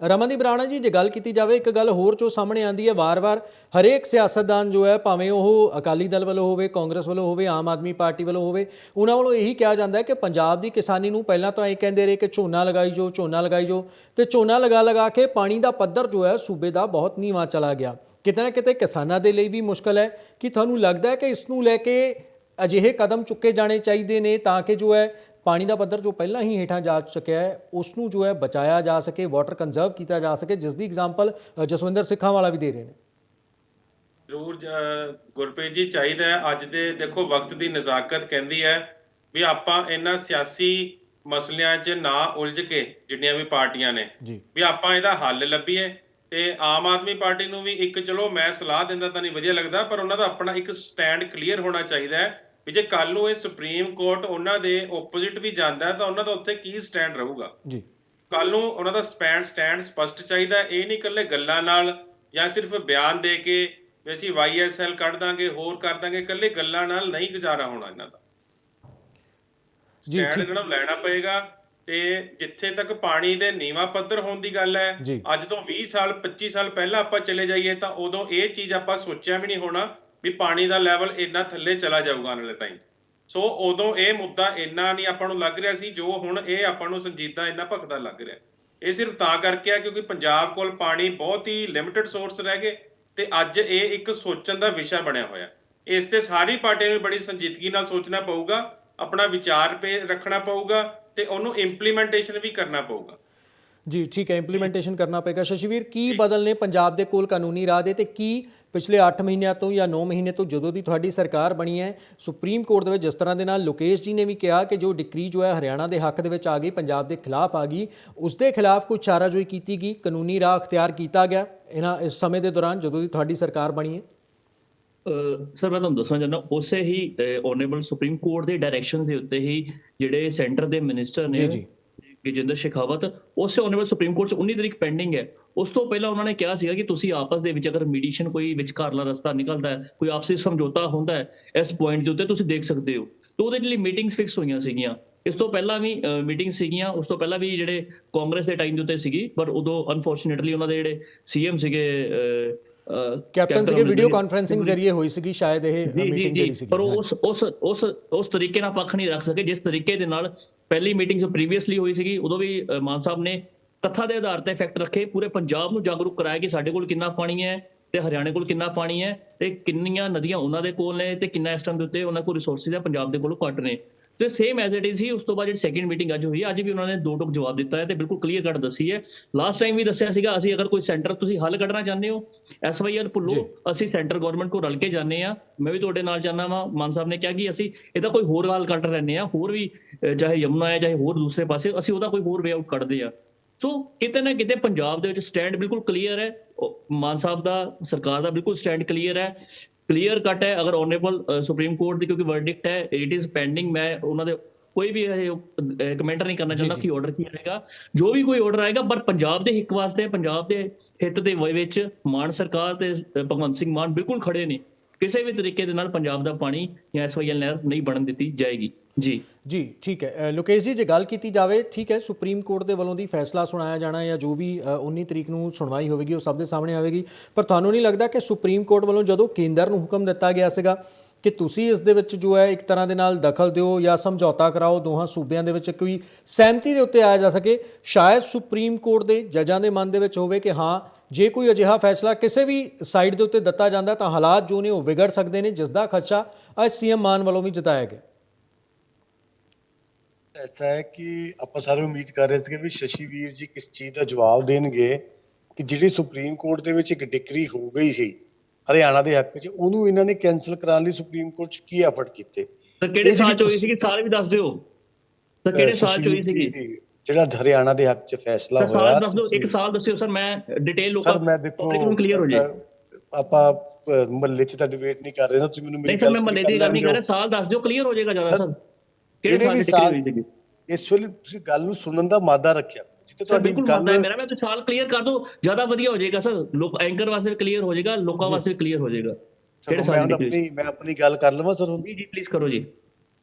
ਰਮਨਦੀਪ ਰਾਣਾ ਜੀ, ਜੇ ਗੱਲ ਕੀਤੀ ਜਾਵੇ, ਇੱਕ ਗੱਲ ਹੋਰ ਜੋ ਸਾਹਮਣੇ ਆਉਂਦੀ ਹੈ ਵਾਰ-ਵਾਰ, ਹਰੇਕ ਸਿਆਸਤਦਾਨ ਜੋ ਹੈ, ਭਾਵੇਂ ਉਹ ਅਕਾਲੀ ਦਲ ਵੱਲੋਂ ਹੋਵੇ, ਕਾਂਗਰਸ ਵੱਲੋਂ ਹੋਵੇ, ਆਮ ਆਦਮੀ ਪਾਰਟੀ ਵੱਲੋਂ ਹੋਵੇ, ਉਹਨਾਂ ਵੱਲੋਂ ਇਹੀ ਕਿਹਾ ਜਾਂਦਾ ਹੈ ਕਿ ਪੰਜਾਬ ਦੀ ਕਿਸਾਨੀ ਨੂੰ ਪਹਿਲਾਂ ਤਾਂ ਇਹ ਕਹਿੰਦੇ ਰਹੇ ਕਿ ਝੋਨਾ ਲਗਾਈ ਜੋ, ਝੋਨਾ ਲਗਾਈ ਜੋ, ਤੇ ਝੋਨਾ ਲਗਾ ਕੇ ਪਾਣੀ ਦਾ ਪੱਧਰ ਜੋ ਹੈ ਸੂਬੇ ਦਾ ਬਹੁਤ ਨੀਵਾਂ ਚਲਾ ਗਿਆ। ਕਿਤੇ ਨਾ ਕਿਤੇ ਕਿਸਾਨਾਂ ਦੇ ਲਈ ਵੀ ਮੁਸ਼ਕਲ ਹੈ। ਕਿ ਤੁਹਾਨੂੰ ਲੱਗਦਾ ਹੈ ਕਿ ਇਸ ਨੂੰ ਲੈ ਕੇ ਅਜਿਹੇ ਕਦਮ ਚੁੱਕੇ ਜਾਣੇ ਚਾਹੀਦੇ ਨੇ ਤਾਂ ਕਿ ਜੋ ਹੈ ਪਾਣੀ ਦਾ ਪੱਧਰ ਜੋ ਪਹਿਲਾਂ ਹੀ ਹੇਠਾਂ ਜਾ ਚੁੱਕਿਆ ਹੈ ਉਸ ਨੂੰ ਜੋ ਹੈ ਬਚਾਇਆ ਜਾ ਸਕੇ, ਵਾਟਰ ਕੰਜ਼ਰਵ ਕੀਤਾ ਜਾ ਸਕੇ, ਜਿਸ ਦੀ ਐਗਜ਼ਾਮਪਲ ਜਸਵਿੰਦਰ ਸਿੱਖਾਂ ਵਾਲਾ ਵੀ ਦੇ ਰਹੇ ਨੇ? ਜ਼ਰੂਰ ਗੁਰਪ੍ਰੀਤ ਜੀ, ਚਾਹੀਦਾ ਹੈ। ਅੱਜ ਦੇ ਦੇਖੋ ਵਕਤ ਦੀ ਨਜ਼ਾਕਤ ਕਹਿੰਦੀ ਹੈ ਵੀ ਆਪਾਂ ਇਹਨਾਂ ਸਿਆਸੀ ਮਸਲਿਆਂ 'ਚ ਨਾ ਉਲਝ ਕੇ, ਜਿੰਨੀਆਂ ਵੀ ਪਾਰਟੀਆਂ ਨੇ, ਵੀ ਆਪਾਂ ਇਹਦਾ ਹੱਲ ਲੱਭੀਏ। ਤੇ ਆਮ ਆਦਮੀ ਪਾਰਟੀ ਨੂੰ ਵੀ ਇੱਕ, ਚਲੋ ਮੈਂ ਸਲਾਹ ਦਿੰਦਾ ਤਾਂ ਨਹੀਂ ਵਧੀਆ ਲੱਗਦਾ, ਪਰ ਉਹਨਾਂ ਦਾ ਆਪਣਾ ਇੱਕ ਸਟੈਂਡ ਕਲੀਅਰ ਹੋਣਾ ਚਾਹੀਦਾ ਹੈ ਵੀ ਜੇ ਕੱਲ ਨੂੰ ਇਹ ਸੁਪਰੀਮ ਕੋਰਟ ਉਹਨਾਂ ਦੇ ਓਪੋਜ਼ਿਟ ਵੀ ਜਾਂਦਾ ਹੈ ਤਾਂ ਉਹਨਾਂ ਦਾ ਉੱਥੇ ਕੀ ਸਟੈਂਡ ਰਹੂਗਾ। ਕੱਲ ਨੂੰ ਉਹਨਾਂ ਦਾ ਸਟੈਂਡ ਸਪਸ਼ਟ ਚਾਹੀਦਾ। ਇਹ ਨਹੀਂ ਇਕੱਲੇ ਗੱਲਾਂ ਨਾਲ ਜਾਂ ਸਿਰਫ ਬਿਆਨ ਦੇ ਕੇ ਵੀ ਅਸੀਂ YSL ਕੱਢ ਦਾਂਗੇ, ਹੋਰ ਕਰ ਦਾਂਗੇ, ਇਕੱਲੇ ਗੱਲਾਂ ਨਾਲ ਨਹੀਂ ਗੁਜ਼ਾਰਾ ਹੋਣਾ। ਇਹਨਾਂ ਦਾ ਸਟੈਂਡ ਇਹਨਾਂ ਨੂੰ ਲੈਣਾ ਪਏਗਾ। ਤੇ ਜਿੱਥੇ ਤੱਕ ਪਾਣੀ ਦੇ ਨੀਵਾਂ ਪੱਧਰ ਹੋਣ ਦੀ ਗੱਲ ਹੈ, ਅੱਜ ਤੋਂ 20 ਸਾਲ 25 ਸਾਲ ਪਹਿਲਾਂ ਆਪਾਂ ਚਲੇ ਜਾਈਏ ਤਾਂ ਉਦੋਂ ਇਹ ਚੀਜ਼ ਆਪਾਂ ਸੋਚਿਆ ਵੀ ਨਹੀਂ ਹੋਣਾ ਵੀ ਪਾਣੀ ਦਾ ਲੈਵਲ ਇੰਨਾ ਥੱਲੇ ਚਲਾ ਜਾਊਗਾ ਆਉਣ ਵਾਲੇ ਟਾਈਮ। ਸੋ ਉਦੋਂ ਇਹ ਮੁੱਦਾ ਇੰਨਾ ਨਹੀਂ ਆਪਾਂ ਨੂੰ ਲੱਗ ਰਿਹਾ ਸੀ ਜੋ ਹੁਣ ਇਹ ਆਪਾਂ ਨੂੰ ਸੰਜੀਦਾ ਇੰਨਾ ਭਖਦਾ ਲੱਗ ਰਿਹਾ। ਇਹ ਸਿਰਫ ਤਾਂ ਕਰਕੇ ਆ ਕਿਉਂਕਿ ਪੰਜਾਬ ਕੋਲ ਪਾਣੀ ਬਹੁਤ ਹੀ ਲਿਮਿਟਡ ਸੋਰਸ ਰਹਿ ਗਏ ਤੇ ਅੱਜ ਇਹ ਇੱਕ ਸੋਚਣ ਦਾ ਵਿਸ਼ਾ ਬਣਿਆ ਹੋਇਆ। ਇਸ ਤੇ ਸਾਰੀ ਪਾਰਟੀਆਂ ਨੂੰ ਬੜੀ ਸੰਜੀਦਗੀ ਨਾਲ ਸੋਚਣਾ ਪਊਗਾ, ਆਪਣਾ ਵਿਚਾਰ ਰੱਖਣਾ ਪਊਗਾ ਤੇ ਉਹਨੂੰ ਇੰਪਲੀਮੈਂਟੇਸ਼ਨ ਵੀ ਕਰਨਾ ਪਊਗਾ। ਜੀ ਠੀਕ ਹੈ, ਇੰਪਲੀਮੈਂਟੇਸ਼ਨ ਕਰਨਾ ਪਏਗਾ। ਸ਼ਸ਼ੀਵੀਰ, ਕੀ ਬਦਲ ਨੇ ਪੰਜਾਬ ਦੇ ਕੋਲ ਕਾਨੂੰਨੀ ਰਾਹ ਦੇ, ਤੇ ਕੀ ਪਿਛਲੇ 8 ਮਹੀਨਿਆਂ ਤੋਂ ਜਾਂ 9 ਮਹੀਨੇ ਤੋਂ ਜਦੋਂ ਦੀ ਤੁਹਾਡੀ ਸਰਕਾਰ ਬਣੀ ਹੈ ਸੁਪਰੀਮ ਕੋਰਟ ਦੇ ਵਿੱਚ ਜਿਸ ਤਰ੍ਹਾਂ ਦੇ ਨਾਲ ਲੋਕੇਸ਼ ਜੀ ਨੇ ਵੀ ਕਿਹਾ ਕਿ ਜੋ ਡਿਕਰੀ ਜੋ ਹੈ ਹਰਿਆਣਾ ਦੇ ਹੱਕ ਦੇ ਵਿੱਚ ਆ ਗਈ, ਪੰਜਾਬ ਦੇ ਖਿਲਾਫ ਆ ਗਈ, ਉਸ ਦੇ ਖਿਲਾਫ ਕੋਈ ਚਾਰਾਜੋਈ ਕੀਤੀ ਗਈ, ਕਾਨੂੰਨੀ ਰਾਹ ਅਖਤਿਆਰ ਕੀਤਾ ਗਿਆ ਇਸ ਸਮੇਂ ਦੇ ਦੌਰਾਨ ਜਦੋਂ ਦੀ ਤੁਹਾਡੀ ਸਰਕਾਰ ਬਣੀ ਹੈ? ਸਰ, ਮੈਂ ਤੁਹਾਨੂੰ ਦੱਸਣਾ ਚਾਹੁੰਦਾ, ਉਸੇ ਹੀ ਓਨਰੇਬਲ ਸੁਪਰੀਮ ਕੋਰਟ ਦੇ ਡਾਇਰੈਕਸ਼ਨ ਦੇ ਉੱਤੇ ਹੀ ਜਿਹੜੇ ਸੈਂਟਰ ਦੇ ਮਿਨਿਸਟਰ ਨੇ ਗਜਿੰਦਰ ਸ਼ੇਖਾਵਤ, ਉਸੇ ਓਨਰੇਬਲ ਸੁਪਰੀਮ ਕੋਰਟ 'ਚ 19 ਤਰੀਕ ਪੈਂਡਿੰਗ ਹੈ। ਉਸ ਤੋਂ ਪਹਿਲਾਂ ਉਹਨਾਂ ਨੇ ਕਿਹਾ ਸੀਗਾ ਕਿ ਤੁਸੀਂ ਆਪਸ ਦੇ ਵਿੱਚ ਅਗਰ ਮੀਡੀਏਸ਼ਨ ਕੋਈ ਵਿਚਕਾਰਲਾ ਰਸਤਾ ਨਿਕਲਦਾ ਹੈ, ਕੋਈ ਆਪਸੀ ਸਮਝੌਤਾ ਹੁੰਦਾ ਹੈ ਇਸ ਪੁਆਇੰਟ ਦੇ ਉੱਤੇ ਤੁਸੀਂ ਦੇਖ ਸਕਦੇ ਹੋ। ਤਾਂ ਉਹਦੇ ਲਈ ਮੀਟਿੰਗਸ ਫਿਕਸ ਹੋਈਆਂ ਸੀਗੀਆਂ। ਇਸ ਤੋਂ ਪਹਿਲਾਂ ਵੀ ਮੀਟਿੰਗ ਸੀਗੀਆਂ, ਉਸ ਤੋਂ ਪਹਿਲਾਂ ਵੀ ਜਿਹੜੇ ਕਾਂਗਰਸ ਦੇ ਟਾਈਮ ਦੇ ਉੱਤੇ ਸੀਗੀ, ਪਰ ਉਦੋਂ ਅਨਫੋਰਚੂਨੇਟਲੀ ਉਹਨਾਂ ਦੇ ਜਿਹੜੇ CM ਸੀਗੇ ਕੈਪਟਨ ਸੀਗੇ, ਵੀਡੀਓ ਕਾਨਫਰੰਸਿੰਗ ਜ਼ਰੀਏ ਹੋਈ ਸੀਗੀ ਸ਼ਾਇਦ ਇਹ ਮੀਟਿੰਗ ਜਿਹੜੀ ਸੀ, ਪਰ ਉਸ ਤਰੀਕੇ ਨਾਲ ਪੱਖ ਨਹੀਂ ਰੱਖ ਸਕੇ ਜਿਸ ਤਰੀਕੇ ਦੇ ਨਾਲ ਪਹਿਲੀ ਮੀਟਿੰਗ ਜੋ ਪ੍ਰੀਵੀਅਸਲੀ ਹੋਈ ਸੀਗੀ। ਉਦੋਂ ਵੀ ਮਾਨ ਸਾਹਿਬ ਨੇ ਤੱਥਾਂ ਦੇ ਆਧਾਰ ਤੇ ਫੈਕਟ ਰੱਖੇ, ਪੂਰੇ ਪੰਜਾਬ ਨੂੰ ਜਾਗਰੂਕ ਕਰਾਇਆ ਕਿ ਸਾਡੇ ਕੋਲ ਕਿੰਨਾ ਪਾਣੀ ਹੈ ਤੇ ਹਰਿਆਣੇ ਕੋਲ ਕਿੰਨਾ ਪਾਣੀ ਹੈ ਤੇ ਕਿੰਨੀਆਂ ਨਦੀਆਂ ਉਹਨਾਂ ਦੇ ਕੋਲ ਨੇ ਤੇ ਕਿੰਨਾ ਇਸ ਟਾਈਮ ਦੇ ਉੱਤੇ ਉਹਨਾਂ ਕੋਲ ਰਿਸੋਰਸਿਸ ਹੈ ਪੰਜਾਬ ਦੇ ਕੋਲੋਂ ਘੱਟ ਨੇ। ਤੇ ਸੇਮ ਐਜ਼ ਇਟ ਇਜ਼ ਸੀ। ਉਸ ਤੋਂ ਬਾਅਦ ਜਿਹੜੀ ਸੈਕਿੰਡ ਮੀਟਿੰਗ ਅੱਜ ਹੋਈ, ਅੱਜ ਵੀ ਉਹਨਾਂ ਨੇ 2 ਟੁਕ ਜਵਾਬ ਦਿੱਤਾ ਹੈ ਤੇ ਬਿਲਕੁਲ ਕਲੀਅਰ ਕੱਟ ਦੱਸੀ ਹੈ। ਲਾਸਟ ਟਾਈਮ ਵੀ ਦੱਸਿਆ ਸੀਗਾ, ਅਸੀਂ ਅਗਰ ਕੋਈ ਸੈਂਟਰ ਤੁਸੀਂ ਹੱਲ ਕੱਢਣਾ ਚਾਹੁੰਦੇ ਹੋ SYL ਭੁੱਲੋ, ਅਸੀਂ ਸੈਂਟਰ ਗਵਰਨਮੈਂਟ ਕੋਲ ਰਲ ਕੇ ਜਾਂਦੇ ਹਾਂ। ਮੈਂ ਵੀ ਤੁਹਾਡੇ ਨਾਲ ਜਾਣਾ ਵਾ। ਮਾਨ ਸਾਹਿਬ ਨੇ ਕਿਹਾ ਕਿ ਅਸੀਂ ਇਹਦਾ ਕੋਈ ਹੋਰ ਹੱਲ ਕੱਢ ਲੈਂਦੇ ਹਾਂ, ਹੋਰ ਵੀ ਚਾਹੇ ਯਮੁਨਾ ਹੈ ਚਾਹੇ ਹੋਰ ਦੂਸਰੇ ਪਾਸੇ, ਅਸੀਂ ਉਹਦਾ ਕੋਈ ਹੋਰ ਵੇ ਆਊਟ ਕੱਢਦੇ ਹਾਂ। ਸੋ ਕਿਤੇ ਨਾ ਕਿਤੇ ਪੰਜਾਬ ਦੇ ਵਿੱਚ ਸਟੈਂਡ ਬਿਲਕੁਲ ਕਲੀਅਰ ਹੈ। ਮਾਨ ਸਾਹਿਬ ਦਾ, ਸਰਕਾਰ ਦਾ ਬਿਲਕੁਲ ਸਟੈਂਡ ਕਲੀਅਰ ਹੈ, ਕਲੀਅਰ ਕੱਟ ਹੈ। ਅਗਰ ਓਨਰੇਬਲ ਸੁਪਰੀਮ ਕੋਰਟ ਦੀ ਕਿਉਂਕਿ ਵਰਡਿਕਟ ਹੈ, ਇਟ ਇਜ਼ ਪੈਂਡਿੰਗ, ਮੈਂ ਉਹਨਾਂ ਦੇ ਕੋਈ ਵੀ ਕਮੈਂਟ ਨਹੀਂ ਕਰਨਾ ਚਾਹੁੰਦਾ ਕਿ ਆਰਡਰ ਕੀ ਆਏਗਾ, ਜੋ ਵੀ ਕੋਈ ਆਰਡਰ ਆਏਗਾ, ਪਰ ਪੰਜਾਬ ਦੇ ਹਿੱਕ ਵਾਸਤੇ, ਪੰਜਾਬ ਦੇ ਹਿੱਤ ਦੇ ਵਿੱਚ ਮਾਨ ਸਰਕਾਰ ਤੇ ਭਗਵੰਤ ਸਿੰਘ ਮਾਨ ਬਿਲਕੁਲ ਖੜੇ ਨੇ। ਕਿਸੇ ਵੀ ਤਰੀਕੇ ਦੇ ਨਾਲ ਪੰਜਾਬ ਦਾ ਪਾਣੀ ਜਾਂ SYL ਨਹਿਰ ਨਹੀਂ ਬਣਨ ਦਿੱਤੀ ਜਾਏਗੀ। ਜੀ ਠੀਕ ਹੈ। ਲੋਕੇਸ਼ ਜੀ, ਜੇ ਗੱਲ ਕੀਤੀ ਜਾਵੇ, ਠੀਕ ਹੈ, ਸੁਪਰੀਮ ਕੋਰਟ ਦੇ ਵੱਲੋਂ ਦੀ ਫੈਸਲਾ ਸੁਣਾਇਆ ਜਾਣਾ ਜਾਂ ਜੋ ਵੀ 19 ਤਰੀਕ ਨੂੰ ਸੁਣਵਾਈ ਹੋਵੇਗੀ ਉਹ ਸਭ ਦੇ ਸਾਹਮਣੇ ਆਵੇਗੀ, ਪਰ ਤੁਹਾਨੂੰ ਨਹੀਂ ਲੱਗਦਾ ਕਿ ਸੁਪਰੀਮ ਕੋਰਟ ਵੱਲੋਂ ਜਦੋਂ ਕੇਂਦਰ ਨੂੰ ਹੁਕਮ ਦਿੱਤਾ ਗਿਆ ਸੀਗਾ ਕਿ ਤੁਸੀਂ ਇਸ ਦੇ ਵਿੱਚ ਜੋ ਹੈ ਇੱਕ ਤਰ੍ਹਾਂ ਦੇ ਨਾਲ ਦਖਲ ਦਿਓ ਜਾਂ ਸਮਝੌਤਾ ਕਰਾਓ, ਦੋਹਾਂ ਸੂਬਿਆਂ ਦੇ ਵਿੱਚ ਕੋਈ ਸਹਿਮਤੀ ਦੇ ਉੱਤੇ ਆਇਆ ਜਾ ਸਕੇ, ਸ਼ਾਇਦ ਸੁਪਰੀਮ ਕੋਰਟ ਦੇ ਜੱਜਾਂ ਦੇ ਮਨ ਦੇ ਵਿੱਚ ਹੋਵੇ ਕਿ ਹਾਂ, ਜੇ ਕੋਈ ਅਜਿਹਾ ਫੈਸਲਾ ਕਿਸੇ ਵੀ ਸਾਈਡ ਦੇ ਉੱਤੇ ਦਿੱਤਾ ਜਾਂਦਾ ਤਾਂ ਹਾਲਾਤ ਜੋ ਨੇ ਉਹ ਵਿਗੜ ਸਕਦੇ ਨੇ, ਜਿਸ ਦਾ ਖਦਸ਼ਾ ਅੱਜ CM ਮਾਨ ਵੱਲੋਂ ਵੀ ਜਤਾਇਆ ਗਿਆ? ਐਸਾ ਹੈ ਕਿ ਆਪਾਂ ਸਾਰੇ ਉਮੀਦ ਕਰ ਰਹੇ ਸੀ ਵੀ ਸ਼ਸ਼ੀਵੀਰ ਜੀ ਕਿਸ ਚੀਜ਼ ਦਾ ਜਵਾਬ ਦੇਣਗੇ ਕਿ ਜਿਹੜੀ ਸੁਪਰੀਮ ਕੋਰਟ ਦੇ ਵਿੱਚ ਇੱਕ ਡਿਕਰੀ ਹੋ ਗਈ ਸੀ ਹਰਿਆਣਾ ਦੇ ਹੱਕ 'ਚ, ਉਹਨੂੰ ਇਹਨਾਂ ਨੇ ਕੈਂਸਲ ਕਰਾਉਣ ਲਈ ਸੁਪਰੀਮ ਕੋਰਟ 'ਚ ਕੀ ਐਫਰਟ ਕੀਤੇ? ਸਰ, ਕਿਹੜੇ ਸਾਲ 'ਚ ਹੋਈ ਸੀਗੀ, ਸਾਰੇ ਵੀ ਦੱਸ ਦਿਓ ਸਰ, ਕਿਹੜੇ ਸਾਲ 'ਚ ਹੋਈ ਸੀਗੀ ਜਿਹੜਾ ਹਰਿਆਣਾ ਦੇ ਹੱਕ 'ਚ ਫੈਸਲਾ ਹੋਇਆ? ਦੱਸ ਦਿਓ, ਇੱਕ ਸਾਲ ਦੱਸਿਓ ਸਰ, ਮੈਂ ਡਿਟੇਲ ਲੋਕਾਂ ਨੂੰ ਕਲੀਅਰ ਹੋ ਜਾਏ। ਆਪਾਂ ਮਹੱਲੇ 'ਚ ਤਾਂ ਡਿਬੇਟ ਨਹੀਂ ਕਰ ਰਹੇ ਨਾ, ਤੁਸੀਂ ਮੈਨੂੰ ਮੇਰੀ ਨਹੀਂ ਸਰ, ਗੱਲ ਮੈਂ ਪੂਰੀ ਮਹੱਲੇ ਕਰ ਦੀ ਗੱਲ ਲੈਣ ਨਹੀਂ ਕਰ ਦਿਓ। ਰਿਹਾ, ਸਾਲ ਦੱਸ ਦਿਓ, ਕਲੀਅਰ ਹੋ ਜਾਏਗਾ ਜ਼ਿਆਦਾ ਸਰ। ਕਿਹੜੇ ਜਿਹੜੇ ਸਾਲ ਵੀ ਦੀ ਟਿਕਟ ਸਾਲ ਹੋਈ ਸੀਗੀ ਇਸ ਵੇਲੇ ਤੁਸੀਂ ਗੱਲ ਨੂੰ ਸੁਣਨ ਦਾ ਮਾਦਾ ਰੱਖਿਆ, ਜਿੱਥੇ ਸਰ? ਤੁਹਾਡੀ ਬਿਲਕੁਲ ਗੱਲ ਮੰਨਦਾ ਹੈ ਮੇਰਾ, ਮੈਂ ਤੁਸੀਂ ਸਾਲ ਕਲੀਅਰ ਕਰ ਦੋ, ਜ਼ਿਆਦਾ ਵਧੀਆ ਹੋ ਜਾਏਗਾ ਸਰ। ਲੋਕ ਐਂਕਰ ਵਾਸਤੇ ਵੀ ਕਲੀਅਰ ਹੋ ਜਾਏਗਾ, ਲੋਕਾਂ ਵਾਸਤੇ ਵੀ ਕਲੀਅਰ ਹੋ ਜਾਏਗਾ। ਕਿਹੜੇ ਚਲੋ ਸਾਲ ਦੀ ਟਿਕਟ? ਮੈਂ ਆਪਣੀ ਗੱਲ ਕਰ ਲਵਾਂ ਸਰ ਹੁਣ। ਜੀ ਜੀ ਪਲੀਜ਼ ਕਰੋ ਜੀ।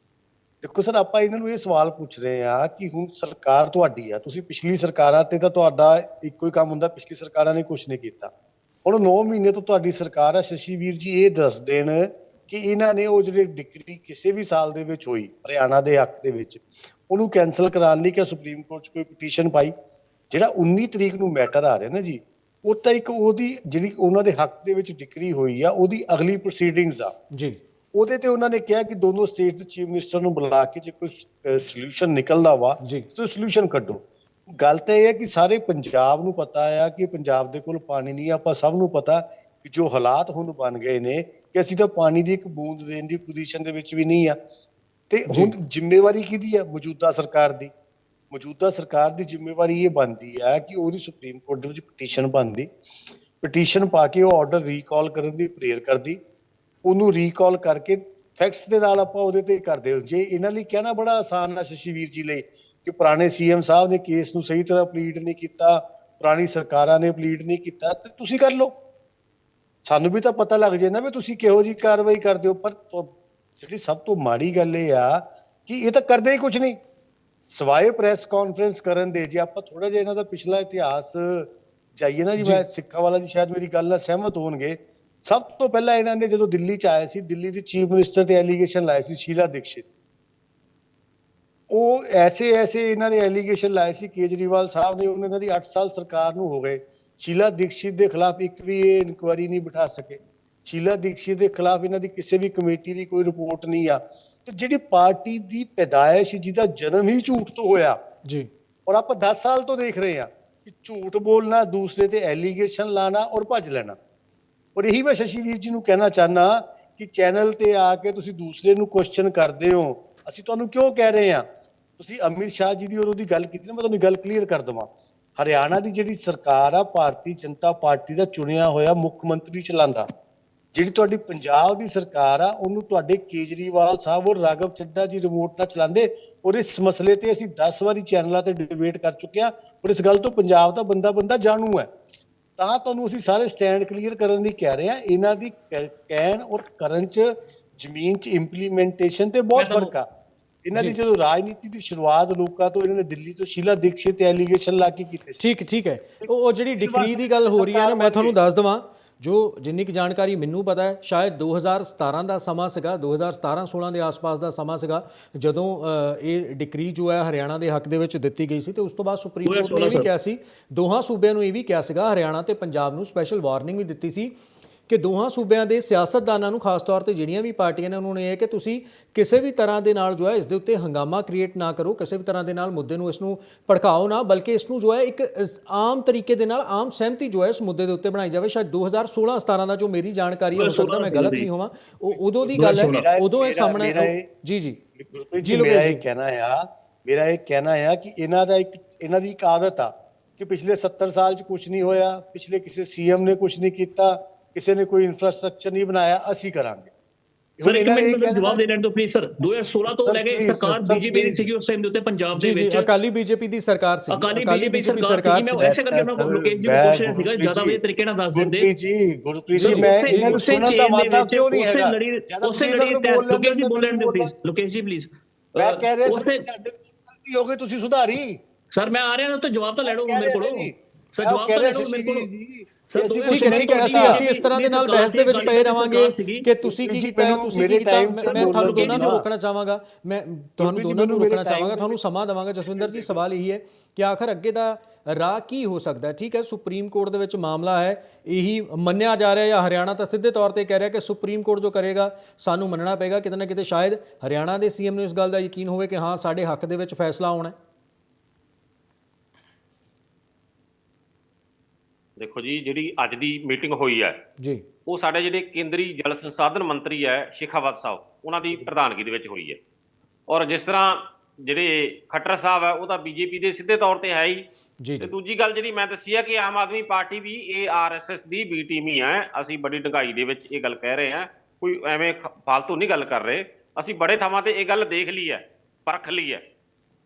ਦੇਖੋ ਸਰ, ਆਪਾਂ ਇਹਨਾਂ ਨੂੰ ਇਹ ਸਵਾਲ ਪੁੱਛ ਰਹੇ ਆ ਕਿ ਹੁਣ ਸਰਕਾਰ ਤੁਹਾਡੀ ਆ, ਤੁਸੀਂ ਪਿਛਲੀ ਸਰਕਾਰਾਂ ਤੇ ਤਾਂ ਤੁਹਾਡਾ ਇੱਕੋ ਹੀ ਕੰਮ ਹੁੰਦਾ, ਪਿਛਲੀ ਸਰਕਾਰਾਂ ਨੇ ਕੁਝ ਨਹੀਂ ਕੀਤਾ। ਹੁਣ 9 ਮਹੀਨੇ ਤੋਂ ਤੁਹਾਡੀ ਸਰਕਾਰ ਆ, ਸ਼ਸ਼ੀ ਵੀਰ ਜੀ ਇਹ ਦੱਸ ਦੇਣ ਕਿ ਇਹਨਾਂ ਨੇ ਉਹ ਜਿਹੜੀ ਡਿਕਰੀ ਕਿਸੇ ਵੀ ਸਾਲ ਦੇ ਵਿੱਚ ਹੋਈ ਹਰਿਆਣਾ ਦੇ ਹੱਕ ਦੇ ਵਿੱਚ, ਉਹਨੂੰ ਕੈਨਸਲ ਕਰਾਉਣ ਲਈ ਕਿ ਸੁਪਰੀਮ ਕੋਰਟ 'ਚ ਕੋਈ ਪਟੀਸ਼ਨ ਪਾਈ? ਜਿਹੜਾ 19 ਤਰੀਕ ਨੂੰ ਮੈਟਰ ਆ ਰਿਹਾ ਨਾ ਜੀ, ਉਹ ਤਾਂ ਇੱਕ ਉਹਦੀ ਜਿਹੜੀ ਉਹਨਾਂ ਦੇ ਹੱਕ ਦੇ ਵਿੱਚ ਡਿਕਰੀ ਹੋਈ ਆ, ਉਹਦੀ ਅਗਲੀ ਪ੍ਰੋਸੀਡਿੰਗਸ ਆ ਜੀ। ਉਹਦੇ ਤੇ ਉਹਨਾਂ ਨੇ ਕਿਹਾ ਕਿ ਦੋਨੋਂ ਸਟੇਟ ਦੇ ਚੀਫ ਮਿਨਿਸਟਰ ਨੂੰ ਬੁਲਾ ਕੇ ਜੇ ਕੋਈ ਸੋਲੂਸ਼ਨ ਨਿਕਲਦਾ ਵਾ ਤਾਂ ਸੋਲੂਸ਼ਨ ਕੱਢੋ। ਗੱਲ ਤਾਂ ਇਹ ਹੈ ਕਿ ਸਾਰੇ ਪੰਜਾਬ ਨੂੰ ਪਤਾ ਆ ਕਿ ਪੰਜਾਬ ਦੇ ਕੋਲ ਪਾਣੀ ਨਹੀਂ ਆ। ਆਪਾਂ ਸਭ ਨੂੰ ਪਤਾ ਕਿ ਜੋ ਹਾਲਾਤ ਹੁਣ ਬਣ ਗਏ ਨੇ ਕਿ ਅਸੀਂ ਤਾਂ ਪਾਣੀ ਦੀ ਇੱਕ ਬੂੰਦ ਦੇਣ ਦੀ ਪੋਜੀਸ਼ਨ ਦੇ ਵਿੱਚ ਵੀ ਨਹੀਂ ਆ। ਤੇ ਹੁਣ ਜ਼ਿੰਮੇਵਾਰੀ ਕਿਹਦੀ ਆ? ਮੌਜੂਦਾ ਸਰਕਾਰ ਦੀ। ਮੌਜੂਦਾ ਸਰਕਾਰ ਦੀ ਜ਼ਿੰਮੇਵਾਰੀ ਇਹ ਬਣਦੀ ਆ ਕਿ ਉਹਦੀ ਸੁਪਰੀਮ ਕੋਰਟ ਦੇ ਵਿੱਚ ਪਟੀਸ਼ਨ ਬਣਦੀ, ਪਟੀਸ਼ਨ ਪਾ ਕੇ ਉਹ ਆਰਡਰ ਰੀਕਾਲ ਕਰਨ ਦੀ ਪ੍ਰੇਅਰ ਕਰਦੀ, ਉਹਨੂੰ ਰੀਕਾਲ ਕਰਕੇ ਫੈਕਟਸ ਦੇ ਨਾਲ ਆਪਾਂ ਉਹਦੇ ਤੇ ਕਰਦੇ ਹੋ। ਜੇ ਇਹਨਾਂ ਲਈ ਕਹਿਣਾ ਬੜਾ ਆਸਾਨ ਆ ਸ਼ਸ਼ੀ ਵੀਰ ਜੀ ਲਈ ਕਿ ਪੁਰਾਣੇ ਸੀਐਮ ਸਾਹਿਬ ਨੇ ਕੇਸ ਨੂੰ ਸਹੀ ਤਰ੍ਹਾਂ ਪਲੀਡ ਨਹੀਂ ਕੀਤਾ, ਪੁਰਾਣੀ ਸਰਕਾਰਾਂ ਨੇ ਪਲੀਡ ਨਹੀਂ ਕੀਤਾ, ਤੇ ਤੁਸੀਂ ਕਰ ਲਓ। ਸਾਨੂੰ ਵੀ ਤਾਂ ਪਤਾ ਲੱਗ ਜੇ ਨਾ ਵੀ ਤੁਸੀਂ ਕਿਹੋ ਜਿਹੀ ਕਾਰਵਾਈ ਕਰਦੇ ਹੋ। ਪਰ ਜਿਹੜੀ ਸਭ ਤੋਂ ਮਾੜੀ ਗੱਲ ਇਹ ਆ ਕਿ ਇਹ ਤਾਂ ਕਰਦੇ ਹੀ ਕੁਝ ਨਹੀਂ ਸਵਾਏ ਪ੍ਰੈਸ ਕਾਨਫਰੰਸ ਕਰਨ ਦੇ। ਜੇ ਆਪਾਂ ਥੋੜਾ ਜਿਹਾ ਇਹਨਾਂ ਦਾ ਪਿਛਲਾ ਇਤਿਹਾਸ ਜਾਈਏ ਨਾ ਜੀ, ਮੈਂ ਸਿੱਖਾਂ ਵਾਲਾ ਜੀ ਸ਼ਾਇਦ ਮੇਰੀ ਗੱਲ ਨਾਲ ਸਹਿਮਤ ਹੋਣਗੇ। ਸਭ ਤੋਂ ਪਹਿਲਾਂ ਇਹਨਾਂ ਨੇ ਜਦੋਂ ਦਿੱਲੀ 'ਚ ਆਏ ਸੀ, ਦਿੱਲੀ ਦੀ ਚੀਫ ਮਿਨਿਸਟਰ ਤੇ ਐਲੀਗੇਸ਼ਨ ਲਾਏ ਸੀ ਸ਼ੀਲਾ ਦੀਕਸ਼ਿਤ। ਉਹ ਐਸੇ ਇਹਨਾਂ ਨੇ ਐਲੀਗੇਸ਼ਨ ਲਾਏ ਸੀ ਕੇਜਰੀਵਾਲ ਸਾਹਿਬ ਨੇ, ਉਹਨਾਂ ਦੀ 8 ਸਾਲ ਸਰਕਾਰ ਨੂੰ ਹੋ ਗਏ, ਸ਼ੀਲਾ ਦੀਕਸ਼ਿਤ ਦੇ ਖਿਲਾਫ ਇੱਕ ਵੀ ਇਹ ਇਨਕੁਆਇਰੀ ਨਹੀਂ ਬਿਠਾ ਸਕੇ। ਸ਼ੀਲਾ ਦੀਕਸ਼ਿਤ ਦੇ ਖਿਲਾਫ ਇਹਨਾਂ ਦੀ ਕਿਸੇ ਵੀ ਕਮੇਟੀ ਦੀ ਕੋਈ ਰਿਪੋਰਟ ਨਹੀਂ ਆ। ਤੇ ਜਿਹੜੀ ਪਾਰਟੀ ਦੀ ਪੈਦਾਇਸ਼, ਜਿਹਦਾ ਜਨਮ ਹੀ ਝੂਠ ਤੋਂ ਹੋਇਆ ਜੀ, ਔਰ ਆਪਾਂ 10 ਸਾਲ ਤੋਂ ਦੇਖ ਰਹੇ ਆ ਕਿ ਝੂਠ ਬੋਲਣਾ, ਦੂਸਰੇ ਤੇ ਐਲੀਗੇਸ਼ਨ ਲਾਣਾ ਔਰ ਭੱਜ ਲੈਣਾ। ਔਰ ਇਹੀ ਮੈਂ ਸ਼ਸ਼ੀ ਵੀਰ ਜੀ ਨੂੰ ਕਹਿਣਾ ਚਾਹਨਾ ਕਿ ਚੈਨਲ ਤੇ ਆ ਕੇ ਤੁਸੀਂ ਦੂਸਰੇ ਨੂੰ ਕੁਐਸਚਨ ਕਰਦੇ ਹੋ। ਅਸੀਂ ਤੁਹਾਨੂੰ ਕਿਉਂ ਕਹਿ ਰਹੇ ਆ? ਤੁਸੀਂ ਅਮਿਤ ਸ਼ਾਹ ਜੀ ਦੀ ਔਰ ਉਹਦੀ ਗੱਲ ਕੀਤੀ ਨਾ, ਮੈਂ ਤੁਹਾਨੂੰ ਗੱਲ ਕਲੀਅਰ ਕਰ ਦਵਾਂ। ਹਰਿਆਣਾ ਦੀ ਜਿਹੜੀ ਸਰਕਾਰ ਆ, ਭਾਰਤੀ ਜਨਤਾ ਪਾਰਟੀ ਦਾ ਚੁਣਿਆ ਹੋਇਆ ਮੁੱਖ ਮੰਤਰੀ ਚਲਾਉਂਦਾ। ਜਿਹੜੀ ਤੁਹਾਡੀ ਪੰਜਾਬ ਦੀ ਸਰਕਾਰ ਆ, ਉਹਨੂੰ ਤੁਹਾਡੇ ਕੇਜਰੀਵਾਲ ਸਾਹਿਬ ਔਰ ਰਾਘਵ ਚੱਡਾ ਜੀ ਰਿਮੋਟ ਨਾਲ ਚਲਾਉਂਦੇ। ਔਰ ਇਸ ਮਸਲੇ ਤੇ ਅਸੀਂ 10 ਵਾਰੀ ਚੈਨਲਾਂ ਤੇ ਡਿਬੇਟ ਕਰ ਚੁੱਕੇ ਆ। ਔਰ ਇਸ ਗੱਲ ਤੋਂ ਪੰਜਾਬ ਦਾ ਬੰਦਾ ਜਾਣੂ ਹੈ। ਤਾਂ ਤੁਹਾਨੂੰ ਅਸੀਂ ਸਾਰੇ ਸਟੈਂਡ ਕਲੀਅਰ ਕਰਨ ਲਈ ਕਹਿ ਰਹੇ ਆ। ਇਹਨਾਂ ਦੀ ਕਹਿਣ ਔਰ ਕਰਨ 'ਚ, ਜ਼ਮੀਨ 'ਚ ਇੰਪਲੀਮੈਂਟੇਸ਼ਨ ਤੇ ਬਹੁਤ ਫਰਕ ਆ। ਇਹਨਾਂ ਦੀ ਜਦੋਂ ਰਾਜਨੀਤੀ ਦੀ ਸ਼ੁਰੂਆਤ ਲੋਕਾਂ ਤੋਂ, ਇਹਨਾਂ ਨੇ ਦਿੱਲੀ ਤੋਂ ਸ਼ੀਲਾ ਦੀਕਸ਼ਿਤ ਤੇ ਐਲੀਗੇਸ਼ਨ ਲਾ ਕੇ ਕੀਤੇ ਸੀ। ਠੀਕ ਹੈ। ਉਹ ਜਿਹੜੀ ਡਿਕਰੀ ਦੀ ਗੱਲ ਹੋ ਰਹੀ ਹੈ ਨਾ, ਮੈਂ ਤੁਹਾਨੂੰ ਦੱਸ ਦਵਾਂ ਜੋ ਜਿੰਨੀ ਕੁ ਜਾਣਕਾਰੀ ਮੈਨੂੰ ਪਤਾ ਹੈ, ਸ਼ਾਇਦ 2017 ਦਾ ਸਮਾਂ ਸੀਗਾ, 2017-16 ਦੇ ਆਸ-ਪਾਸ ਦਾ ਸਮਾਂ ਸੀਗਾ ਜਦੋਂ ਇਹ ਡਿਕਰੀ ਜੋ ਹੈ ਹਰਿਆਣਾ ਦੇ ਹੱਕ ਦੇ ਵਿੱਚ ਦਿੱਤੀ ਗਈ ਸੀ। ਤੇ ਉਸ ਤੋਂ ਬਾਅਦ ਸੁਪਰੀਮ ਕੋਰਟ ਨੇ ਇਹ ਵੀ ਕਿਹਾ ਸੀ, ਦੋਹਾਂ ਸੂਬਿਆਂ ਨੂੰ ਇਹ ਵੀ ਕਿਹਾ ਸੀਗਾ, ਹਰਿਆਣਾ ਤੇ ਪੰਜਾਬ ਨੂੰ ਸਪੈਸ਼ਲ ਵਾਰਨਿੰਗ ਵੀ ਦਿੱਤੀ ਸੀ ਕਿ ਦੋਹਾਂ ਸੂਬਿਆਂ ਦੇ ਸਿਆਸਤਦਾਨਾਂ ਨੂੰ, ਖਾਸ ਤੌਰ ਤੇ ਜਿਹੜੀਆਂ ਵੀ ਪਾਰਟੀਆਂ ਨੇ, ਉਹਨਾਂ ਨੂੰ ਇਹ ਹੈ ਕਿ ਤੁਸੀਂ ਕਿਸੇ ਵੀ ਤਰ੍ਹਾਂ ਦੇ ਨਾਲ ਜੋ ਹੈ ਇਸ ਦੇ ਉੱਤੇ ਹੰਗਾਮਾ ਕ੍ਰੀਏਟ ਨਾ ਕਰੋ, ਕਿਸੇ ਵੀ ਤਰ੍ਹਾਂ ਦੇ ਨਾਲ ਮੁੱਦੇ ਨੂੰ, ਇਸ ਨੂੰ ਭੜਕਾਓ ਨਾ, ਬਲਕਿ ਇਸ ਨੂੰ ਜੋ ਹੈ ਇੱਕ ਆਮ ਤਰੀਕੇ ਦੇ ਨਾਲ, ਆਮ ਸਹਿਮਤੀ ਜੋ ਹੈ ਇਸ ਮੁੱਦੇ ਦੇ ਉੱਤੇ ਬਣਾਈ ਜਾਵੇ। ਸ਼ਾਇਦ 2016-17 ਦਾ ਜੋ ਮੇਰੀ ਜਾਣਕਾਰੀ ਹੋ ਸਕਦਾ ਮੈਂ ਗਲਤ ਨਹੀਂ ਹੋਵਾਂ, ਉਹ ਉਦੋਂ ਦੀ ਗੱਲ ਹੈ, ਉਦੋਂ ਇਹ ਸਾਹਮਣੇ ਜੀ ਮੇਰਾ ਇਹ ਕਹਿਣਾ ਆ ਕਿ ਇਹਨਾਂ ਦੀ ਇੱਕ ਆਦਤ ਆ ਕਿ ਪਿਛਲੇ 70 ਸਾਲ 'ਚ ਕੁਝ ਨਹੀਂ ਹੋਇਆ, ਪਿਛਲੇ ਕਿਸੇ ਸੀਐਮ ਨੇ ਕੁਝ ਨਹੀਂ ਕੀਤਾ, ਕਿਸੇ ਨੇ ਕੋਈ ਇਨਫਰਾਸਟ੍ਰਕਚਰ ਨਹੀਂ ਬਣਾਇਆ, ਅਸੀਂ ਕਰਾਂਗੇ। ਸਰ ਇੱਕ ਮਿੰਟ ਮੈਨੂੰ ਜਵਾਬ ਦੇ ਲੈਣ ਦਿਓ ਪਲੀਜ਼। ਸਰ 2016 ਤੋਂ ਲੈ ਕੇ ਸਰਕਾਰ ਬੀਜੇਪੀ ਦੀ ਸੀਗੀ ਉਸ ਟਾਈਮ ਦੇ ਉੱਤੇ ਪੰਜਾਬ ਦੇ ਵਿੱਚ। ਅਕਾਲੀ ਬੀਜੇਪੀ ਦੀ ਸਰਕਾਰ ਸੀ। ਅਕਾਲੀ ਬੀਜੇਪੀ ਸਰਕਾਰ ਸੀ। ਮੈਂ ਐਸੇ ਕਰਕੇ ਉਹਨਾਂ ਨੂੰ ਲੋਕੇਸ਼ ਜੀ ਨੂੰ ਪੁੱਛ ਰਿਹਾ ਸੀਗਾ, ਜ਼ਿਆਦਾ ਵਧੀਆ ਤਰੀਕੇ ਨਾਲ ਦੱਸ ਦਿੰਦੇ। ਗੁਰਪ੍ਰੀਤ ਜੀ ਮੈਂ ਇਹਨਾਂ ਨੂੰ ਸੁਣਨ ਦਾ ਮਾਤਾ ਕਿਉਂ ਨਹੀਂ ਹੈਗਾ? ਉਸੇ ਲੜੀ ਤੇ ਲੋਕੇਸ਼ ਜੀ ਬੋਲਣ ਦਿਓ ਪਲੀਜ਼। ਲੋਕੇਸ਼ ਜੀ ਪਲੀਜ਼। ਮੈਂ ਕਹਿ ਰਿਹਾ ਸੀ ਸਾਡੇ ਗਲਤੀ ਹੋ ਗਈ, ਤੁਸੀਂ ਸੁਧਾਰੀ। ਸਰ ਮੈਂ ਆ ਰਿਹਾ, ਤਾਂ ਜਵਾਬ ਤਾਂ ਲੈ ਲਓ ਮੇਰੇ ਕੋਲੋਂ। ਸਰ ਜਵਾਬ ਤਾਂ ਲੈ ਲਓ ਮੇਰੇ ਕੋਲੋਂ। ਠੀਕ ਹੈ। ਅਸੀਂ ਇਸ ਤਰ੍ਹਾਂ ਦੇ ਨਾਲ ਬਹਿਸ ਦੇ ਵਿੱਚ ਪਏ ਰਵਾਂਗੇ ਕਿ ਤੁਸੀਂ ਕੀ ਕੀਤਾ ਹੈ, ਤੁਸੀਂ ਕੀ ਕੀਤਾ। ਮੈਂ ਤੁਹਾਨੂੰ ਦੋਨਾਂ ਨੂੰ ਰੋਕਣਾ ਚਾਹਾਂਗਾ, ਤੁਹਾਨੂੰ ਸਮਾਂ ਦੇਵਾਂਗਾ। ਜਸਵਿੰਦਰ ਜੀ, ਸਵਾਲ ਇਹੀ ਹੈ ਕਿ ਆਖਰ ਅੱਗੇ ਦਾ ਰਾਹ ਕੀ ਹੋ ਸਕਦਾ ਹੈ? ਠੀਕ ਹੈ, ਸੁਪਰੀਮ ਕੋਰਟ ਦੇ ਵਿੱਚ ਮਾਮਲਾ ਹੈ, ਇਹੀ ਮੰਨਿਆ ਜਾ ਰਿਹਾ, ਜਾਂ ਹਰਿਆਣਾ ਤਾਂ ਸਿੱਧੇ ਤੌਰ ਤੇ ਕਹਿ ਰਿਹਾ ਕਿ ਸੁਪਰੀਮ ਕੋਰਟ ਜੋ ਕਰੇਗਾ ਸਾਨੂੰ ਮੰਨਣਾ ਪਏਗਾ। ਕਿਤੇ ਨਾ ਕਿਤੇ ਸ਼ਾਇਦ ਹਰਿਆਣਾ ਦੇ ਸੀਐਮ ਨੂੰ ਇਸ ਗੱਲ ਦਾ ਯਕੀਨ ਹੋਵੇ ਕਿ ਹਾਂ ਸਾਡੇ ਹੱਕ ਦੇ ਵਿੱਚ ਫੈਸਲਾ ਆਉਣਾ ਹੈ। ਦੇਖੋ ਜੀ, ਜਿਹੜੀ ਅੱਜ ਦੀ ਮੀਟਿੰਗ ਹੋਈ ਹੈ ਜੀ, ਉਹ ਸਾਡੇ ਜਿਹੜੇ ਕੇਂਦਰੀ ਜਲ ਸੰਸਾਧਨ ਮੰਤਰੀ ਹੈ ਸ਼ੇਖਾਵਤ ਸਾਹਿਬ, ਉਹਨਾਂ ਦੀ ਪ੍ਰਧਾਨਗੀ ਦੇ ਵਿੱਚ ਹੋਈ ਹੈ। ਔਰ ਜਿਸ ਤਰ੍ਹਾਂ ਜਿਹੜੇ ਖੱਟਰ ਸਾਹਿਬ ਹੈ ਉਹ ਤਾਂ ਬੀਜੇਪੀ ਦੇ ਸਿੱਧੇ ਤੌਰ ਤੇ ਹੈ ਹੀ। ਜੀ ਤੇ ਜੀ ਦੂਜੀ ਗੱਲ ਜਿਹੜੀ ਮੈਂ ਦੱਸੀ ਹੈ ਕਿ ਆਮ ਆਦਮੀ ਪਾਰਟੀ ਵੀ ਇਹ ਆਰਐਸਐਸ ਦੀ ਬੀ ਟੀਮ ਹੀ ਹੈ। ਅਸੀਂ ਬੜੀ ਡੂੰਘਾਈ ਦੇ ਵਿੱਚ ਇਹ ਗੱਲ ਕਹਿ ਰਹੇ ਹਾਂ, ਕੋਈ ਐਵੇਂ ਫਾਲਤੂ ਨਹੀਂ ਗੱਲ ਕਰ ਰਹੇ। ਅਸੀਂ ਬੜੇ ਥਾਵਾਂ ਤੇ ਇਹ ਗੱਲ ਦੇਖ ਲਈ ਹੈ, ਪਰਖ ਲਈ ਹੈ।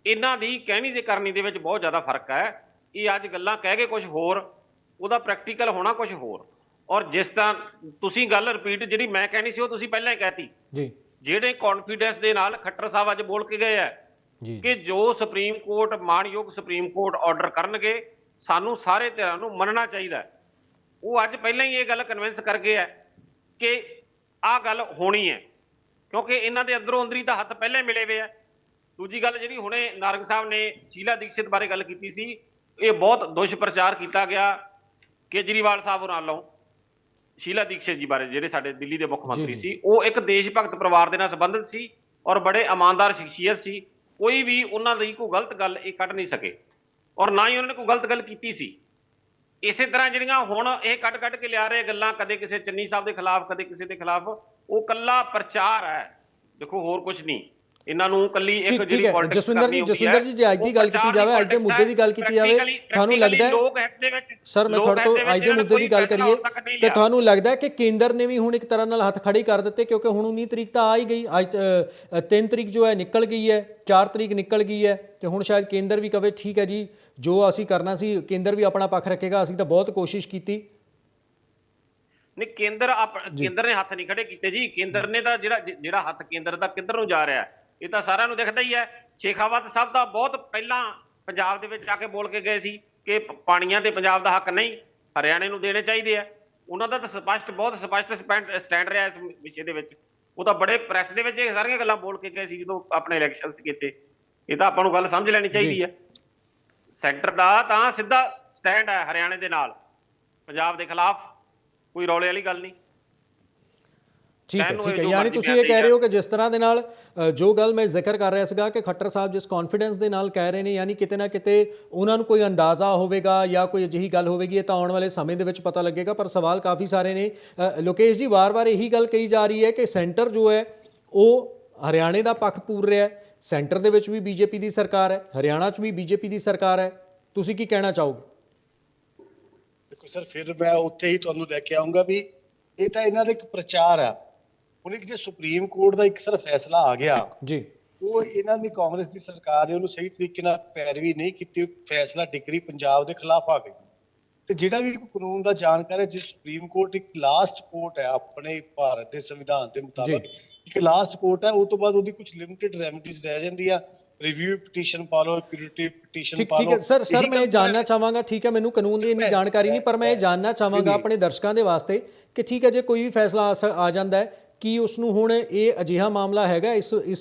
ਇਹਨਾਂ ਦੀ ਕਹਿਣੀ ਤੇ ਕਰਨੀ ਦੇ ਵਿੱਚ ਬਹੁਤ ਜ਼ਿਆਦਾ ਫਰਕ ਹੈ। ਇਹ ਅੱਜ ਗੱਲਾਂ ਕਹਿ ਕੇ ਕੁਝ ਹੋਰ, ਉਹਦਾ ਪ੍ਰੈਕਟੀਕਲ ਹੋਣਾ ਕੁਝ ਹੋਰ। ਔਰ ਜਿਸ ਤਰ੍ਹਾਂ ਤੁਸੀਂ ਗੱਲ ਰਿਪੀਟ ਜਿਹੜੀ ਮੈਂ ਕਹਿਣੀ ਸੀ ਉਹ ਤੁਸੀਂ ਪਹਿਲਾਂ ਹੀ ਕਹਿਤੀ ਜੀ ਜਿਹੜੇ ਕੌਨਫੀਡੈਂਸ ਦੇ ਨਾਲ ਖੱਟਰ ਸਾਹਿਬ ਅੱਜ ਬੋਲ ਕੇ ਗਏ ਆ ਜੀ ਕਿ ਜੋ ਸੁਪਰੀਮ ਕੋਰਟ, ਮਾਣਯੋਗ ਸੁਪਰੀਮ ਕੋਰਟ ਆਰਡਰ ਕਰਨਗੇ ਸਾਨੂੰ ਸਾਰੇ ਧਿਰਾਂ ਨੂੰ ਮੰਨਣਾ ਚਾਹੀਦਾ ਹੈ। ਉਹ ਅੱਜ ਪਹਿਲਾਂ ਹੀ ਇਹ ਗੱਲ ਕਨਵਿੰਸ ਕਰ ਗਏ ਹੈ ਕਿ ਆਹ ਗੱਲ ਹੋਣੀ ਹੈ, ਕਿਉਂਕਿ ਇਹਨਾਂ ਦੇ ਅੰਦਰੋਂ ਅੰਦਰੀ ਤਾਂ ਹੱਥ ਪਹਿਲਾਂ ਹੀ ਮਿਲੇ ਹੋਏ ਆ। ਦੂਜੀ ਗੱਲ ਜਿਹੜੀ ਹੁਣੇ ਨਾਰਗ ਸਾਹਿਬ ਨੇ ਸ਼ੀਲਾ ਦੀਕਸ਼ਿਤ ਬਾਰੇ ਗੱਲ ਕੀਤੀ ਸੀ, ਇਹ ਬਹੁਤ ਦੁਸ਼ਪ੍ਰਚਾਰ ਕੀਤਾ ਗਿਆ ਕੇਜਰੀਵਾਲ ਸਾਹਿਬ ਹੋਰਾਂ ਵੱਲੋਂ। ਸ਼ੀਲਾ ਦੀਕਸ਼ਿਤ ਜੀ ਬਾਰੇ ਜਿਹੜੇ ਸਾਡੇ ਦਿੱਲੀ ਦੇ ਮੁੱਖ ਮੰਤਰੀ ਸੀ, ਉਹ ਇੱਕ ਦੇਸ਼ ਭਗਤ ਪਰਿਵਾਰ ਦੇ ਨਾਲ ਸੰਬੰਧਿਤ ਸੀ ਔਰ ਬੜੇ ਇਮਾਨਦਾਰ ਸ਼ਖਸੀਅਤ ਸੀ। ਕੋਈ ਵੀ ਉਹਨਾਂ ਦੀ ਕੋਈ ਗਲਤ ਗੱਲ ਇਹ ਕੱਢ ਨਹੀਂ ਸਕੇ ਔਰ ਨਾ ਹੀ ਉਹਨਾਂ ਨੇ ਕੋਈ ਗਲਤ ਗੱਲ ਕੀਤੀ ਸੀ। ਇਸੇ ਤਰ੍ਹਾਂ ਜਿਹੜੀਆਂ ਹੁਣ ਇਹ ਕੱਢ ਕੇ ਲਿਆ ਰਹੇ ਗੱਲਾਂ, ਕਦੇ ਕਿਸੇ ਚੰਨੀ ਸਾਹਿਬ ਦੇ ਖਿਲਾਫ, ਕਦੇ ਕਿਸੇ ਦੇ ਖਿਲਾਫ, ਉਹ ਕੱਲਾ ਪ੍ਰਚਾਰ ਹੈ। ਦੇਖੋ ਹੋਰ ਕੁਝ ਨਹੀਂ, ਇਹਨਾਂ ਨੂੰ ਕੱਲੀ ਇੱਕ ਜਿਹੜੀ ਪੋਲਿਟਿਕਸ ਜਸਵਿੰਦਰ ਜੀ ਜੇ ਅੱਜ ਦੀ ਗੱਲ ਕੀਤੀ ਜਾਵੇ, ਅੱਜ ਦੇ ਮੁੱਦੇ ਦੀ ਗੱਲ ਕੀਤੀ ਜਾਵੇ, ਤੁਹਾਨੂੰ ਲੱਗਦਾ ਹੈ ਸਰ, ਮੈਂ ਤੁਹਾਡੇ ਤੋਂ ਅੱਜ ਦੇ ਮੁੱਦੇ ਦੀ ਗੱਲ ਕਰੀਏ ਤੇ ਤੁਹਾਨੂੰ ਲੱਗਦਾ ਹੈ ਕਿ ਕੇਂਦਰ ਨੇ ਵੀ ਹੁਣ ਇੱਕ ਤਰ੍ਹਾਂ ਨਾਲ ਹੱਥ ਖੜੇ ਕਰ ਦਿੱਤੇ? ਕਿਉਂਕਿ ਹੁਣ 19 ਤਰੀਕ ਤਾਂ ਆ ਹੀ ਗਈ, ਅੱਜ 3 ਤਰੀਕ ਜੋ ਹੈ ਨਿਕਲ ਗਈ ਹੈ, 4 ਤਰੀਕ ਨਿਕਲ ਗਈ ਹੈ ਤੇ ਹੁਣ ਸ਼ਾਇਦ ਕੇਂਦਰ ਵੀ ਕਵੇ ਠੀਕ ਹੈ ਜੀ, ਜੋ ਅਸੀਂ ਕਰਨਾ ਸੀ ਕੇਂਦਰ ਵੀ ਆਪਣਾ ਪੱਖ ਰੱਖੇਗਾ, ਅਸੀਂ ਤਾਂ ਬਹੁਤ ਕੋਸ਼ਿਸ਼ ਕੀਤੀ। ਨਹੀਂ, ਕੇਂਦਰ ਨੇ ਹੱਥ ਨਹੀਂ ਖੜੇ ਕੀਤੇ ਜੀ। ਕੇਂਦਰ ਨੇ ਤਾਂ ਜਿਹੜਾ ਹੱਥ ਕੇਂਦਰ ਦਾ ਕਿੱਧਰ ਨੂੰ ਜਾ ਰਿਹਾ ਇਹ ਤਾਂ ਸਾਰਿਆਂ ਨੂੰ ਦਿਖਦਾ ਹੀ ਹੈ। ਸ਼ੇਖਾਵਤ ਸਾਹਿਬ ਦਾ ਬਹੁਤ ਪਹਿਲਾਂ ਪੰਜਾਬ ਦੇ ਵਿੱਚ ਆ ਕੇ ਬੋਲ ਕੇ ਗਏ ਸੀ ਕਿ ਪਾਣੀਆਂ ਤੇ ਪੰਜਾਬ ਦਾ ਹੱਕ ਨਹੀਂ, ਹਰਿਆਣੇ ਨੂੰ ਦੇਣੇ ਚਾਹੀਦੇ ਆ। ਉਹਨਾਂ ਦਾ ਤਾਂ ਬਹੁਤ ਸਪਸ਼ਟ ਸਟੈਂਡ ਰਿਹਾ ਇਸ ਵਿਸ਼ੇ ਦੇ ਵਿੱਚ। ਉਹ ਤਾਂ ਬੜੇ ਪ੍ਰੈਸ ਦੇ ਵਿੱਚ ਇਹ ਸਾਰੀਆਂ ਗੱਲਾਂ ਬੋਲ ਕੇ ਗਏ ਸੀ ਜਦੋਂ ਆਪਣੇ ਇਲੈਕਸ਼ਨਸ ਕੀਤੇ। ਇਹ ਤਾਂ ਆਪਾਂ ਨੂੰ ਗੱਲ ਸਮਝ ਲੈਣੀ ਚਾਹੀਦੀ ਹੈ। ਸੈਂਟਰ ਦਾ ਤਾਂ ਸਿੱਧਾ ਸਟੈਂਡ ਹੈ ਹਰਿਆਣੇ ਦੇ ਨਾਲ, ਪੰਜਾਬ ਦੇ ਖਿਲਾਫ ਕੋਈ ਰੌਲੇ ਵਾਲੀ ਗੱਲ ਨਹੀਂ। ਠੀਕ ਹੈ। ਯਾਨੀ ਤੁਸੀਂ ਇਹ ਕਹਿ ਰਹੇ ਹੋ ਕਿ ਜਿਸ ਤਰ੍ਹਾਂ ਦੇ ਨਾਲ ਜੋ ਗੱਲ ਮੈਂ ਜ਼ਿਕਰ ਕਰ ਰਿਹਾ ਸੀਗਾ ਕਿ ਖੱਟਰ ਸਾਹਿਬ ਜਿਸ ਕੌਨਫੀਡੈਂਸ ਦੇ ਨਾਲ ਕਹਿ ਰਹੇ ਨੇ, ਯਾਨੀ ਕਿਤੇ ਨਾ ਕਿਤੇ ਉਹਨਾਂ ਨੂੰ ਕੋਈ ਅੰਦਾਜ਼ਾ ਹੋਵੇਗਾ ਜਾਂ ਕੋਈ ਅਜਿਹੀ ਗੱਲ ਹੋਵੇਗੀ, ਇਹ ਤਾਂ ਆਉਣ ਵਾਲੇ ਸਮੇਂ ਦੇ ਵਿੱਚ ਪਤਾ ਲੱਗੇਗਾ। ਪਰ ਸਵਾਲ ਕਾਫੀ ਸਾਰੇ ਨੇ। ਲੋਕੇਸ਼ ਜੀ, ਵਾਰ-ਵਾਰ ਇਹੀ ਗੱਲ ਕਹੀ ਜਾ ਰਹੀ ਹੈ ਕਿ ਸੈਂਟਰ ਜੋ ਹੈ ਉਹ ਹਰਿਆਣੇ ਦਾ ਪੱਖ ਪੂਰ ਰਿਹਾ ਹੈ। ਸੈਂਟਰ ਦੇ ਵਿੱਚ ਵੀ ਬੀਜੇਪੀ ਦੀ ਸਰਕਾਰ ਹੈ, ਹਰਿਆਣਾ 'ਚ ਵੀ ਬੀਜੇਪੀ ਦੀ ਸਰਕਾਰ ਹੈ। ਤੁਸੀਂ ਕੀ ਕਹਿਣਾ ਚਾਹੋਗੇ? ਦੇਖੋ ਸਰ, ਫਿਰ ਮੈਂ ਉੱਥੇ ਹੀ ਤੁਹਾਨੂੰ ਲੈ ਕੇ ਆਉਂਗਾ ਵੀ ਇਹ ਤਾਂ ਇਹਨਾਂ ਦਾ ਇੱਕ ਪ੍ਰਚਾਰ ਆ। ਹੁਣ ਇੱਕ ਜੇ ਸੁਪਰੀਮ ਕੋਰਟ ਦਾ ਇੱਕ ਸਰ ਫੈਸਲਾ ਆ ਗਿਆ ਜੀ, ਉਹ ਇਹਨਾਂ ਦੀ ਕਾਂਗਰਸ ਦੀ ਸਰਕਾਰ ਨੇ ਉਹਨੂੰ ਸਹੀ ਤਰੀਕੇ ਨਾਲ ਪੈਰਵੀ ਨਹੀਂ ਕੀਤੀ, ਫੈਸਲਾ ਡਿਗਰੀ ਪੰਜਾਬ ਦੇ ਖਿਲਾਫ ਆ ਗਈ। ਤੇ ਜਿਹੜਾ ਵੀ ਕਾਨੂੰਨ ਦਾ ਜਾਣਕਾਰ ਹੈ, ਜਿਸ ਸੁਪਰੀਮ ਕੋਰਟ ਇੱਕ ਲਾਸਟ ਕੋਰਟ ਹੈ ਆਪਣੇ ਭਾਰਤ ਦੇ ਸੰਵਿਧਾਨ ਦੇ ਮੁਤਾਬਕ, ਇੱਕ ਲਾਸਟ ਕੋਰਟ ਹੈ। ਉਸ ਤੋਂ ਬਾਅਦ ਉਹਦੀ ਕੁਝ ਲਿਮਿਟਿਡ ਰੈਮਡੀਜ਼ ਰਹਿ ਜਾਂਦੀ ਆ। ਰਿਵਿਊ ਪਟੀਸ਼ਨ ਪਾ ਲਓ, ਕਿਊਰੇਟਿਵ ਪਟੀਸ਼ਨ ਪਾ ਲਓ। ਠੀਕ ਹੈ ਸਰ, ਮੈਂ ਜਾਣਨਾ ਚਾਹਾਂਗਾ, ਠੀਕ ਹੈ ਮੈਨੂੰ ਕਾਨੂੰਨ ਦੀ ਇੰਨੀ ਜਾਣਕਾਰੀ ਨਹੀਂ, ਪਰ ਮੈਂ ਇਹ ਜਾਣਨਾ ਚਾਹਾਂਗਾ ਆਪਣੇ ਦਰਸ਼ਕਾਂ ਦੇ ਵਾਸਤੇ ਕਿ ਠੀਕ ਹੈ ਜੇ ਕੋਈ ਵੀ ਫੈਸਲਾ ਆ ਜਾਂਦਾ ਹੈ ਕਿ ਉਸ ਨੂੰ ਹੁਣ ਇਹ ਅਜਿਹਾ ਮਾਮਲਾ ਹੈਗਾ ਇਸ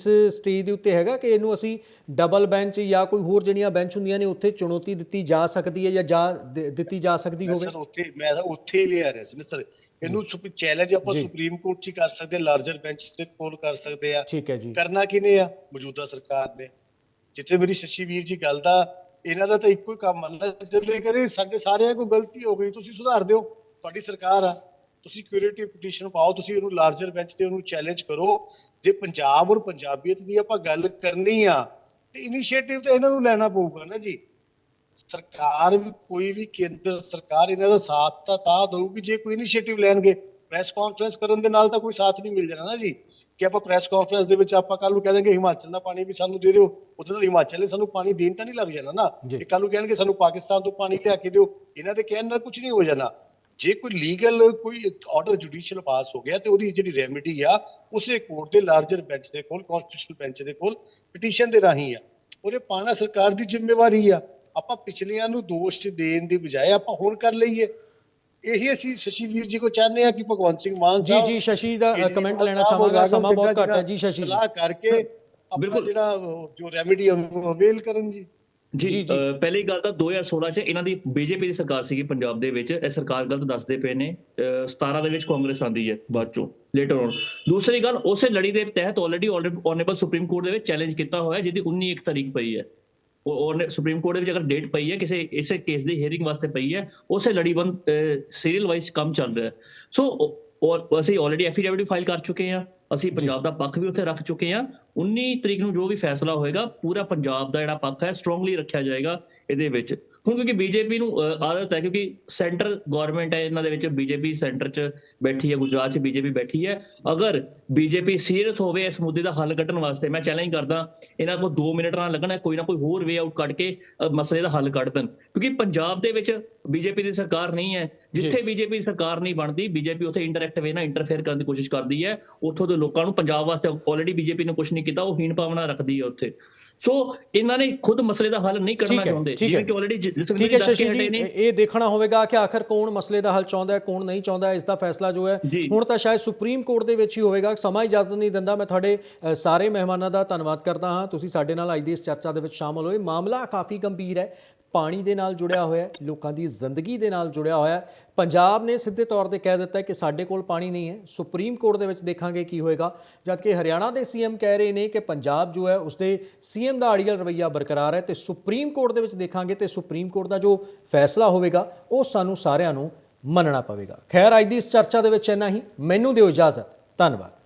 ਸਟੇਜ ਦੇ ਉੱਤੇ ਹੈਗਾ ਕਿ ਇਹਨੂੰ ਅਸੀਂ ਡਬਲ ਬੈਂਚ ਜਾਂ ਕੋਈ ਹੋਰ ਜਿਹੜੀਆਂ ਬੈਂਚ ਹੁੰਦੀਆਂ ਨੇ ਉੱਥੇ ਚੁਣੌਤੀ ਦਿੱਤੀ ਜਾ ਸਕਦੀ ਹੈ ਜਾਂ ਦਿੱਤੀ ਜਾ ਸਕਦੀ ਹੋਵੇ? ਸਰ ਮੈਂ ਤਾਂ ਉੱਥੇ ਹੀ ਲਿਆ ਰਿਹਾ ਸੀ ਨਾ ਸਰ, ਇਹਨੂੰ ਚੈਲੰਜ ਆਪਾਂ ਸੁਪਰੀਮ ਕੋਰਟ 'ਚ ਕਰ ਸਕਦੇ, ਲਾਰਜਰ ਬੈਂਚ ਤੇ ਕੋਲ ਕਰ ਸਕਦੇ ਆ। ਠੀਕ ਹੈ ਜੀ। ਕਰਨਾ ਕਿਹਨੇ ਆ? ਮੌਜੂਦਾ ਸਰਕਾਰ ਨੇ। ਜਿੱਥੇ ਮੇਰੀ ਸ਼ਸ਼ੀ ਵੀਰ ਜੀ ਗੱਲ ਦਾ, ਇਹਨਾਂ ਦਾ ਤਾਂ ਇੱਕੋ ਹੀ ਕੰਮ ਮੰਨਦਾ, ਜਦੋਂ ਇਹ ਕਰੇ ਸਾਡੇ ਸਾਰਿਆਂ ਕੋਈ ਗਲਤੀ ਹੋ ਗਈ ਤੁਸੀਂ ਸੁਧਾਰ ਦਿਓ, ਤੁਹਾਡੀ ਸਰਕਾਰ ਆ, ਤੁਸੀਂ ਕਿਊਰੇਟਿਵ ਪਟੀਸ਼ਨ ਪਾਓ, ਤੁਸੀਂ ਉਹਨੂੰ ਲਾਰਜਰ ਬੈਂਚ ਤੇ ਉਹਨੂੰ ਚੈਲੰਜ ਕਰੋ। ਜੇ ਪੰਜਾਬ ਔਰ ਪੰਜਾਬੀਅਤ ਦੀ ਆਪਾਂ ਗੱਲ ਕਰਨੀ ਆ ਤੇ ਇਨੀਸ਼ੀਏਟਿਵ ਤਾਂ ਇਹਨਾਂ ਨੂੰ ਲੈਣਾ ਪਊਗਾ ਨਾ ਜੀ। ਸਰਕਾਰ ਵੀ, ਕੋਈ ਵੀ ਕੇਂਦਰ ਸਰਕਾਰ ਇਹਨਾਂ ਦਾ ਸਾਥ ਤਾਂ ਦਊਗੀ ਜੇ ਕੋਈ ਇਨੀਸ਼ੀਏਟਿਵ ਲੈਣਗੇ। ਪ੍ਰੈਸ ਕਾਨਫਰੰਸ ਕਰਨ ਦੇ ਨਾਲ ਤਾਂ ਕੋਈ ਸਾਥ ਨਹੀਂ ਮਿਲ ਜਾਣਾ ਨਾ ਜੀ, ਕਿ ਆਪਾਂ ਪ੍ਰੈਸ ਕਾਨਫਰੰਸ ਦੇ ਵਿੱਚ ਆਪਾਂ ਕੱਲ ਨੂੰ ਕਹਿ ਦੇਂਗੇ ਹਿਮਾਚਲ ਦਾ ਪਾਣੀ ਵੀ ਸਾਨੂੰ ਦੇ ਦਿਓ, ਉਹਦੇ ਨਾਲ ਹਿਮਾਚਲ ਨੇ ਸਾਨੂੰ ਪਾਣੀ ਦੇਣ ਤਾਂ ਨਹੀਂ ਲੱਗ ਜਾਣਾ ਨਾ। ਇਹ ਕੱਲ ਨੂੰ ਕਹਿਣਗੇ ਸਾਨੂੰ ਪਾਕਿਸਤਾਨ ਤੋਂ ਪਾਣੀ ਲਿਆ ਕੇ ਦਿਓ, ਇਹਨਾਂ ਦੇ ਕਹਿਣ ਨਾਲ ਕੁਝ ਨਹੀਂ ਹੋ ਜਾਣਾ। ਜੇ ਕੋਈ ਲੀਗਲ ਕੋਈ ਆਰਡਰ ਜੁਡੀਸ਼ੀਅਲ ਪਾਸ ਹੋ ਗਿਆ ਤੇ ਉਹਦੀ ਜਿਹੜੀ ਰੈਮੇਡੀ ਆ ਉਸੇ ਕੋਰਟ ਦੇ ਲਾਰਜਰ ਬੈਂਚ ਦੇ ਕੋਲ, ਕਨਸਟੀਟਿਊਸ਼ਨਲ ਬੈਂਚ ਦੇ ਕੋਲ ਪਟੀਸ਼ਨ ਦੇ ਰਾਹੀਂ ਆ, ਉਹਦੇ ਪਾਣਾ ਸਰਕਾਰ ਦੀ ਜ਼ਿੰਮੇਵਾਰੀ ਆ। ਆਪਾਂ ਪਿਛਲੀਆਂ ਨੂੰ ਦੋਸ਼ ਦੇਣ ਦੀ ਬਜਾਏ ਆਪਾਂ ਹੁਣ ਕਰ ਲਈਏ। ਇਹੀ ਅਸੀਂ ਸ਼ਸ਼ੀ ਵੀਰ ਜੀ ਕੋ ਚਾਹੁੰਦੇ ਆ ਕਿ ਭਗਵੰਤ ਸਿੰਘ ਮਾਨ ਸਾਹਿਬ ਜੀ ਸ਼ਸ਼ੀ ਦਾ ਕਮੈਂਟ ਲੈਣਾ ਚਾਹਾਂਗਾ, ਸਮਾਂ ਬਹੁਤ ਘੱਟ ਹੈ ਜੀ। ਸ਼ਸ਼ੀ ਸਲਾਹ ਕਰਕੇ ਆਪਣਾ ਜਿਹੜਾ ਜੋ ਰੈਮੇਡੀ ਉਹਨੂੰ ਅਵੇਲ ਕਰਨ ਜੀ। ਜੀ ਪਹਿਲੀ ਗੱਲ ਤਾਂ 2016 ਚ ਇਹਨਾਂ ਦੀ ਬੀਜੇਪੀ ਦੀ ਸਰਕਾਰ ਸੀਗੀ ਪੰਜਾਬ ਦੇ ਵਿੱਚ, ਇਹ ਸਰਕਾਰ ਗਲਤ ਦੱਸਦੇ ਪਏ ਨੇ। 17 ਦੇ ਵਿੱਚ ਕਾਂਗਰਸ ਆਂਦੀ ਹੈ ਬਾਅਦ ਚੋਂ, ਲੇਟਰ ਔਨ। ਦੂਸਰੀ ਗੱਲ, ਉਸੇ ਲੜੀ ਦੇ ਤਹਿਤ ਆਲਰੇਡੀ ਆਨਰੇਬਲ ਸੁਪਰੀਮ ਕੋਰਟ ਦੇ ਵਿੱਚ ਚੈਲੰਜ ਕੀਤਾ ਹੋਇਆ, ਜਿਹਦੀ 19 ਤਰੀਕ ਪਈ ਹੈ। ਉਹ ਸੁਪਰੀਮ ਕੋਰਟ ਦੇ ਵਿੱਚ ਅਗਰ ਡੇਟ ਪਈ ਹੈ ਕਿਸੇ ਇਸੇ ਕੇਸ ਦੀ ਹੀਅਰਿੰਗ ਵਾਸਤੇ ਪਈ ਹੈ, ਉਸੇ ਲੜੀਬੰਦ ਸੀਰੀਅਲ ਵਾਈਜ਼ ਕੰਮ ਚੱਲ ਰਿਹਾ। ਸੋ ਅਸੀਂ ਆਲਰੇਡੀ ਐਫੀਡੇਵਿਟ ਫਾਈਲ ਕਰ ਚੁੱਕੇ ਹਾਂ, ਅਸੀਂ ਪੰਜਾਬ ਦਾ ਪੱਖ ਵੀ ਉੱਥੇ ਰੱਖ ਚੁੱਕੇ ਹਾਂ। 19 ਤਰੀਕ ਨੂੰ ਜੋ ਵੀ ਫੈਸਲਾ ਹੋਏਗਾ ਪੂਰਾ ਪੰਜਾਬ ਦਾ ਜਿਹੜਾ ਪੱਖ ਹੈ ਸਟਰੋਂਗਲੀ ਰੱਖਿਆ ਜਾਏਗਾ ਇਹਦੇ ਵਿੱਚ। ਹੁਣ ਕਿਉਂਕਿ ਬੀਜੇਪੀ ਨੂੰ ਆਦਤ ਹੈ, ਕਿਉਂਕਿ ਸੈਂਟਰ ਗਵਰਨਮੈਂਟ ਹੈ ਇਹਨਾਂ ਦੇ ਵਿੱਚ, ਬੀਜੇਪੀ ਸੈਂਟਰ 'ਚ ਬੈਠੀ ਹੈ, ਗੁਜਰਾਤ 'ਚ ਬੀਜੇਪੀ ਬੈਠੀ ਹੈ। ਅਗਰ ਬੀਜੇਪੀ ਸੀਰੀਅਸ ਹੋਵੇ ਇਸ ਮੁੱਦੇ ਦਾ ਹੱਲ ਕੱਢਣ ਵਾਸਤੇ, ਮੈਂ ਚੈਲੰਜ ਕਰਦਾ ਇਹਨਾਂ ਕੋਲ 2 ਮਿੰਟ ਨਾਲ ਲੱਗਣਾ, ਕੋਈ ਨਾ ਕੋਈ ਹੋਰ ਵੇ ਆਊਟ ਕੱਢ ਕੇ ਮਸਲੇ ਦਾ ਹੱਲ ਕੱਢ ਦੇਣ। ਕਿਉਂਕਿ ਪੰਜਾਬ ਦੇ ਵਿੱਚ ਬੀਜੇਪੀ ਦੀ ਸਰਕਾਰ ਨਹੀਂ ਹੈ, ਜਿੱਥੇ ਬੀਜੇਪੀ ਸਰਕਾਰ ਨਹੀਂ ਬਣਦੀ ਬੀਜੇਪੀ ਉੱਥੇ ਇੰਡਾਇਰੈਕਟ ਵੇ ਨਾਲ ਇੰਟਰਫੇਅਰ ਕਰਨ ਦੀ ਕੋਸ਼ਿਸ਼ ਕਰਦੀ ਹੈ। ਉੱਥੋਂ ਦੇ ਲੋਕਾਂ ਨੂੰ, ਪੰਜਾਬ ਵਾਸਤੇ ਆਲਰੇਡੀ ਬੀਜੇਪੀ ਨੇ ਕੁਝ ਨਹੀਂ ਕੀਤਾ, ਉਹ ਹੀਣ ਭਾਵਨਾ ਰੱਖਦੀ ਹੈ ਉੱਥੇ। ਸੋ ਇਹਨਾਂ ਨੇ ਖੁਦ ਮਸਲੇ ਦਾ ਹੱਲ ਨਹੀਂ ਕਰਨਾ ਚਾਹੁੰਦੇ, ਜਿਵੇਂ ਕਿ ਆਲਰੇਡੀ ਜਸਵਿੰਦਰ ਜੀ ਦੱਸ ਕੇ ਹਟੇ ਨੇ। ਇਹ ਦੇਖਣਾ ਹੋਵੇਗਾ ਕਿ ਆਖਰ ਕੌਣ ਮਸਲੇ ਦਾ ਹੱਲ ਚਾਹੁੰਦਾ ਹੈ, ਕੌਣ ਨਹੀਂ ਚਾਹੁੰਦਾ। ਇਸ ਦਾ ਫੈਸਲਾ ਜੋ ਹੈ ਹੁਣ ਤਾਂ ਸ਼ਾਇਦ ਸੁਪਰੀਮ ਕੋਰਟ ਦੇ ਵਿੱਚ ਹੀ ਹੋਵੇਗਾ। ਸਮਾਂ ਇਜਾਜ਼ਤ ਨਹੀਂ ਦਿੰਦਾ। ਮੈਂ ਤੁਹਾਡੇ ਸਾਰੇ ਮਹਿਮਾਨਾਂ ਦਾ ਧੰਨਵਾਦ ਕਰਦਾ ਹਾਂ, ਤੁਸੀਂ ਸਾਡੇ ਨਾਲ ਅੱਜ ਦੀ ਇਸ ਚਰਚਾ ਦੇ ਵਿੱਚ ਸ਼ਾਮਲ ਹੋਏ। ਮਾਮਲਾ ਕਾਫੀ ਗੰਭੀਰ ਹੈ, ਪਾਣੀ ਦੇ ਨਾਲ ਜੁੜਿਆ ਹੋਇਆ, ਲੋਕਾਂ ਦੀ ਜ਼ਿੰਦਗੀ ਦੇ ਨਾਲ ਜੁੜਿਆ ਹੋਇਆ। ਪੰਜਾਬ ਨੇ ਸਿੱਧੇ ਤੌਰ ਤੇ ਕਹਿ ਦਿੱਤਾ ਕਿ ਸਾਡੇ ਕੋਲ ਪਾਣੀ ਨਹੀਂ ਹੈ। ਸੁਪਰੀਮ ਕੋਰਟ ਦੇ ਵਿੱਚ ਦੇਖਾਂਗੇ ਕੀ ਹੋਏਗਾ, ਜਦਕਿ ਹਰਿਆਣਾ ਦੇ ਸੀਐਮ ਕਹਿ ਰਹੇ ਨੇ ਕਿ ਪੰਜਾਬ ਜੋ ਹੈ ਉਸਦੇ ਸੀਐਮ ਦਾ ਅੜੀਅਲ ਰਵੱਈਆ ਬਰਕਰਾਰ ਹੈ। ਤੇ ਸੁਪਰੀਮ ਕੋਰਟ ਦੇ ਵਿੱਚ ਦੇਖਾਂਗੇ ਤੇ ਸੁਪਰੀਮ ਕੋਰਟ ਦਾ ਜੋ ਫੈਸਲਾ ਹੋਵੇਗਾ ਉਹ ਸਾਨੂੰ ਸਾਰਿਆਂ ਨੂੰ ਮੰਨਣਾ ਪਵੇਗਾ। ਖੈਰ, ਅੱਜ ਦੀ ਇਸ ਚਰਚਾ ਦੇ ਵਿੱਚ ਇੰਨਾ ਹੀ। ਮੈਨੂੰ ਦਿਓ ਇਜਾਜ਼ਤ। ਧੰਨਵਾਦ।